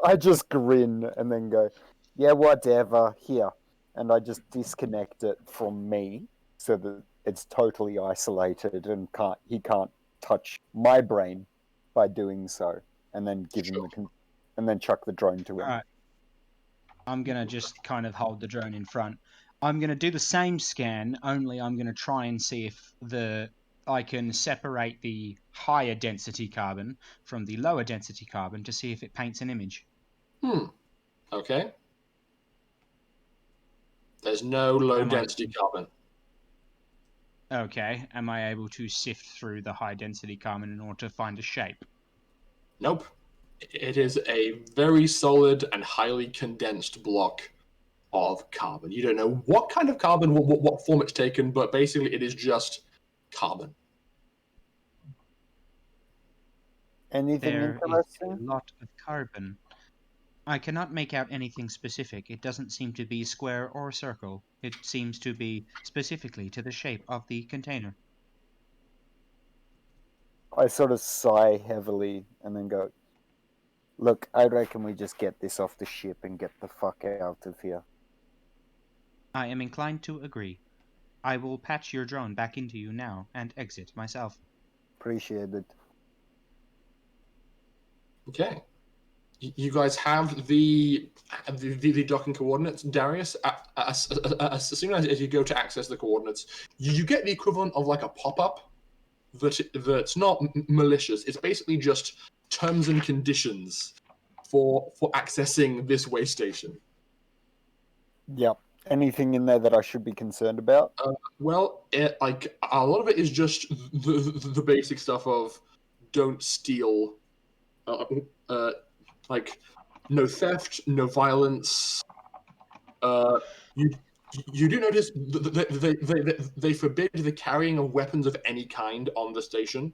I just grin and then go, yeah, whatever, here. And I just disconnect it from me so that it's totally isolated and he can't touch my brain by doing so. And then give him and then chuck the drone to him. Alright. I'm gonna just kind of hold the drone in front. I'm gonna do the same scan, only I'm gonna try and see if I can separate the higher density carbon from the lower density carbon to see if it paints an image. Okay. There's no low density carbon. Okay, am I able to sift through the high density carbon in order to find a shape? Nope. It is a very solid and highly condensed block of carbon. You don't know what kind of carbon, what form it's taken, but basically it is just carbon. Anything There is interesting? a lot of carbon. I cannot make out anything specific. It doesn't seem to be square or circle. It seems to be specifically to the shape of the container. I sort of sigh heavily and then go, look, I reckon we just get this off the ship and get the fuck out of here. I am inclined to agree. I will patch your drone back into you now and exit myself. Appreciate it. Okay. You guys have the docking coordinates. Darius, as soon as you go to access the coordinates, you get the equivalent of like a pop-up that's not malicious. It's basically just terms and conditions for accessing this way station. Yep. Anything in there that I should be concerned about? Well, like a lot of it is just the basic stuff of don't steal, like no theft, no violence. You do notice they forbid the carrying of weapons of any kind on the station.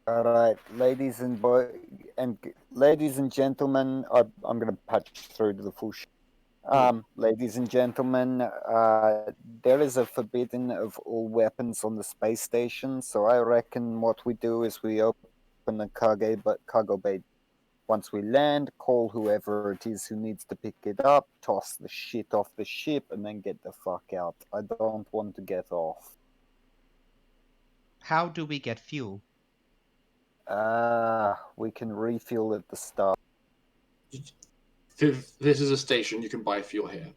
All right, ladies and gentlemen, I'm going to patch through to the full. Ladies and gentlemen, there is a forbidden of all weapons on the space station. So I reckon what we do is we open the cargo bay. Once we land, call whoever it is who needs to pick it up, toss the shit off the ship, and then get the fuck out. I don't want to get off. How do we get fuel? We can refuel at the start. If this is a station, you can buy fuel here.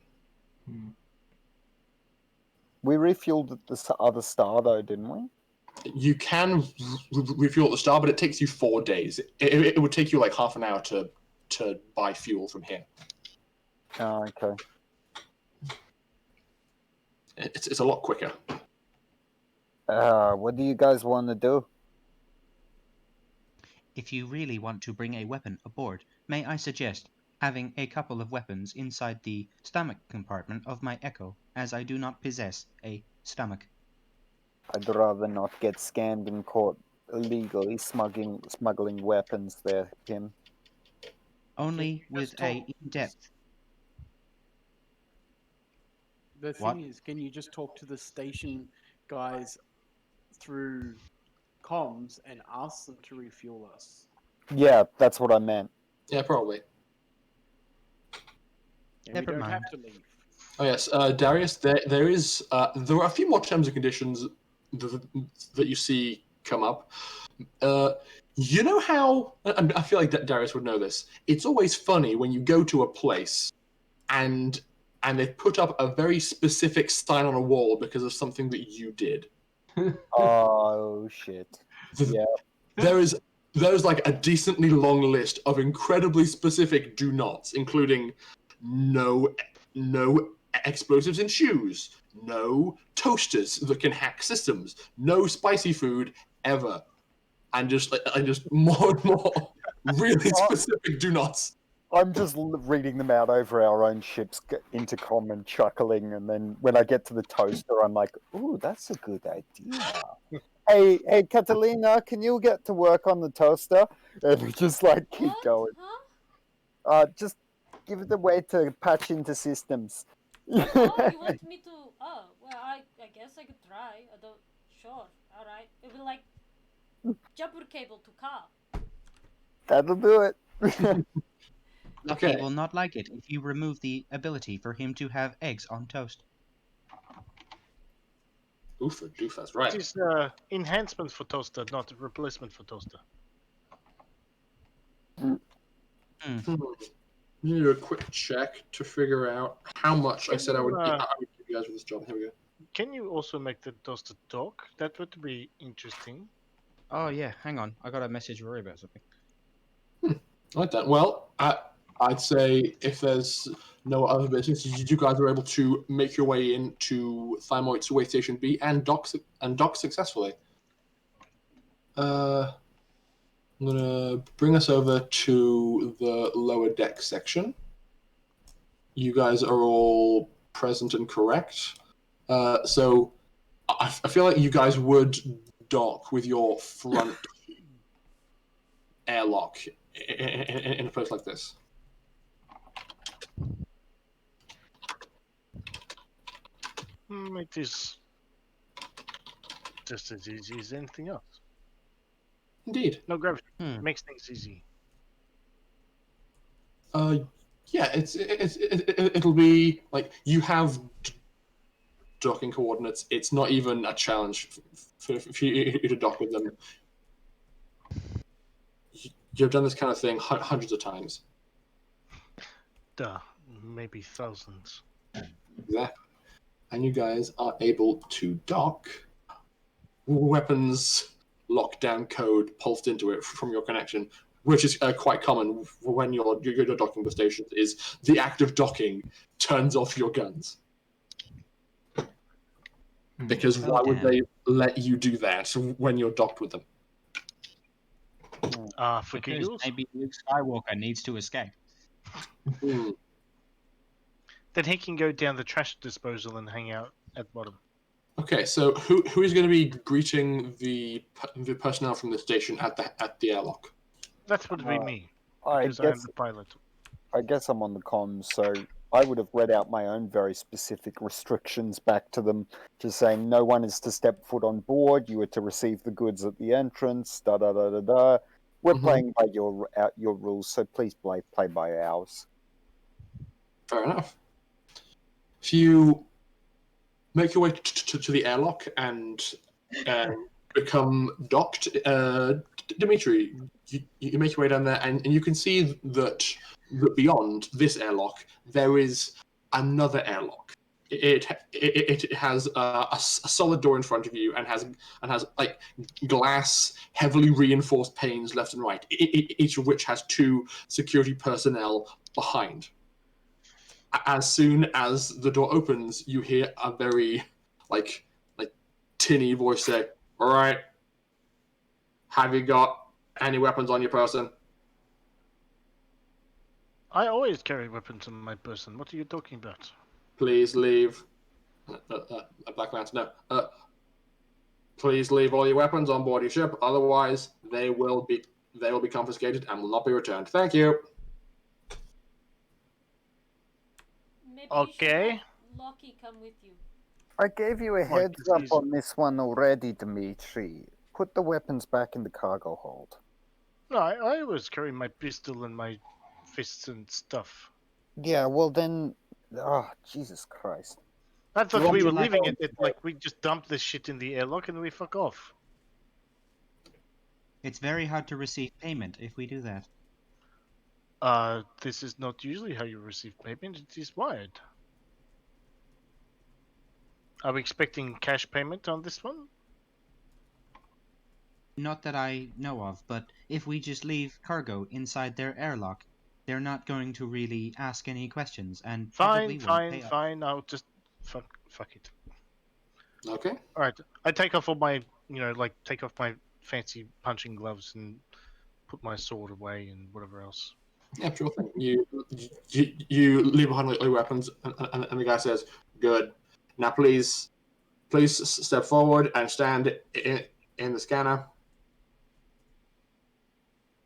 We refueled at the other star, though, didn't we? You can refuel at the star, but it takes you 4 days. It would take you like half an hour to buy fuel from here. Oh, okay. It's a lot quicker. What do you guys want to do? If you really want to bring a weapon aboard, may I suggest having a couple of weapons inside the stomach compartment of my Echo, as I do not possess a stomach. I'd rather not get scammed and caught illegally smuggling weapons there, Kim. Only with a in-depth. The thing is, can you just talk to the station guys through comms and ask them to refuel us? Yeah, that's what I meant. Yeah, probably. And we don't have to leave. Oh yes, Darius. There are a few more terms and conditions that you see come up. You know how I feel like Darius would know this. It's always funny when you go to a place and they've put up a very specific sign on a wall because of something that you did. Oh shit! Yeah, there's like a decently long list of incredibly specific do nots, including no explosives in shoes, no toasters that can hack systems, no spicy food ever, and just more and more really specific do nots. I'm just reading them out over our own ship's intercom and chuckling, and then when I get to the toaster, I'm like, "Ooh, that's a good idea." Hey, Catalina, can you get to work on the toaster? And we just like keep going. Huh? Just give it a way to patch into systems. Oh, you want me to? Oh, well, I guess I could try. I don't. Sure. All right. It will like jumper cable to car. That'll do it. Lucky Okay. will not like it if you remove the ability for him to have eggs on toast. Oofa doofas, It right. is enhancement for toaster, not a replacement for toaster. Hmm. Do a quick check to figure out how much I Can said I you, would give you guys for this job. Here we go. Can you also make the toaster talk? That would be interesting. Oh yeah, hang on. I got a message Rory about something. I like that. Well, I'd say if there's no other business, you guys are able to make your way into Thymoid's Way Station B and dock successfully. I'm gonna bring us over to the lower deck section. You guys are all present and correct. So I feel like you guys would dock with your front airlock in a place like this. It is just as easy as anything else. Indeed. No gravity. Hmm. Makes things easy. Yeah, it'll be like you have docking coordinates. It's not even a challenge for you to dock with them. You've done this kind of thing hundreds of times. Duh. Maybe thousands. Exactly. And you guys are able to dock. Weapons lockdown code pulsed into it from your connection, which is quite common when you're docking the stations, is the act of docking turns off your guns. Because why would they let you do that when you're docked with them? For Because giggles? maybe Luke Skywalker needs to escape. Then he can go down the trash disposal and hang out at bottom. Okay, so who is going to be greeting the personnel from the station at the airlock? That would be me, I because I am guess the pilot. I guess I'm on the comms, so I would have read out my own very specific restrictions back to them, just saying no one is to step foot on board. You are to receive the goods at the entrance. Da da da da da. We're playing by your rules, so please play by ours. Fair enough. If you make your way to the airlock and become docked, Dimitri, you make your way down there, and you can see that beyond this airlock there is another airlock. It has a solid door in front of you and has like glass, heavily reinforced panes left and right, each of which has 2 security personnel behind. As soon as the door opens, you hear a very like tinny voice say, "All right, have you got any weapons on your person?" I always carry weapons on my person. What are you talking about? Please leave. A Black Lantern, no. Please leave all your weapons on board your ship. Otherwise, they will be confiscated and will not be returned. Thank you. Maybe Okay. you should have Lockie come with you. I gave you a What, heads this up is- on this one already, Dimitri. Put the weapons back in the cargo hold. No, I always carry my pistol and my fists and stuff. Yeah, well then, Jesus Christ. I You thought want we to were like- leaving it like we just dump this shit in the airlock and we fuck off. It's very hard to receive payment if we do that. This is not usually how you receive payment. It is wired. Are we expecting cash payment on this one? Not that I know of, but if we just leave cargo inside their airlock, they're not going to really ask any questions and probably won't pay us. Fine. I'll just fuck it. Okay. All right. I take off all my, take off my fancy punching gloves and put my sword away and whatever else. Yeah, sure thing. You leave behind all your weapons, and the guy says, "Good. Now, please step forward and stand in the scanner."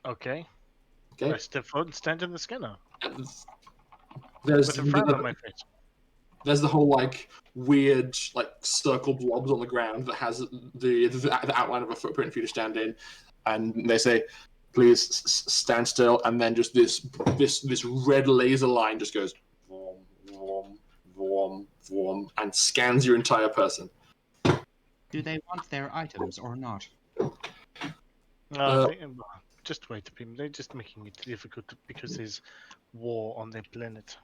Okay. Okay. I step forward and stand in the scanner There's with a frown on my face. There's the whole weird circle blobs on the ground that has the outline of a footprint for you to stand in. and they say, "Please stand still." And then just this red laser line just goes, vroom, vroom, vroom, vroom, and scans your entire person. Do they want their items or not? Just wait, Pim. They're just making it difficult because there's war on their planet.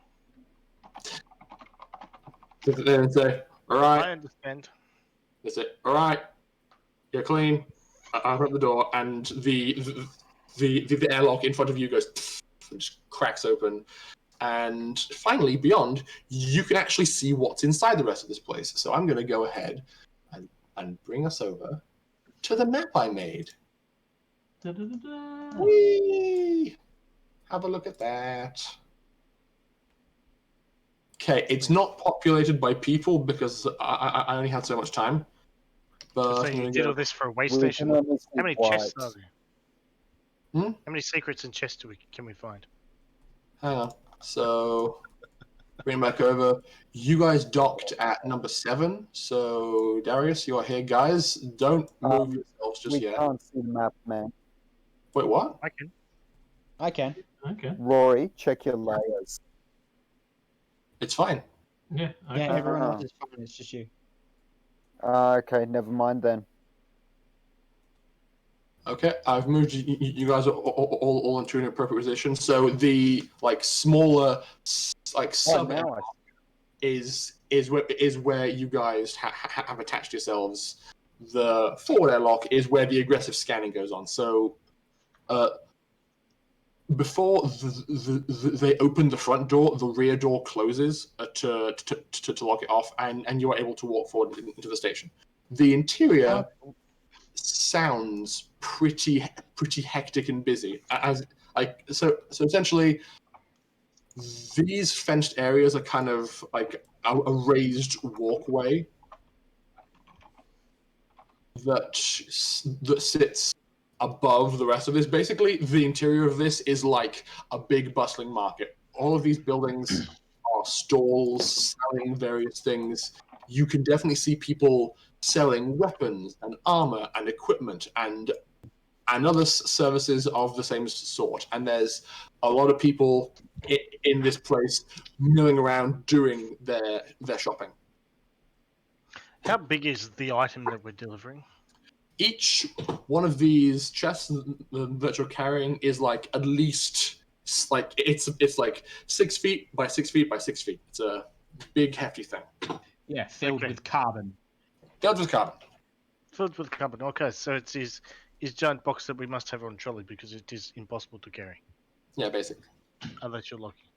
They say, "All right." I understand. They say, "All right, you're clean." I open up the door, and the airlock in front of you goes and just cracks open. And finally, beyond, you can actually see what's inside the rest of this place. So I'm going to go ahead and bring us over to the map I made. Da-da-da-da. Whee! Have a look at that. Okay, it's not populated by people because I only had so much time. But So you did all this for a way We station? can only see How many chests are whites. there? Hmm? How many secrets and chests can we find? Hang on. So bring back over. You guys docked at number 7. So Darius, you are here, guys. Don't move yourselves just We yet. can't see the map, man. Wait, what? I can. I can. Okay. Rory, check your layers. It's fine. Yeah. Okay. Yeah, everyone Ah. else is fine. It's just you. Okay, never mind then. Okay, I've moved you guys all into an appropriate position. So the smaller sub now I is where you guys have attached yourselves. The forward airlock is where the aggressive scanning goes on. So before they open the front door, the rear door closes to lock it off, and you are able to walk forward into the station. The interior sounds pretty hectic and busy. So essentially, these fenced areas are kind of like a raised walkway that sits above the rest of this. Basically, the interior of this is like a big bustling market. All of these buildings are stalls selling various things. You can definitely see people selling weapons and armor and equipment and other services of the same sort. And there's a lot of people in this place milling around doing their shopping. How big is the item that we're delivering? Each one of these chests that you're carrying is like at least it's like 6 feet by 6 feet by 6 feet. It's a big hefty thing. Yeah, filled Okay. with carbon. Filled with carbon. Filled with carbon. Okay, so it's his giant box that we must have on trolley because it is impossible to carry Yeah, basically. unless you're lucky.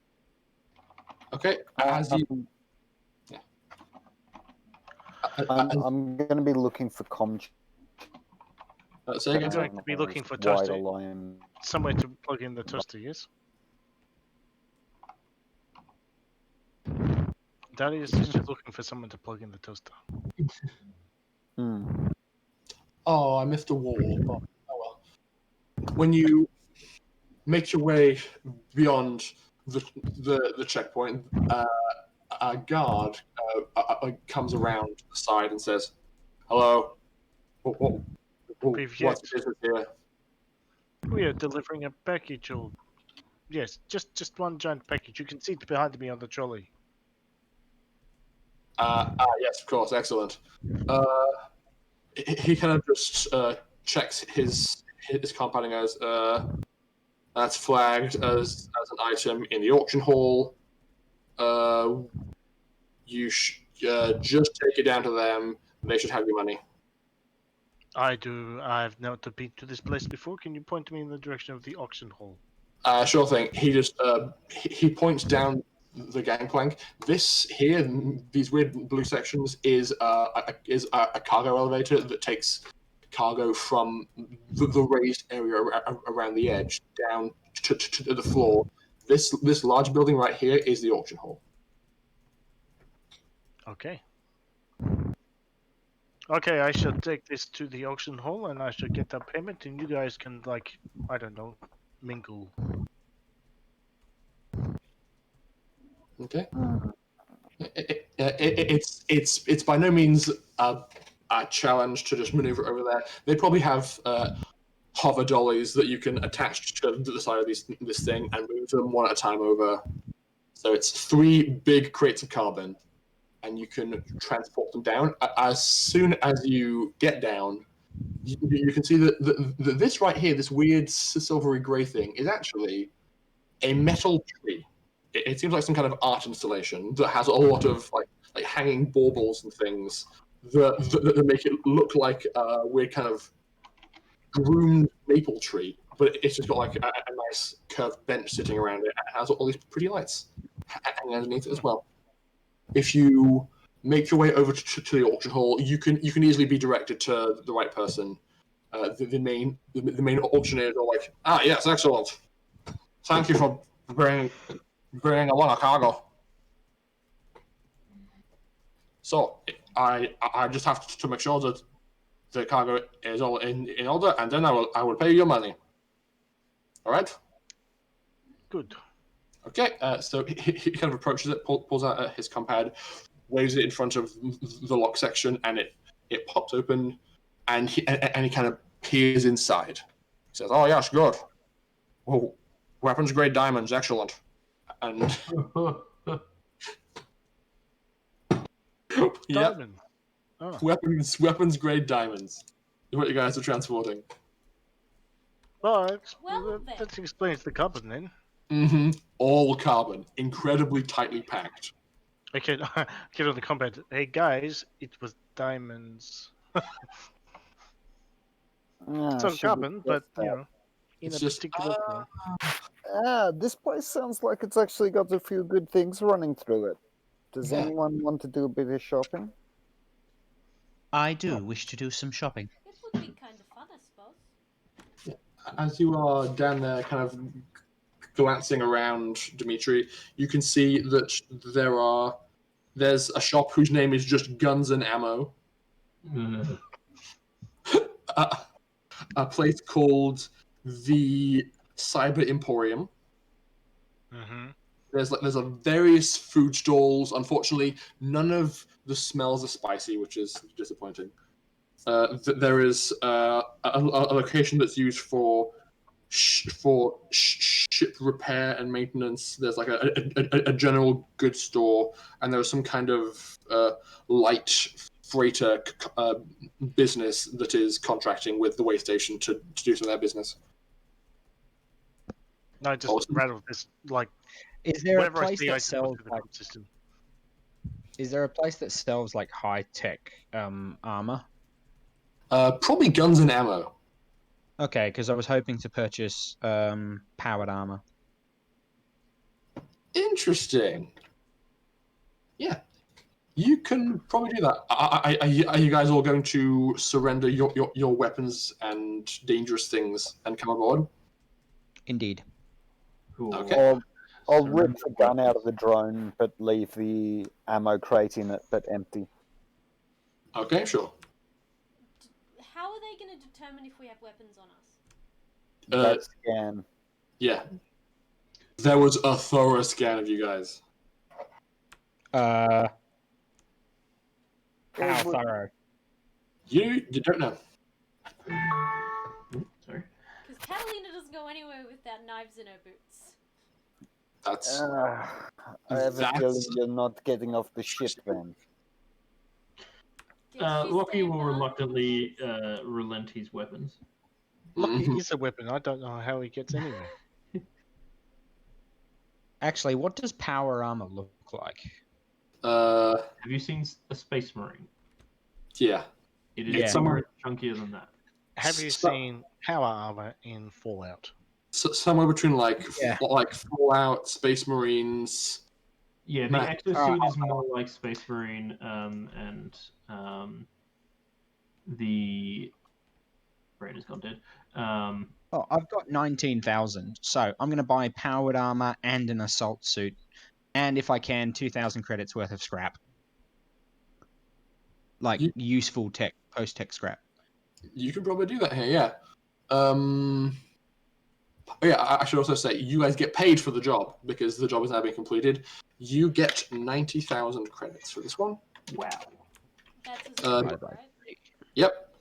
Okay. As you I'm going to be looking for say You're again. going to be looking for wide toaster, alone. somewhere to plug in the toaster, yes? Darius is just looking for someone to plug in the toaster. Hmm. Oh, I missed a wall. Oh well. When you make your way beyond the checkpoint, a guard comes around the side and says, "Hello. What's the business here?" We are delivering a package, or yes, just one giant package. You can see it behind me on the trolley. Yes, of course, excellent. He kind of just checks his compound and goes, "That's flagged as an item in the auction hall. You just take it down to them. They should have your money." I've never been to this place before. Can you point me in the direction of the auction hall? Sure thing. He just he points down the gangplank. This here, these weird blue sections, is a cargo elevator that takes cargo from the raised area around the edge down to the floor. This large building right here is the auction hall. Okay. Okay, I shall take this to the auction hall and I shall get that payment, and you guys can, like, I don't know, mingle. Okay. It's by no means a challenge to just maneuver over there. They probably have hover dollies that you can attach to the side of this thing and move them one at a time over. So it's 3 big crates of carbon, and you can transport them down. As soon as you get down, you can see that this right here, this weird silvery grey thing, is actually a metal tree. It seems like some kind of art installation that has a lot of like hanging baubles and things that make it look like a weird kind of groomed maple tree, but it's just got like a nice curved bench sitting around it, and it has all these pretty lights hanging underneath it as well. If you make your way over to the auction hall, you can easily be directed to the right person. The main auctioneers are like, yes, excellent. Thank you for bringing along a cargo. So I just have to make sure that the cargo is all in order, and then I will pay you your money. All right. Good. Okay. So he kind of approaches it, pulls out his compad, waves it in front of the lock section, and it pops open, and he kind of peers inside. He says, "Oh yes, good. Oh, weapons grade diamonds, excellent." And yep, Diamond. Oh. weapons grade diamonds is what you guys are transporting. Well, Well, then. that explains the carbon then. Mm-hmm. All carbon, incredibly tightly packed. Okay, get on the combat. Hey guys, it was diamonds. It's on carbon, but you know, in It's a just, particular form. This place sounds like it's actually got a few good things running through it. Does Yeah. anyone want to do a bit of shopping? I do wish to do some shopping. It would be kind of fun, I suppose. As you are down there, kind of glancing around, Dimitri, you can see that there's a shop whose name is just Guns and Ammo. A place called the Cyber Emporium. Mm-hmm. There's a various food stalls. Unfortunately, none of the smells are spicy, which is disappointing. There is a location that's used for ship repair and maintenance. There's like a general goods store, and there's some kind of light freighter business that is contracting with the way station to do some of their business. No, just Awesome. rattle this like. Is there a Whatever I place see, I that just put sells through the like? code system. Is there a place that sells like high tech armor? Probably Guns and Ammo. Okay, because I was hoping to purchase powered armor. Interesting. Yeah, you can probably do that. Are you guys all going to surrender your weapons and dangerous things and come aboard? Indeed. Cool. Okay. I'll rip the gun out of the drone, but leave the ammo crate in it, but empty. Okay, sure. How are they going to determine if we have weapons on us? That scan. Yeah. There was a thorough scan of you guys. How Well, thorough? You don't know. Sorry. Because Catalina doesn't go anywhere without knives in her boots. That's I have a That's- feeling you're not getting off the ship then. Guess she's Lockie staying will behind. reluctantly relent his weapons. Lucky Mhm. is a weapon. I don't know how he gets anywhere. Actually, what does power armor look like? uh Have you seen a Space Marine? yeah. It is Yeah. somewhere chunkier than that. Have you So- seen power armor in Fallout? Somewhere between like Yeah. like Fallout, Space Marines. Yeah, the Matt. exosuit is more like Space Marine, and the brain has gone dead. Oh, I've got 19,000, so I'm going to buy powered armor and an assault suit, and if I can, 2,000 credits worth of scrap, like You- useful tech, post-tech scrap. You can probably do that here, yeah. Yeah, I should also say you guys get paid for the job because the job is now being completed. You get 90,000 credits for this one. Wow. That's Uh, a right? Yep.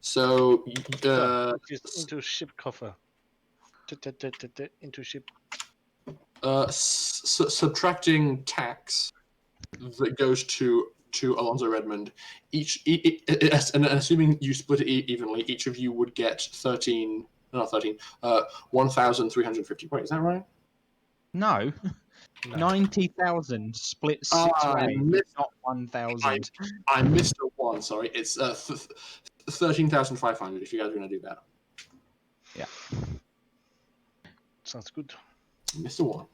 So, Which is into ship coffer. Into ship. subtracting tax that goes to Alonzo Redmond, and assuming you split it evenly, each of you would get 1,350 points. Is that right? No. No. 90,000 split 6 ways, not 1,000. I missed a one. Sorry, it's 13,500. If you guys are going to do that, Yeah. Sounds good. missed a one.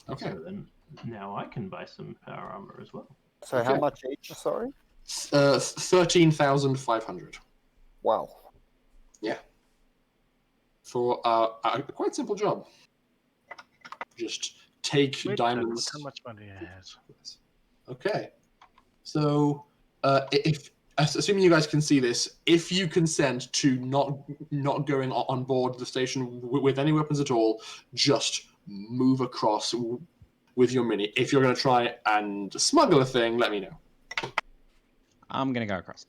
Okay. So then now I can buy some power armor as well. So how Okay. much each? Sorry. 13,500 Wow. for a quite simple job. Just take Wait, diamonds. How much money I has? Okay. So, if assuming you guys can see this, if you consent to not going on board the station with any weapons at all, just move across with your mini. If you're going to try and smuggle a thing, let me know. I'm going to go across.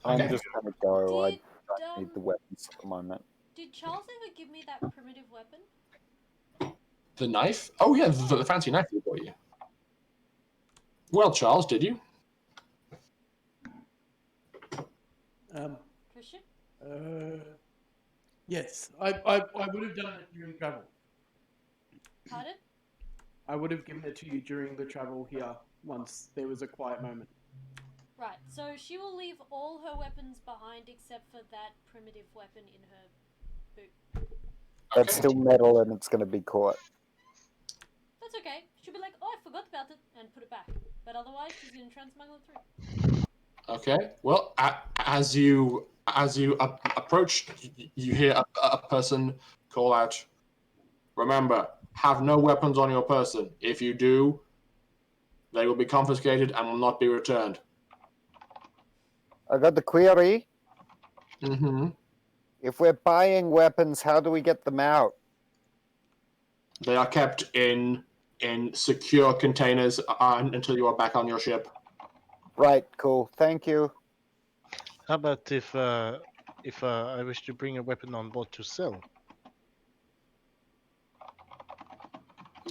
I'm Okay. just gonna go. I Did, don't need the weapons at the moment. did Charles ever give me that primitive weapon? The knife? Oh yeah, the fancy knife we bought you. Well, Charles, did you? Christian? Yes, I would have done it during travel. Pardon? I would have given it to you during the travel here once there was a quiet moment. Right, so she will leave all her weapons behind except for that primitive weapon in her boot. That's still metal and it's gonna be caught. That's okay. She'll be like, oh, I forgot about it, and put it back. But otherwise, she's going to try and smuggle it through. Okay. Well, as you approach, you hear a person call out, "Remember, have no weapons on your person. If you do, they will be confiscated and will not be returned." I got the query. Mm-hmm. If we're buying weapons, how do we get them out? They are kept in secure containers until you are back on your ship. Right, cool. Thank you. How about if I wish to bring a weapon on board to sell?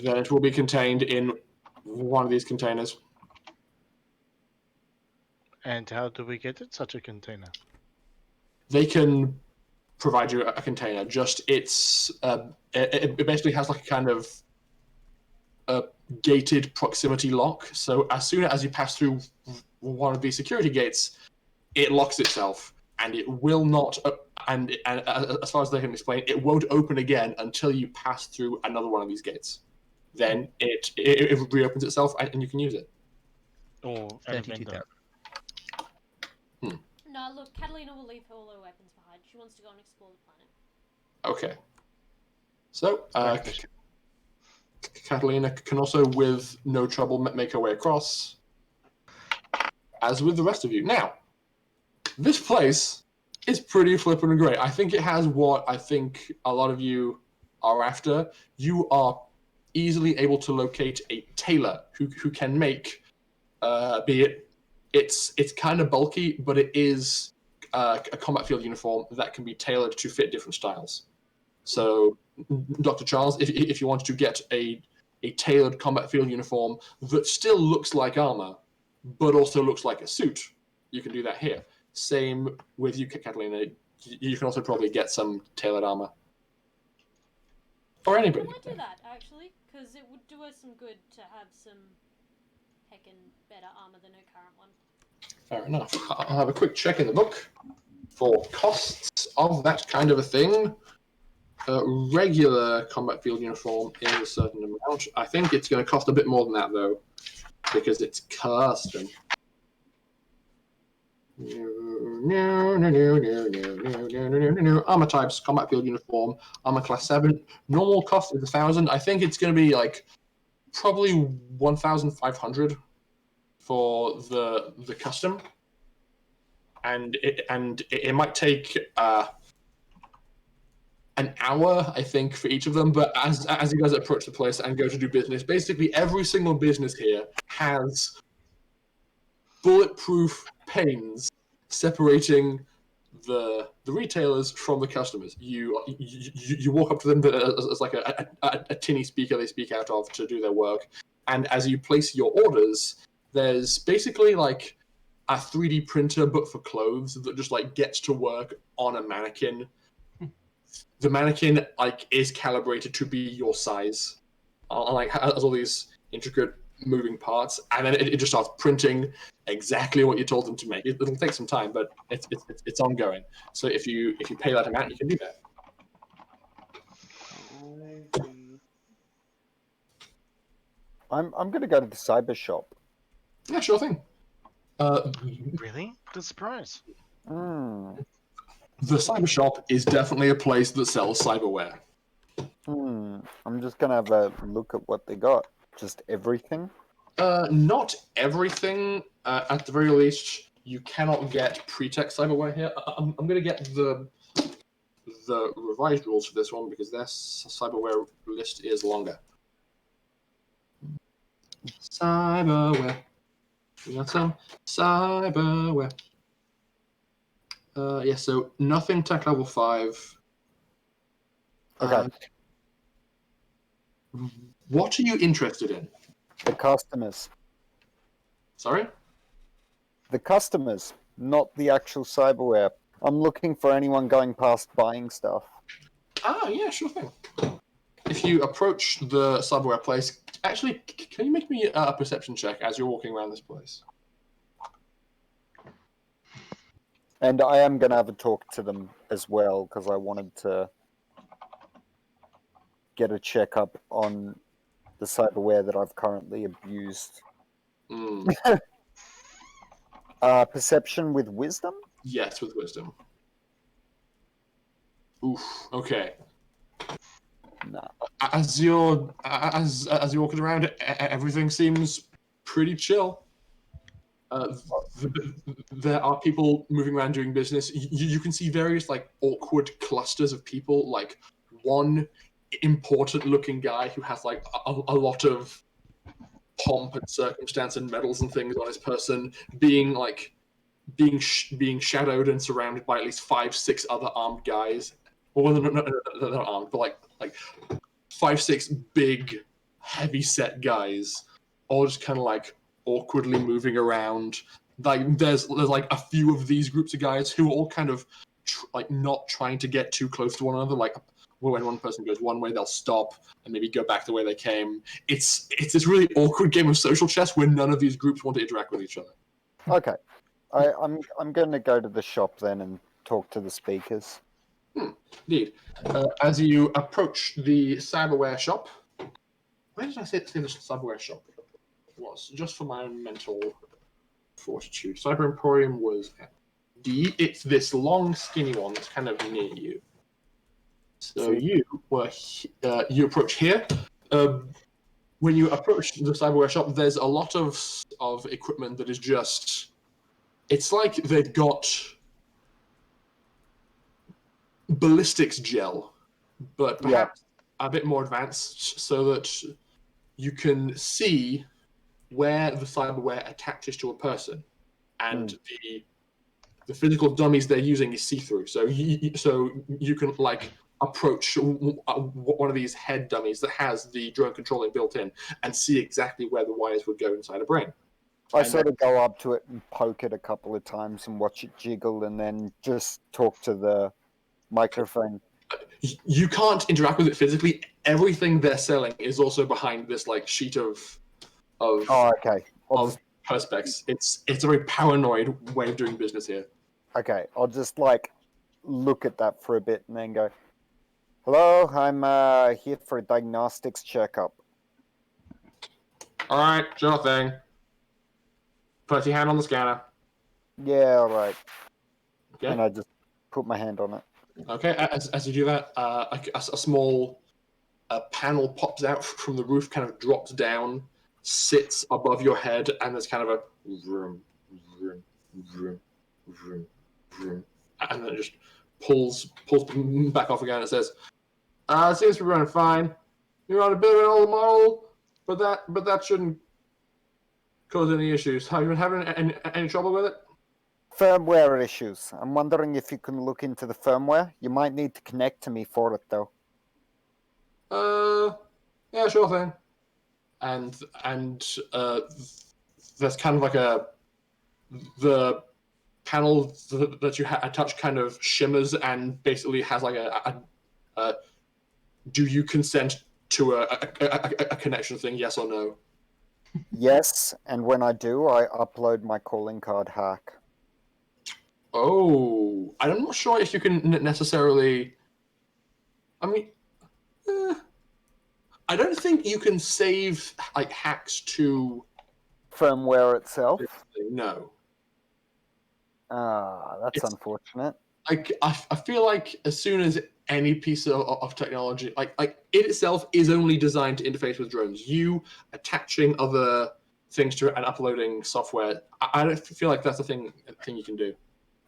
Then it will be contained in one of these containers. And how do we get it such a container? They can provide you a container. Just it basically has like a kind of a gated proximity lock. So as soon as you pass through one of these security gates, it locks itself, and it will not. And as far as they can explain, it won't open again until you pass through another one of these gates. Then it reopens itself, and you can use it. Or at a vendor? 32,000. No, look, Catalina will leave all her weapons behind. She wants to go and explore the planet. Okay. So, Catalina can also, with no trouble, make her way across, as with the rest of you. Now, this place is pretty flippin' great. I think it has what I think a lot of you are after. You are easily able to locate a tailor who can make, it's kind of bulky, but it is a combat field uniform that can be tailored to fit different styles. So, Dr. Charles, if you wanted to get a tailored combat field uniform that still looks like armor, but also looks like a suit, you can do that here. Same with you, Catalina. You can also probably get some tailored armor. Or anybody. I might do that, actually, because it would do us some good to have some heckin' better armor than her current one. Fair enough. I'll have a quick check in the book for costs of that kind of a thing. Regular combat field uniform is a certain amount. I think it's going to cost a bit more than that, though, because it's custom. Armor types, combat field uniform, armor class 7. Normal cost is 1,000. I think it's going to be like probably 1,500 for the custom, and it might take an hour, I think, for each of them. But as you guys approach the place and go to do business, basically every single business here has bulletproof panes separating the retailers from the customers. You walk up to them as like a tinny speaker they speak out of to do their work, and as you place your orders, there's basically like a 3D printer but for clothes that just like gets to work on a mannequin. The mannequin like is calibrated to be your size, like has all these intricate moving parts, and then it just starts printing exactly what you told them to make. It'll take some time, but it's ongoing. So if you pay that amount, you can do that. I'm going to go to the cyber shop. Yeah, sure thing. Really? What a surprise. Hmm. The cyber shop is definitely a place that sells cyberware. I'm just going to have a look at what they got. Just everything? Not everything. At the very least, you cannot get pretext cyberware here. I'm going to get the revised rules for this one because their cyberware list is longer. Cyberware. We got some cyberware. Yeah, so nothing tech level 5. Okay. What are you interested in? The customers. Sorry? The customers, not the actual cyberware. I'm looking for anyone going past buying stuff. Ah, yeah, sure thing. If you approach the cyberware place, actually, can you make me a perception check as you're walking around this place? And I am going to have a talk to them as well, because I wanted to get a checkup on the cyberware that I've currently abused. Perception with wisdom? Yes, with wisdom. Oof. Okay. Nah. As you're walking around, everything seems pretty chill. There are people moving around doing business. You can see various like awkward clusters of people. Like one important-looking guy who has like a lot of pomp and circumstance and medals and things on his person, being being shadowed and surrounded by at least 5-6 other armed guys. Well, they're not armed, but like 5-6 big, heavy-set guys, all just kind of like awkwardly moving around. Like there's like a few of these groups of guys who are all kind of like not trying to get too close to one another. Like when one person goes one way, they'll stop and maybe go back the way they came. It's this really awkward game of social chess where none of these groups want to interact with each other. Okay. I'm going to go to the shop then and talk to the speakers. Indeed. As you approach the cyberware shop, where did I say the cyberware shop was? Just for my own mental fortitude. Cyber Emporium was at D. It's this long, skinny one that's kind of near you. So you approach here. When you approach the cyberware shop, there's a lot of equipment that is just. It's like they've got ballistics gel, but perhaps a bit more advanced, so that you can see where the cyberware attaches to a person, and the physical dummies they're using is see-through. So you can like approach one of these head dummies that has the drone controlling built in and see exactly where the wires would go inside a brain. I sort of go up to it and poke it a couple of times and watch it jiggle, and then just talk to the microphone. You can't interact with it physically. Everything they're selling is also behind this like sheet of perspex. It's a very paranoid way of doing business here. Okay, I'll just like look at that for a bit and then go, "Hello, I'm here for a diagnostics checkup." All right, sure thing. Put your hand on the scanner. Yeah, all right. Okay. And I just put my hand on it. Okay, as you do that, a small panel pops out from the roof, kind of drops down, sits above your head, and there's kind of a vroom, vroom, vroom, vroom, vroom, and then it just pulls back off again. And it says, "It seems to be running fine. You're on a bit of an old model, but that shouldn't cause any issues. Have you been having any trouble with it?" Firmware issues. I'm wondering if you can look into the firmware. You might need to connect to me for it, though. Yeah, sure thing. And there's kind of like the panel that you touch kind of shimmers and basically has like a do you consent to a connection thing? Yes or no? Yes, and when I do, I upload my calling card hack. Oh, I'm not sure if you can necessarily. I mean, I don't think you can save like hacks to Firmware itself? no. That's unfortunate. I feel like as soon as any piece of technology, like it itself is only designed to interface with drones. You attaching other things to it and uploading software, I don't feel like that's a thing you can do.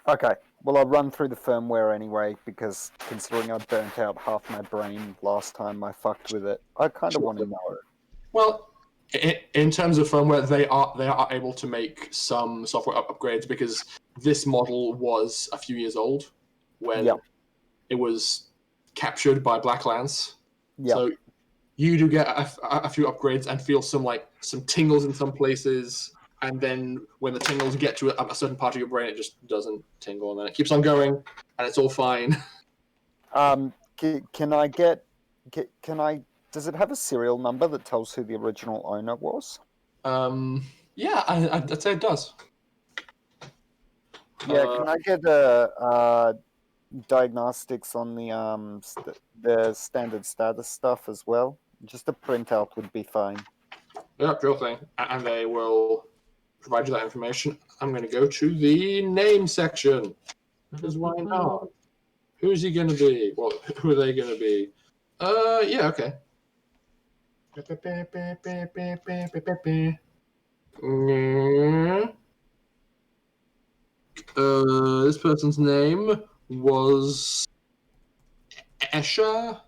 Okay, well, I'll run through the firmware anyway, because considering I burnt out half my brain last time I fucked with it, I kind of want to know. Well, in terms of firmware, they are able to make some software upgrades because this model was a few years old when it was captured by Black Lance. Yep. So you do get a few upgrades and feel some tingles in some places, and then when the tingles get to a certain part of your brain, it just doesn't tingle, and then it keeps on going, and it's all fine. Can I get? Can I? Does it have a serial number that tells who the original owner was? Yeah, I'd say it does. Yeah, can I get diagnostics on the standard status stuff as well? Just a printout would be fine. Yeah, real thing, and they will provide you that information. I'm going to go to the name section. Because why not? Who's he going to be? Well, who are they going to be? Yeah, okay. This person's name was Esha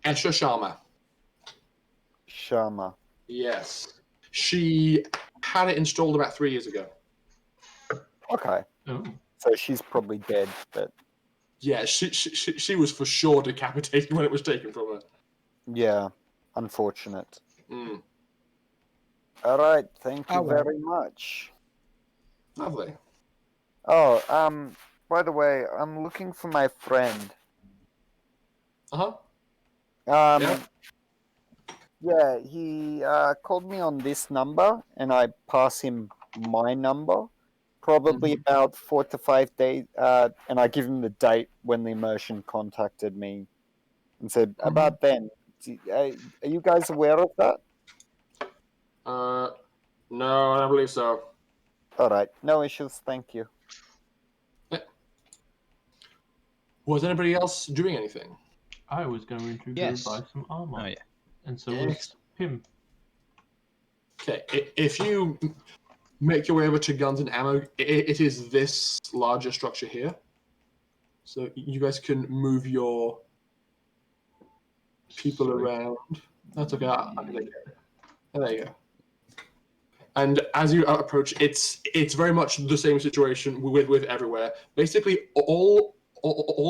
Sharma. Sharma. Yes. She had it installed about 3 years ago. Okay. Oh. So she's probably dead, but yeah, she was for sure decapitated when it was taken from her. Yeah, unfortunate. Mm. All right, thank you very much. Lovely. Oh, by the way, I'm looking for my friend. Uh-huh. Yeah, he called me on this number, and I pass him my number. Probably about 4 to 5 days, and I give him the date when the immersion contacted me, and said about then. Are you guys aware of that? No, I don't believe so. All right, no issues. Thank you. Was anybody else doing anything? I was going to Yes. go buy some armor. Oh, yeah. And so Yes. was him. Okay, if you make your way over to guns and ammo, it is this larger structure here. So you guys can move your people Sweet. around. That's okay. There you go. And as you approach, it's very much the same situation with everywhere. Basically, all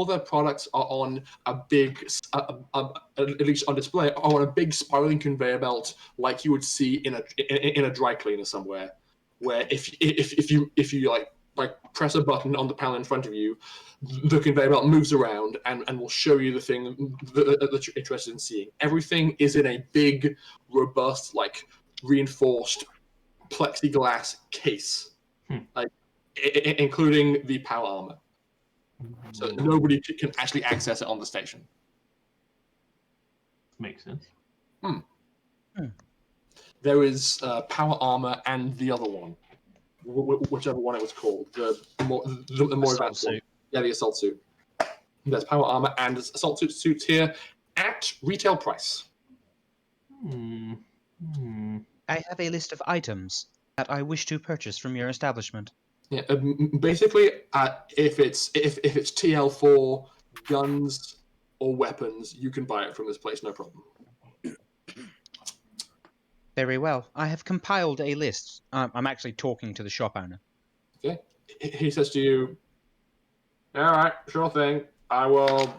their products are on a big, at least on display, are on a big spiraling conveyor belt, like you would see in a dry cleaner somewhere. Where if you like press a button on the panel in front of you, the conveyor belt moves around and will show you the thing that you're interested in seeing. Everything is in a big, robust, like reinforced plexiglass case, including the power armor. So nobody can actually access it on the station. Makes sense. There is power armor and the other one, whichever one it was called, the more advanced one. Yeah, the assault suit. There's power armor and assault suits here at retail price. I have a list of items that I wish to purchase from your establishment. Yeah, basically, if it's TL4 guns or weapons, you can buy it from this place, no problem. Very well. I have compiled a list. I'm actually talking to the shop owner. Okay. He says to you, "All right, sure thing. I'll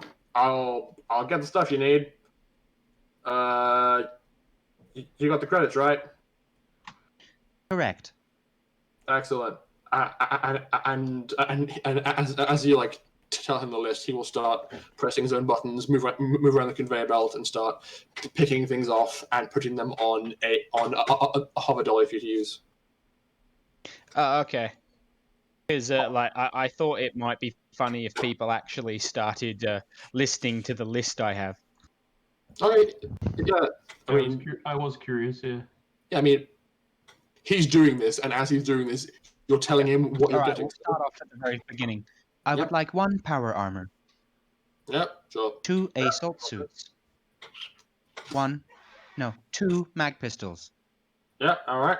get the stuff you need. You got the credits, right? Correct. Excellent. And as you like tell him the list, he will start pressing his own buttons, move around the conveyor belt, and start picking things off and putting them on a hover dolly for you to use. Okay. Because I thought it might be funny if people actually started listening to the list I have. Okay. Yeah. I was curious. Yeah. Yeah. I mean, he's doing this, and as he's doing this, you're telling him what you're getting. We'll start off at the very beginning. I would like 1 power armor. Yep, sure. 2 assault suits. 2 mag pistols. Yeah, all right.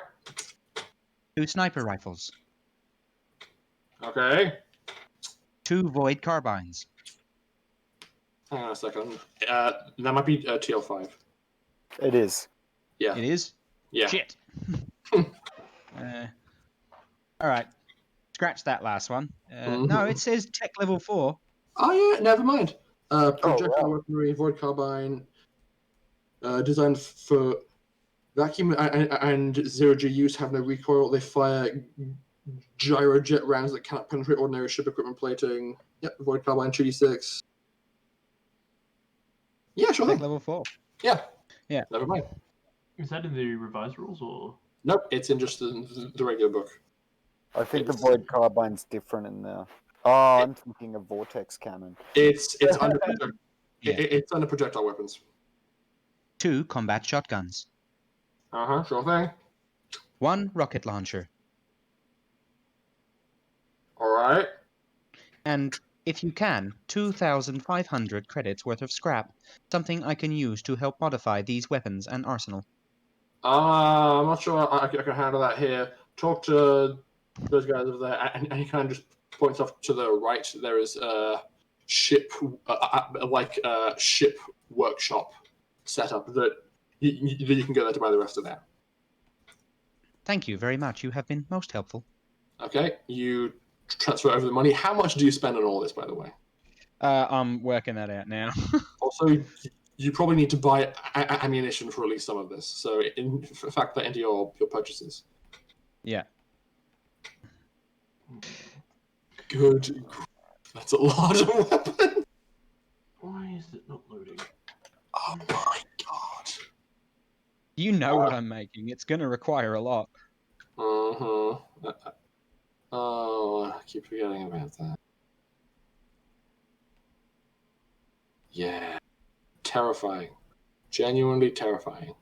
2 sniper rifles. Okay. 2 void carbines. Hang on a second. That might be TL5. It is. Yeah. It is? Yeah. Shit. All right. Scratch that last one. No, it says tech level 4. Oh, yeah, never mind. Projectile weaponry, void carbine, designed for vacuum and zero-G use, have no recoil. They fire gyrojet rounds that cannot penetrate ordinary ship equipment plating. Yep, void carbine, 2d6. Yeah, sure. Tech level 4. Yeah. Yeah. Never mind. Is that in the revised rules or? Nope, it's in just the regular book. I think the void carbine's different in there. Oh, I'm thinking of vortex cannon. It's under it's under projectile weapons. 2 combat shotguns. Sure thing. 1 rocket launcher. All right. And if you can, 2,500 credits worth of scrap. Something I can use to help modify these weapons and arsenal. I'm not sure I can handle that here. Talk to those guys over there, and he kind of just points off to the right. There is a ship, ship workshop set up that you can go there to buy the rest of that. Thank you very much. You have been most helpful. Okay, you transfer over the money. How much do you spend on all this, by the way? I'm working that out now. Also, you probably need to buy ammunition for at least some of this. So, factor that into your purchases. Yeah. Good. That's a larger weapon. Why is it not loading? Oh my god. You know what I'm making. It's going to require a lot. Oh, I keep forgetting about that. Yeah. Terrifying. Genuinely terrifying.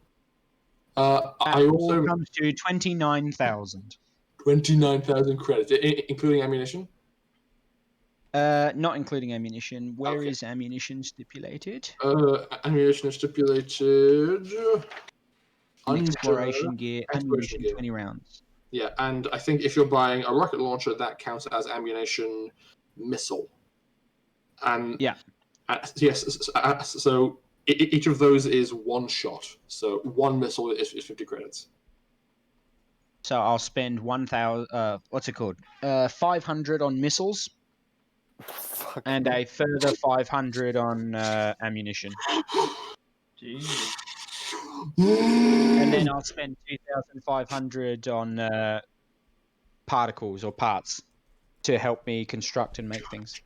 I also comes to 29,000. 29,000 credits, including ammunition? Not including ammunition. Where is ammunition stipulated? Ammunition is stipulated under Exploration gear, ammunition, gear. 20 rounds. Yeah, and I think if you're buying a rocket launcher, that counts as ammunition missile. And yeah, yes. So each of those is 1 shot. So 1 missile is 50 credits. So I'll spend 1,000. What's it called? 500 on missiles. And a further 500 on ammunition. Jeez. And then I'll spend 2,500 on particles or parts to help me construct and make things.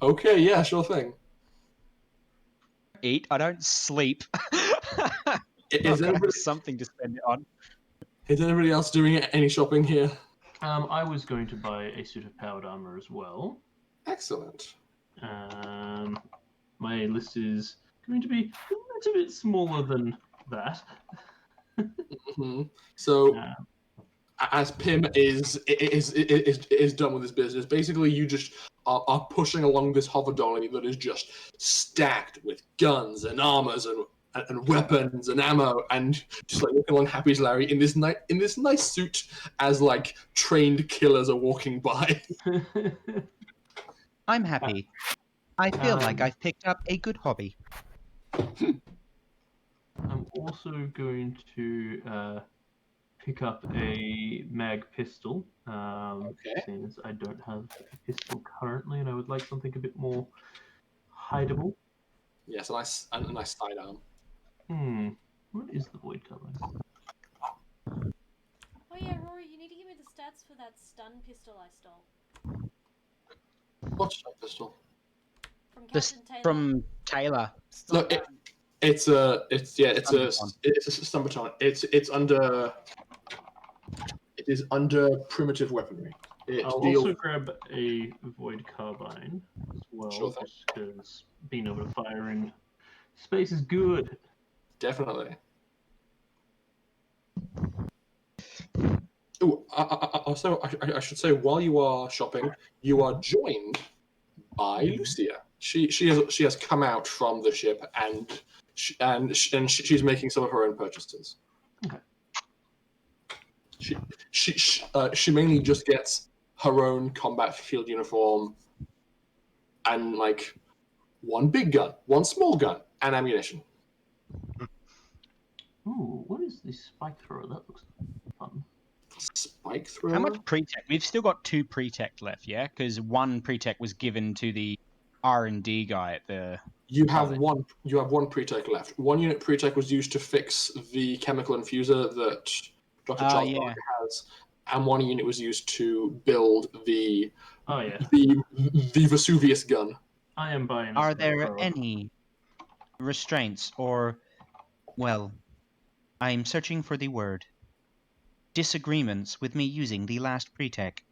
Okay, yeah, sure thing. Eat. I don't sleep. Is anybody something to spend it on? Is anybody else doing any shopping here? I was going to buy a suit of powered armor as well. Excellent. My list is going to be a little bit smaller than that. Mm-hmm. So, as Pim is done with his business, basically you just are pushing along this hover dolly that is just stacked with guns and armors and weapons and ammo, and just like walking along happy as Larry in this nice suit as like trained killers are walking by. I'm happy. I feel like I've picked up a good hobby. I'm also going to pick up a mag pistol. Okay. Since I don't have a pistol currently, and I would like something a bit more hideable. Yes, a nice sidearm. What is the void carbine? Oh yeah, Rory, you need to give me the stats for that stun pistol I stole What's that pistol? from This Captain Taylor. from Taylor. No, it's a Thunderton. stun baton. It is under primitive weaponry. It I'll deals. also grab a void carbine as well, Sure thing. just because being able to fire in space is good. Definitely. Oh, also, I should say, while you are shopping, you are joined by Lucia. She has come out from the ship and she's making some of her own purchases. Okay. She mainly just gets her own combat field uniform and like one big gun, one small gun, and ammunition. Ooh, what is this spike thrower? That looks fun. Spike thrower. How much pre-tech? We've still got 2 pre-tech left, yeah? Because 1 pre-tech was given to the R&D guy at the... You have college. one. You have one pre-tech left. 1 unit pre-tech was used to fix the chemical infuser that Dr. Charles yeah. Barker has, and 1 unit was used to build the Oh yeah, the Vesuvius gun. I am buying. A Are spike there thrower. any restraints or, well, I'm searching for the word, disagreements with me using the last pre-tech?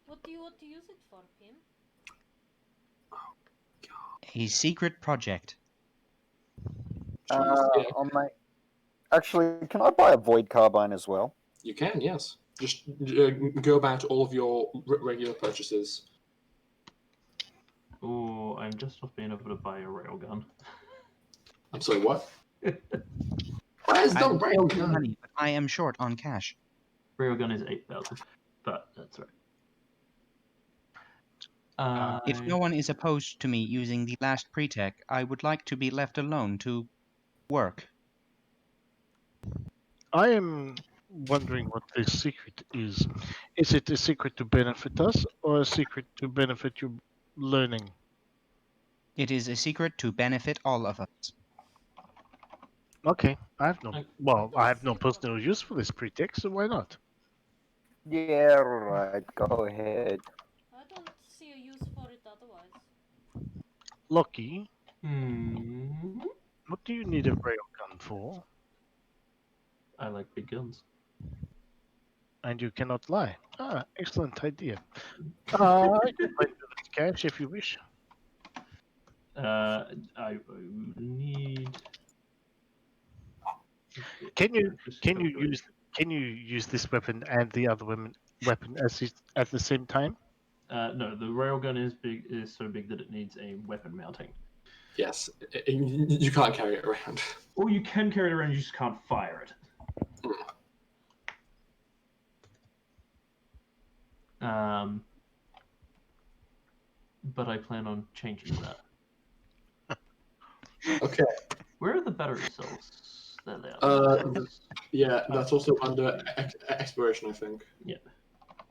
What do you want to use it for, Pim? A secret project. Jeez, yeah. On my... Actually, can I buy a void carbine as well? You can, yes. Just go about all of your regular purchases. Oh, I'm just not being able to buy a railgun. I'm sorry, what? Where's the I'm rail short on gun? money, but I am short on cash. Railgun is 8,000, but that's right. If no one is opposed to me using the last pre-tech, I would like to be left alone to work. I am wondering what this secret is. Is it a secret to benefit us or a secret to benefit your learning? It is a secret to benefit all of us. Okay, I have no personal use for this pretext, so why not? Yeah, right. Go ahead. I don't see a use for it otherwise. Lucky, Hmm. what do you need a railgun for? I like big guns. And you cannot lie. Ah, excellent idea. I can buy you this cash if you wish. I would need. Can you use this weapon and the other weapon at the same time? No, the railgun is so big that it needs a weapon mounting. Yes, you can't carry it around. Or you can carry it around, you just can't fire it. But I plan on changing that. Okay. Where are the battery cells? There they are. Yeah, that's also under exploration, I think. Yeah.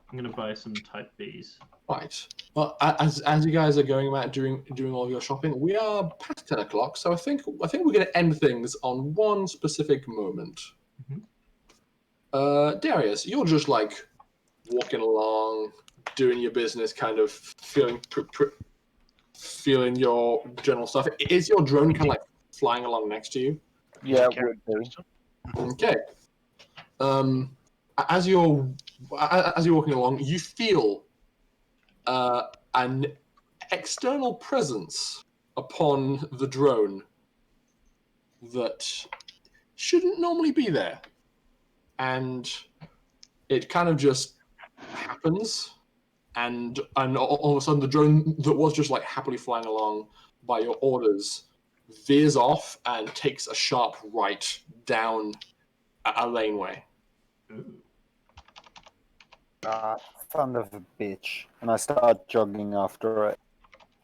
I'm gonna buy some Type Bs. Right. Well, as you guys are going about doing all of your shopping, we are past 10 o'clock, so I think we're going to end things on one specific moment. Mm-hmm. Darius, you're just like walking along, doing your business, kind of feeling your general stuff. Is your drone kind of like flying along next to you? Yeah, it would be. Okay. As you're walking along, you feel an external presence upon the drone that shouldn't normally be there, and it kind of just happens, and all of a sudden the drone that was just like happily flying along by your orders veers off and takes a sharp right down a laneway. Ooh. Son of a bitch. And I start jogging after it.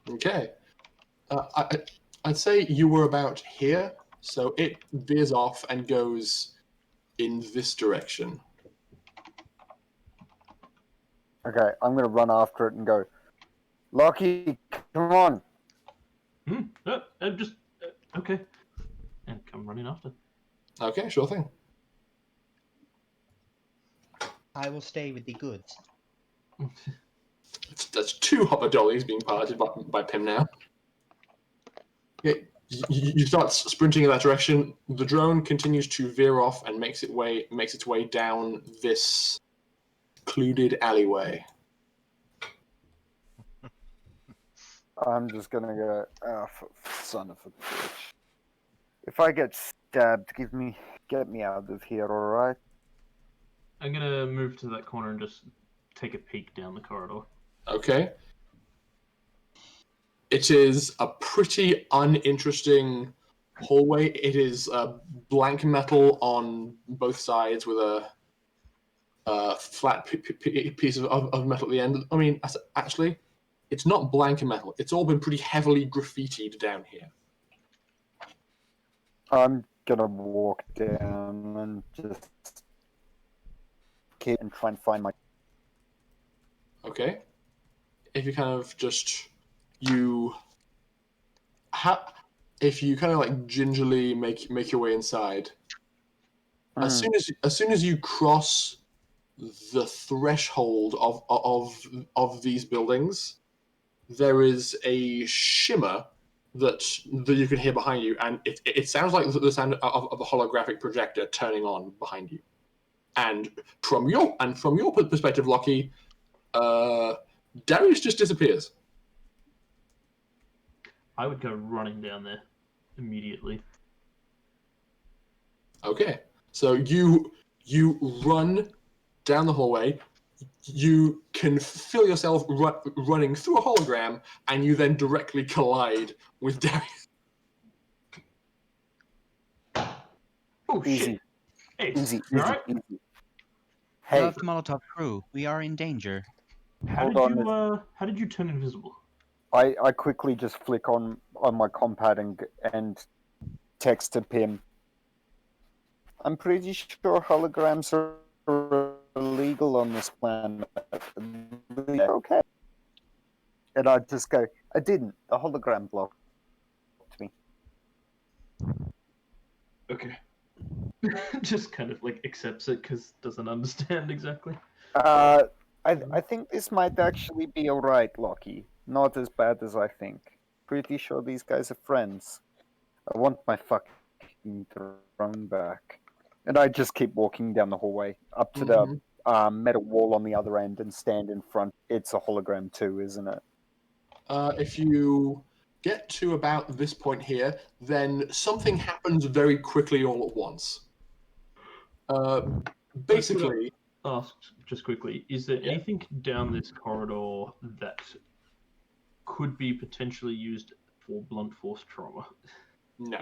Okay. I'd say you were about here, so it veers off and goes in this direction. Okay, I'm gonna run after it and go, Lockie, come on. Just okay, and come running after. Okay, sure thing. I will stay with the goods. That's 2 hopper dollies being piloted by Pim now. Okay, you start sprinting in that direction. The drone continues to veer off and makes its way down this secluded alleyway. I'm just gonna go, son of a bitch. If I get stabbed, get me out of here, alright? I'm gonna move to that corner and just take a peek down the corridor. Okay. It is a pretty uninteresting hallway. It is blank metal on both sides with a flat piece of metal at the end. I mean, actually, it's not blank metal. It's all been pretty heavily graffitied down here. I'm gonna walk down and just keep and try and find my. Okay. If you kind of just if you kind of like gingerly make your way inside, as soon as you cross the threshold of these buildings, there is a shimmer that you can hear behind you, and it sounds like the sound of a holographic projector turning on behind you. And from your perspective, Lockie, Darius just disappears. I would go running down there immediately. Okay, so you run down the hallway. You can feel yourself running through a hologram, and you then directly collide with Darius. Oh Easy. shit! Hey, Easy. alright? Hey, Gloved Molotov crew, we are in danger. How did you turn invisible? I quickly just flick on my compad and text to Pim. I'm pretty sure holograms are illegal on this planet. Okay. And I just go, I didn't. The hologram blocked me. Okay. Just kind of like accepts it because doesn't understand exactly. I think this might actually be alright, Lockie. Not as bad as I think. Pretty sure these guys are friends. I want my fucking throne back. And I just keep walking down the hallway up to the metal wall on the other end and stand in front. It's a hologram too, isn't it? If you get to about this point here, then something happens very quickly all at once. Basically... Ask just quickly, is there anything down this corridor that could be potentially used for blunt force trauma? No.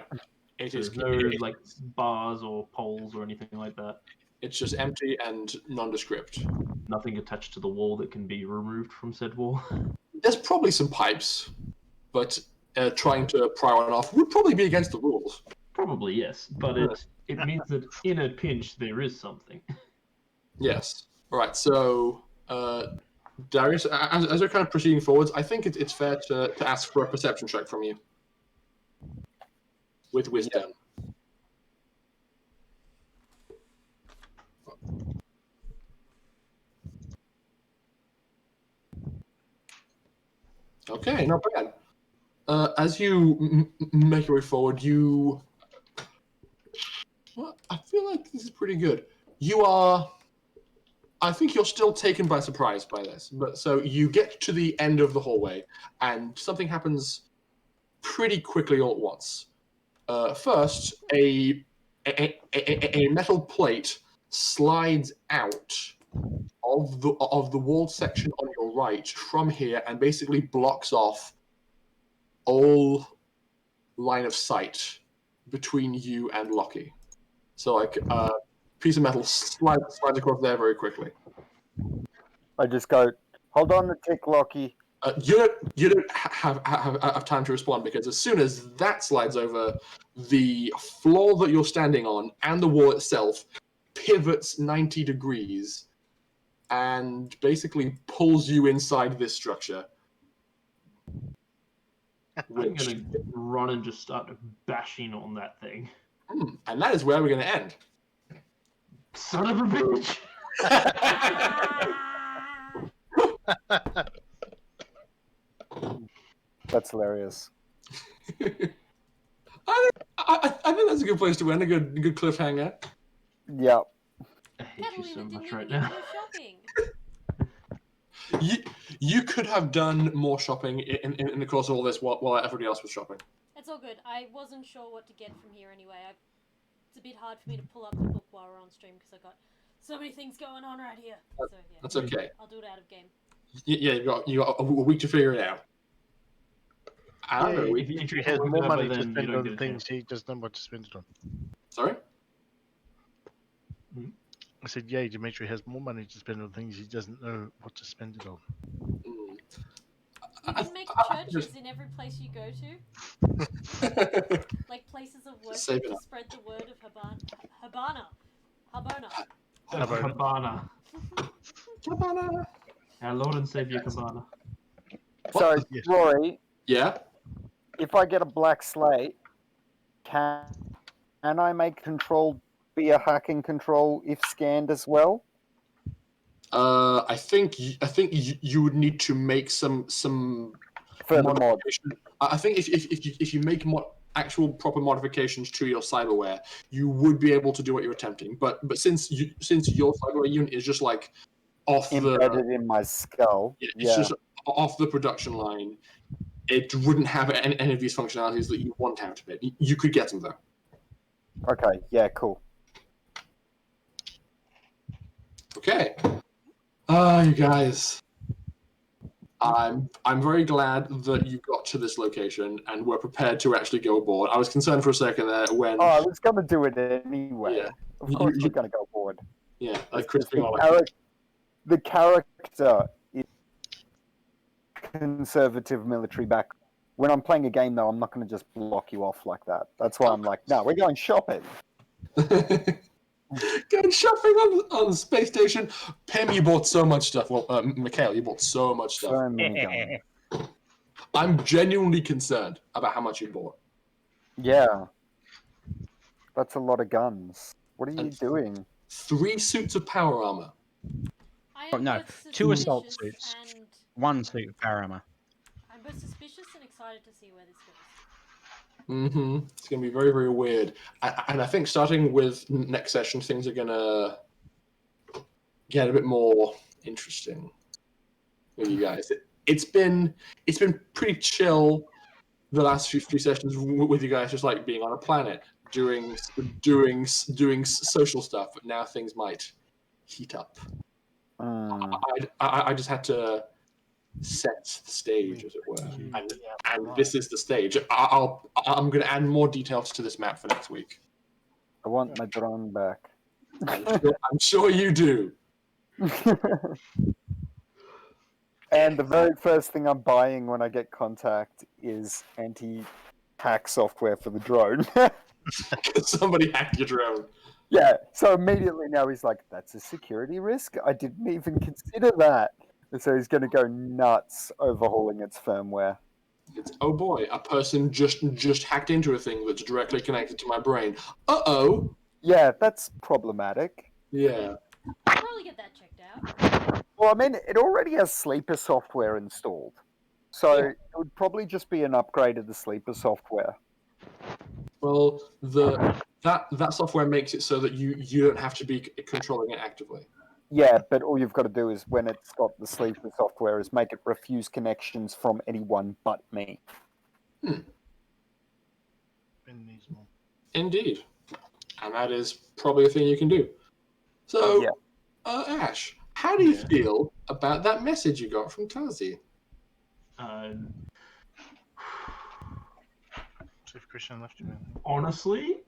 There's no like bars or poles or anything like that? It's just empty and nondescript. Nothing attached to the wall that can be removed from said wall? There's probably some pipes, but trying to pry one off would probably be against the rules. Probably, yes, but it means that in a pinch there is something. Yes. All right. So, Darius, as we're kind of proceeding forwards, I think it's fair to ask for a perception check from you with wisdom. Okay, not bad. As you make your way forward, well, I feel like this is pretty good. I think you're still taken by surprise by this, but so you get to the end of the hallway, and something happens pretty quickly all at once. First, a metal plate slides out of the walled section on your right from here, and basically blocks off all line of sight between you and Lockie. So, like, piece of metal slides across there very quickly. I just go, hold on a tick, Lockie. You don't have time to respond because as soon as that slides over, the floor that you're standing on and the wall itself pivots 90 degrees and basically pulls you inside this structure. I'm gonna run and just start bashing on that thing. And that is where we're going to end. Son of a bitch! That's hilarious. I think that's a good place to end. A good cliffhanger. Yep. I hate you Catalina so didn't much even right get to now. go shopping. You could have done more shopping in the course of all this while everybody else was shopping. It's all good. I wasn't sure what to get from here anyway. It's a bit hard for me to pull up the book while we're on stream because I got so many things going on right here. So yeah, That's okay. I'll do it out of game. Yeah, you got a week to figure it out. I don't know. If He you has work more that, money but to then you spend don't on get a things chance. he doesn't know what to spend it on. Sorry? I said, yeah, Dimitri has more money to spend on things he doesn't know what to spend it on. You can make churches in every place you go to, like places of worship Save it to up. spread the word of Habana. Cabana. Our Lord and Savior Cabana. So, Yes. Rory, Yeah? if I get a black slate, can I make control be a hacking control if scanned as well? I think you would need to make some Further mod. modification. I think if you make actual proper modifications to your cyberware, you would be able to do what you're attempting. But since your cyberware unit is just like off Embedded in my skull. it's just off the production line, it wouldn't have any of these functionalities that you want to activate. You could get them though. Okay, yeah, cool. Okay. You guys. I'm very glad that you got to this location and were prepared to actually go aboard. I was concerned for a second there when. Oh, I was going to do it anyway. Yeah. Of course, we're going to go aboard. Yeah, like It's Chris just being all like, the character is conservative military background. When I'm playing a game, though, I'm not going to just block you off like that. That's why I'm like, no, we're going shopping. going shopping on the space station. Pim, you bought so much stuff. Well, Mikhail, you bought so much stuff. So many guns. I'm genuinely concerned about how much you bought. Yeah. That's a lot of guns. What are you And doing? 3 suits of power armor. I am No, both 2 assault suspicious suits. and 1 suit of power armor. I'm both suspicious and excited to see where this goes. It's going to be very, very weird. And I think starting with next session, things are going to get a bit more interesting with you guys. It's been pretty chill the last few sessions with you guys, just like being on a planet, doing social stuff. But now things might heat up. I just had to set the stage, as it were, and this is the stage. I'm going to add more details to this map for next week. I want my drone back. I'm sure you do. And the very first thing I'm buying when I get contact is anti-hack software for the drone. Somebody hacked your drone. Yeah, so immediately now he's like, that's a security risk? I didn't even consider that. And so he's going to go nuts overhauling its firmware. It's, oh boy, a person just hacked into a thing that's directly connected to my brain. Uh-oh. Yeah, that's problematic. Yeah. I'll probably get that checked out. Well, I mean, it already has sleeper software installed. So Yeah. it would probably just be an upgrade of the sleeper software. Well, that software makes it so that you don't have to be controlling it actively. Yeah, but all you've got to do is, when it's got the sleeper software, is make it refuse connections from anyone but me. Indeed. And that is probably a thing you can do. So, Yeah. Ash, how do you feel about that message you got from Tazi? Christian left you, man. Honestly,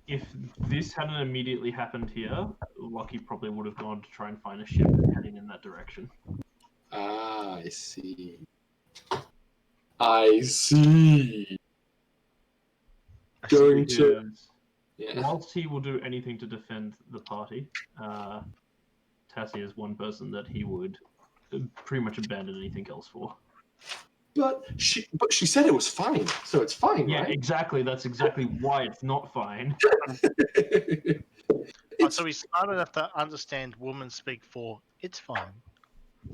if this hadn't immediately happened here, Lucky probably would have gone to try and find a ship heading in that direction. Ah, I see. I see. I see, Going to- because Yeah. whilst he will do anything to defend the party, Tassie is one person that he would pretty much abandon anything else for. But she said it was fine, so it's fine, Yeah, right? exactly. That's exactly why it's not fine. Oh, so he's smart enough to understand women speak for it's fine.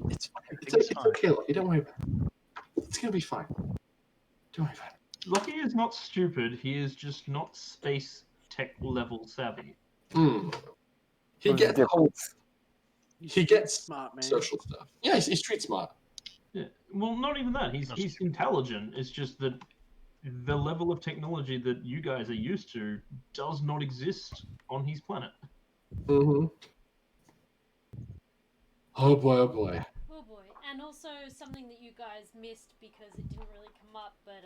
It's fine. Everything is It's fine. okay, Lucky. Don't worry about it. It's gonna be fine. Don't worry about it. Lucky is not stupid. He is just not space tech level savvy. Hmm. He There's a gets the whole difference. He gets smart, man. social stuff. Yeah, he's street smart. Yeah. Well, not even that. He's intelligent. It's just that the level of technology that you guys are used to does not exist on his planet. Mm-hmm. Oh boy, oh boy. Oh boy. And also something that you guys missed because it didn't really come up, but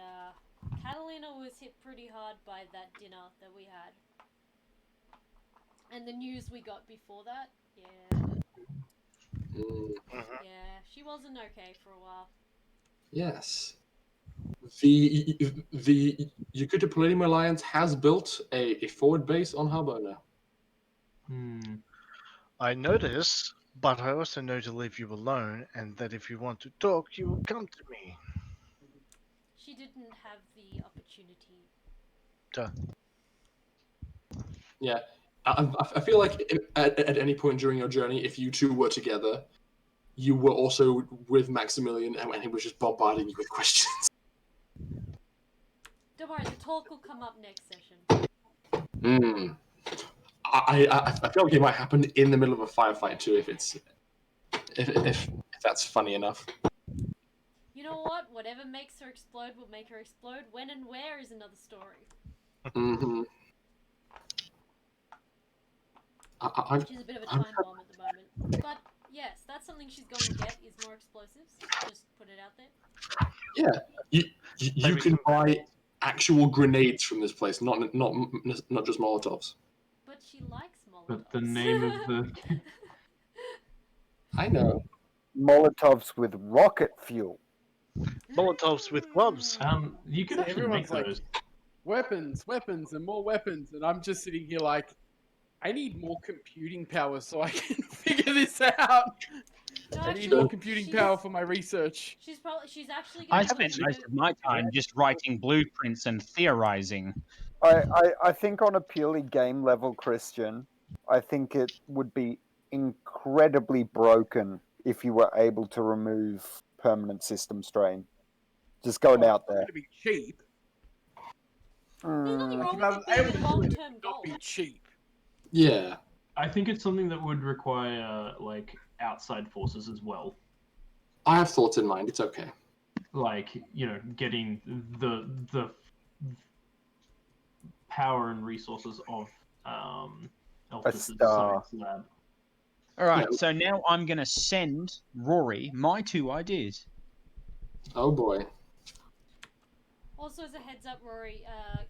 Catalina was hit pretty hard by that dinner that we had. And the news we got before that, yeah. Mm, Yeah, she wasn't okay for a while. yes. The Yakuta Palladium Alliance has built a forward base on Habbo now. Hmm. I know this, but I also know to leave you alone, and that if you want to talk, you will come to me. She didn't have the opportunity. Yeah. I feel like at any point during your journey, if you two were together, you were also with Maximilian, and he was just bombarding you with questions. Don't worry, the talk will come up next session. Hmm. I feel like it might happen in the middle of a firefight too, if that's funny enough. You know what? Whatever makes her explode will make her explode. When and where is another story. Mm-hmm. She's a bit of a time bomb at the moment. But yes, that's something she's going to get is more explosives. Just put it out there. Yeah, you can buy actual grenades from this place, not just Molotovs. But she likes Molotovs. But the name of the I know. Molotovs with rocket fuel. Molotovs with gloves. you could So actually make everyone's like, those. weapons, and more weapons, and I'm just sitting here like, I need more computing power so I can figure this out. No, I need actually, more computing power for my research. She's actually I going to spent most of my time just writing blueprints and theorizing. I think on a purely game level, Christian, I think it would be incredibly broken if you were able to remove permanent system strain. Just going out there. It's going to be cheap. There's nothing wrong If I with was it able being to a do it, it long-term would goal. not be cheap. Yeah. I think it's something that would require like outside forces as well. I have thoughts in mind. It's okay. Like, you know, getting the power and resources of Elphis's star. science lab. All right, Yeah. so now I'm going to send Rory my 2 ideas. Oh boy. Also, as a heads up, Rory,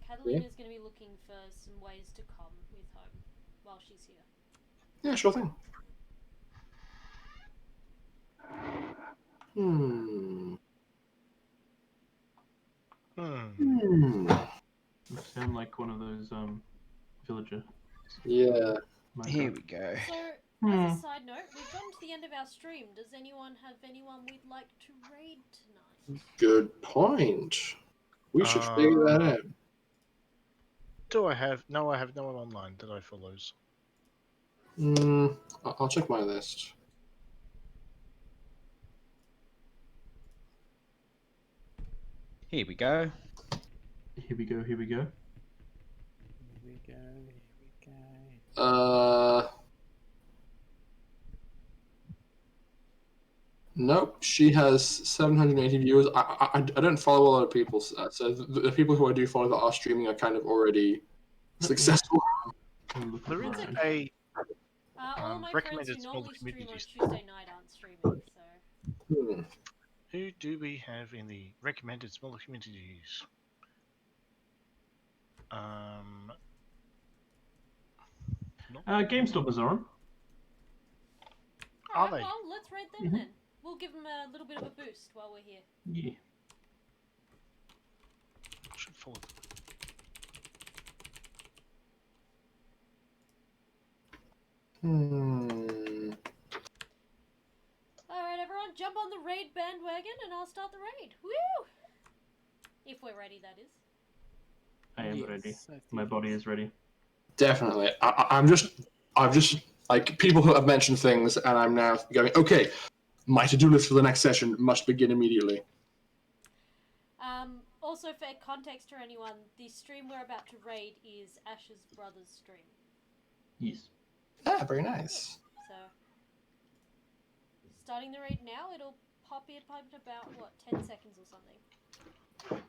Catalina's going to be looking for some ways to come with home while she's here. Yeah, sure thing. Hmm. You sound like one of those villager. Yeah. Here we go. So, as a side note, we've gotten to the end of our stream. Does anyone have anyone we'd like to raid tonight? Good point. We should figure that out. Do I have? No, I have no one online that I follows. I'll check my list. Here we go. Here we go. Here we go. Nope, she has 780 viewers. I don't follow a lot of people, so the people who I do follow that are streaming are kind of already successful. There is It's a all my friends recommended who small normally stream on communities. Tuesday night aren't streaming, so... Who do we have in the recommended smaller communities? GameStop is on. Are Alright, they? well, let's raid them then. we'll give them a little bit of a boost while we're here. Yeah. Should fall. Alright, everyone, jump on the raid bandwagon and I'll start the raid. Woo! If we're ready, that is. I am Yes, ready. I think My body it's- is ready. Definitely. I've just like people who have mentioned things, and I'm now going. Okay, my to-do list for the next session must begin immediately. Also, for context to anyone, the stream we're about to raid is Ash's brother's stream. Yes. Ah, very nice. So, starting the raid now, it'll pop in about, what, 10 seconds or something.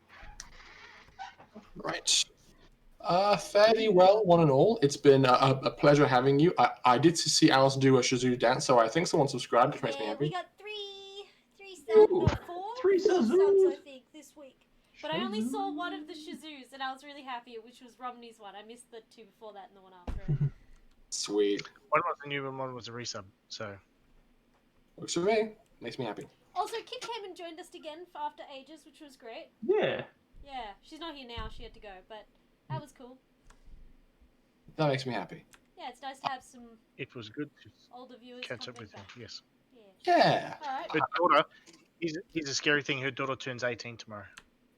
Right. Fairly well, one and all. It's been a pleasure having you. I did see Alice do a Shazoo dance, so I think someone subscribed, which makes me Yeah, happy. we got three subs, no, Three four subs, Shazoos. I think, this week. But I only saw one of the Shazoos, and I was really happy, which was Romney's one. I missed the two before that and the one after it. Sweet. One was a new and one was a resub. So Works for me. Makes me happy. Also, Kit came and joined us again for after ages, which was great. Yeah. Yeah, she's not here now, she had to go, but that was cool. That makes me happy. Yeah, it's nice to have some it was good to older viewers catch come up with back. you. Yes. Yeah. Yeah. Alright. Her daughter. Here's a scary thing. Her daughter turns 18 tomorrow.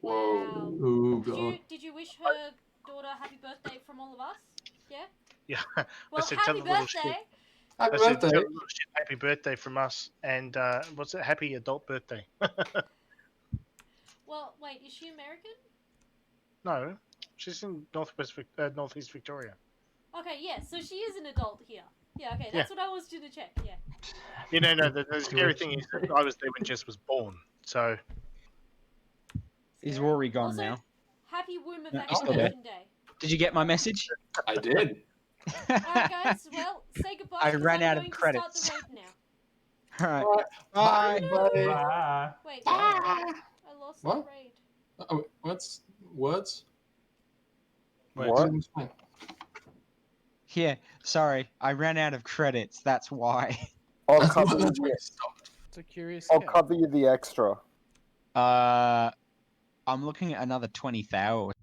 Wow. Oh Did god. you wish her daughter happy birthday from all of us? Yeah? Yeah. Well, said, tell happy the little birthday! shit. Happy I said, birthday. "Tell her little shit, happy birthday from us, and what's it? Happy adult birthday." Well, wait, is she American? No, she's in Northeast Victoria. Okay, yeah, so she is an adult here. Yeah, okay, that's what I was going to check, yeah. No. The scary thing is that I was there when Jess was born. So Is Scary. Rory gone Also, now? happy womb No, he's still there. evacuation day. Did you get my message? I did. Alright, guys, well, say goodbye. I 'cause ran I'm out of going to credits. start the raid now. Alright. Bye. Bye. Bye. Bye. Wait, Bye. I lost What? the raid. Oh, what's words? What? It's fine. Here, sorry, I ran out of credits. That's why. I'll That's cover why you. I stopped. It's a curious I'll cat. cover you the extra. I'm looking at another 20,000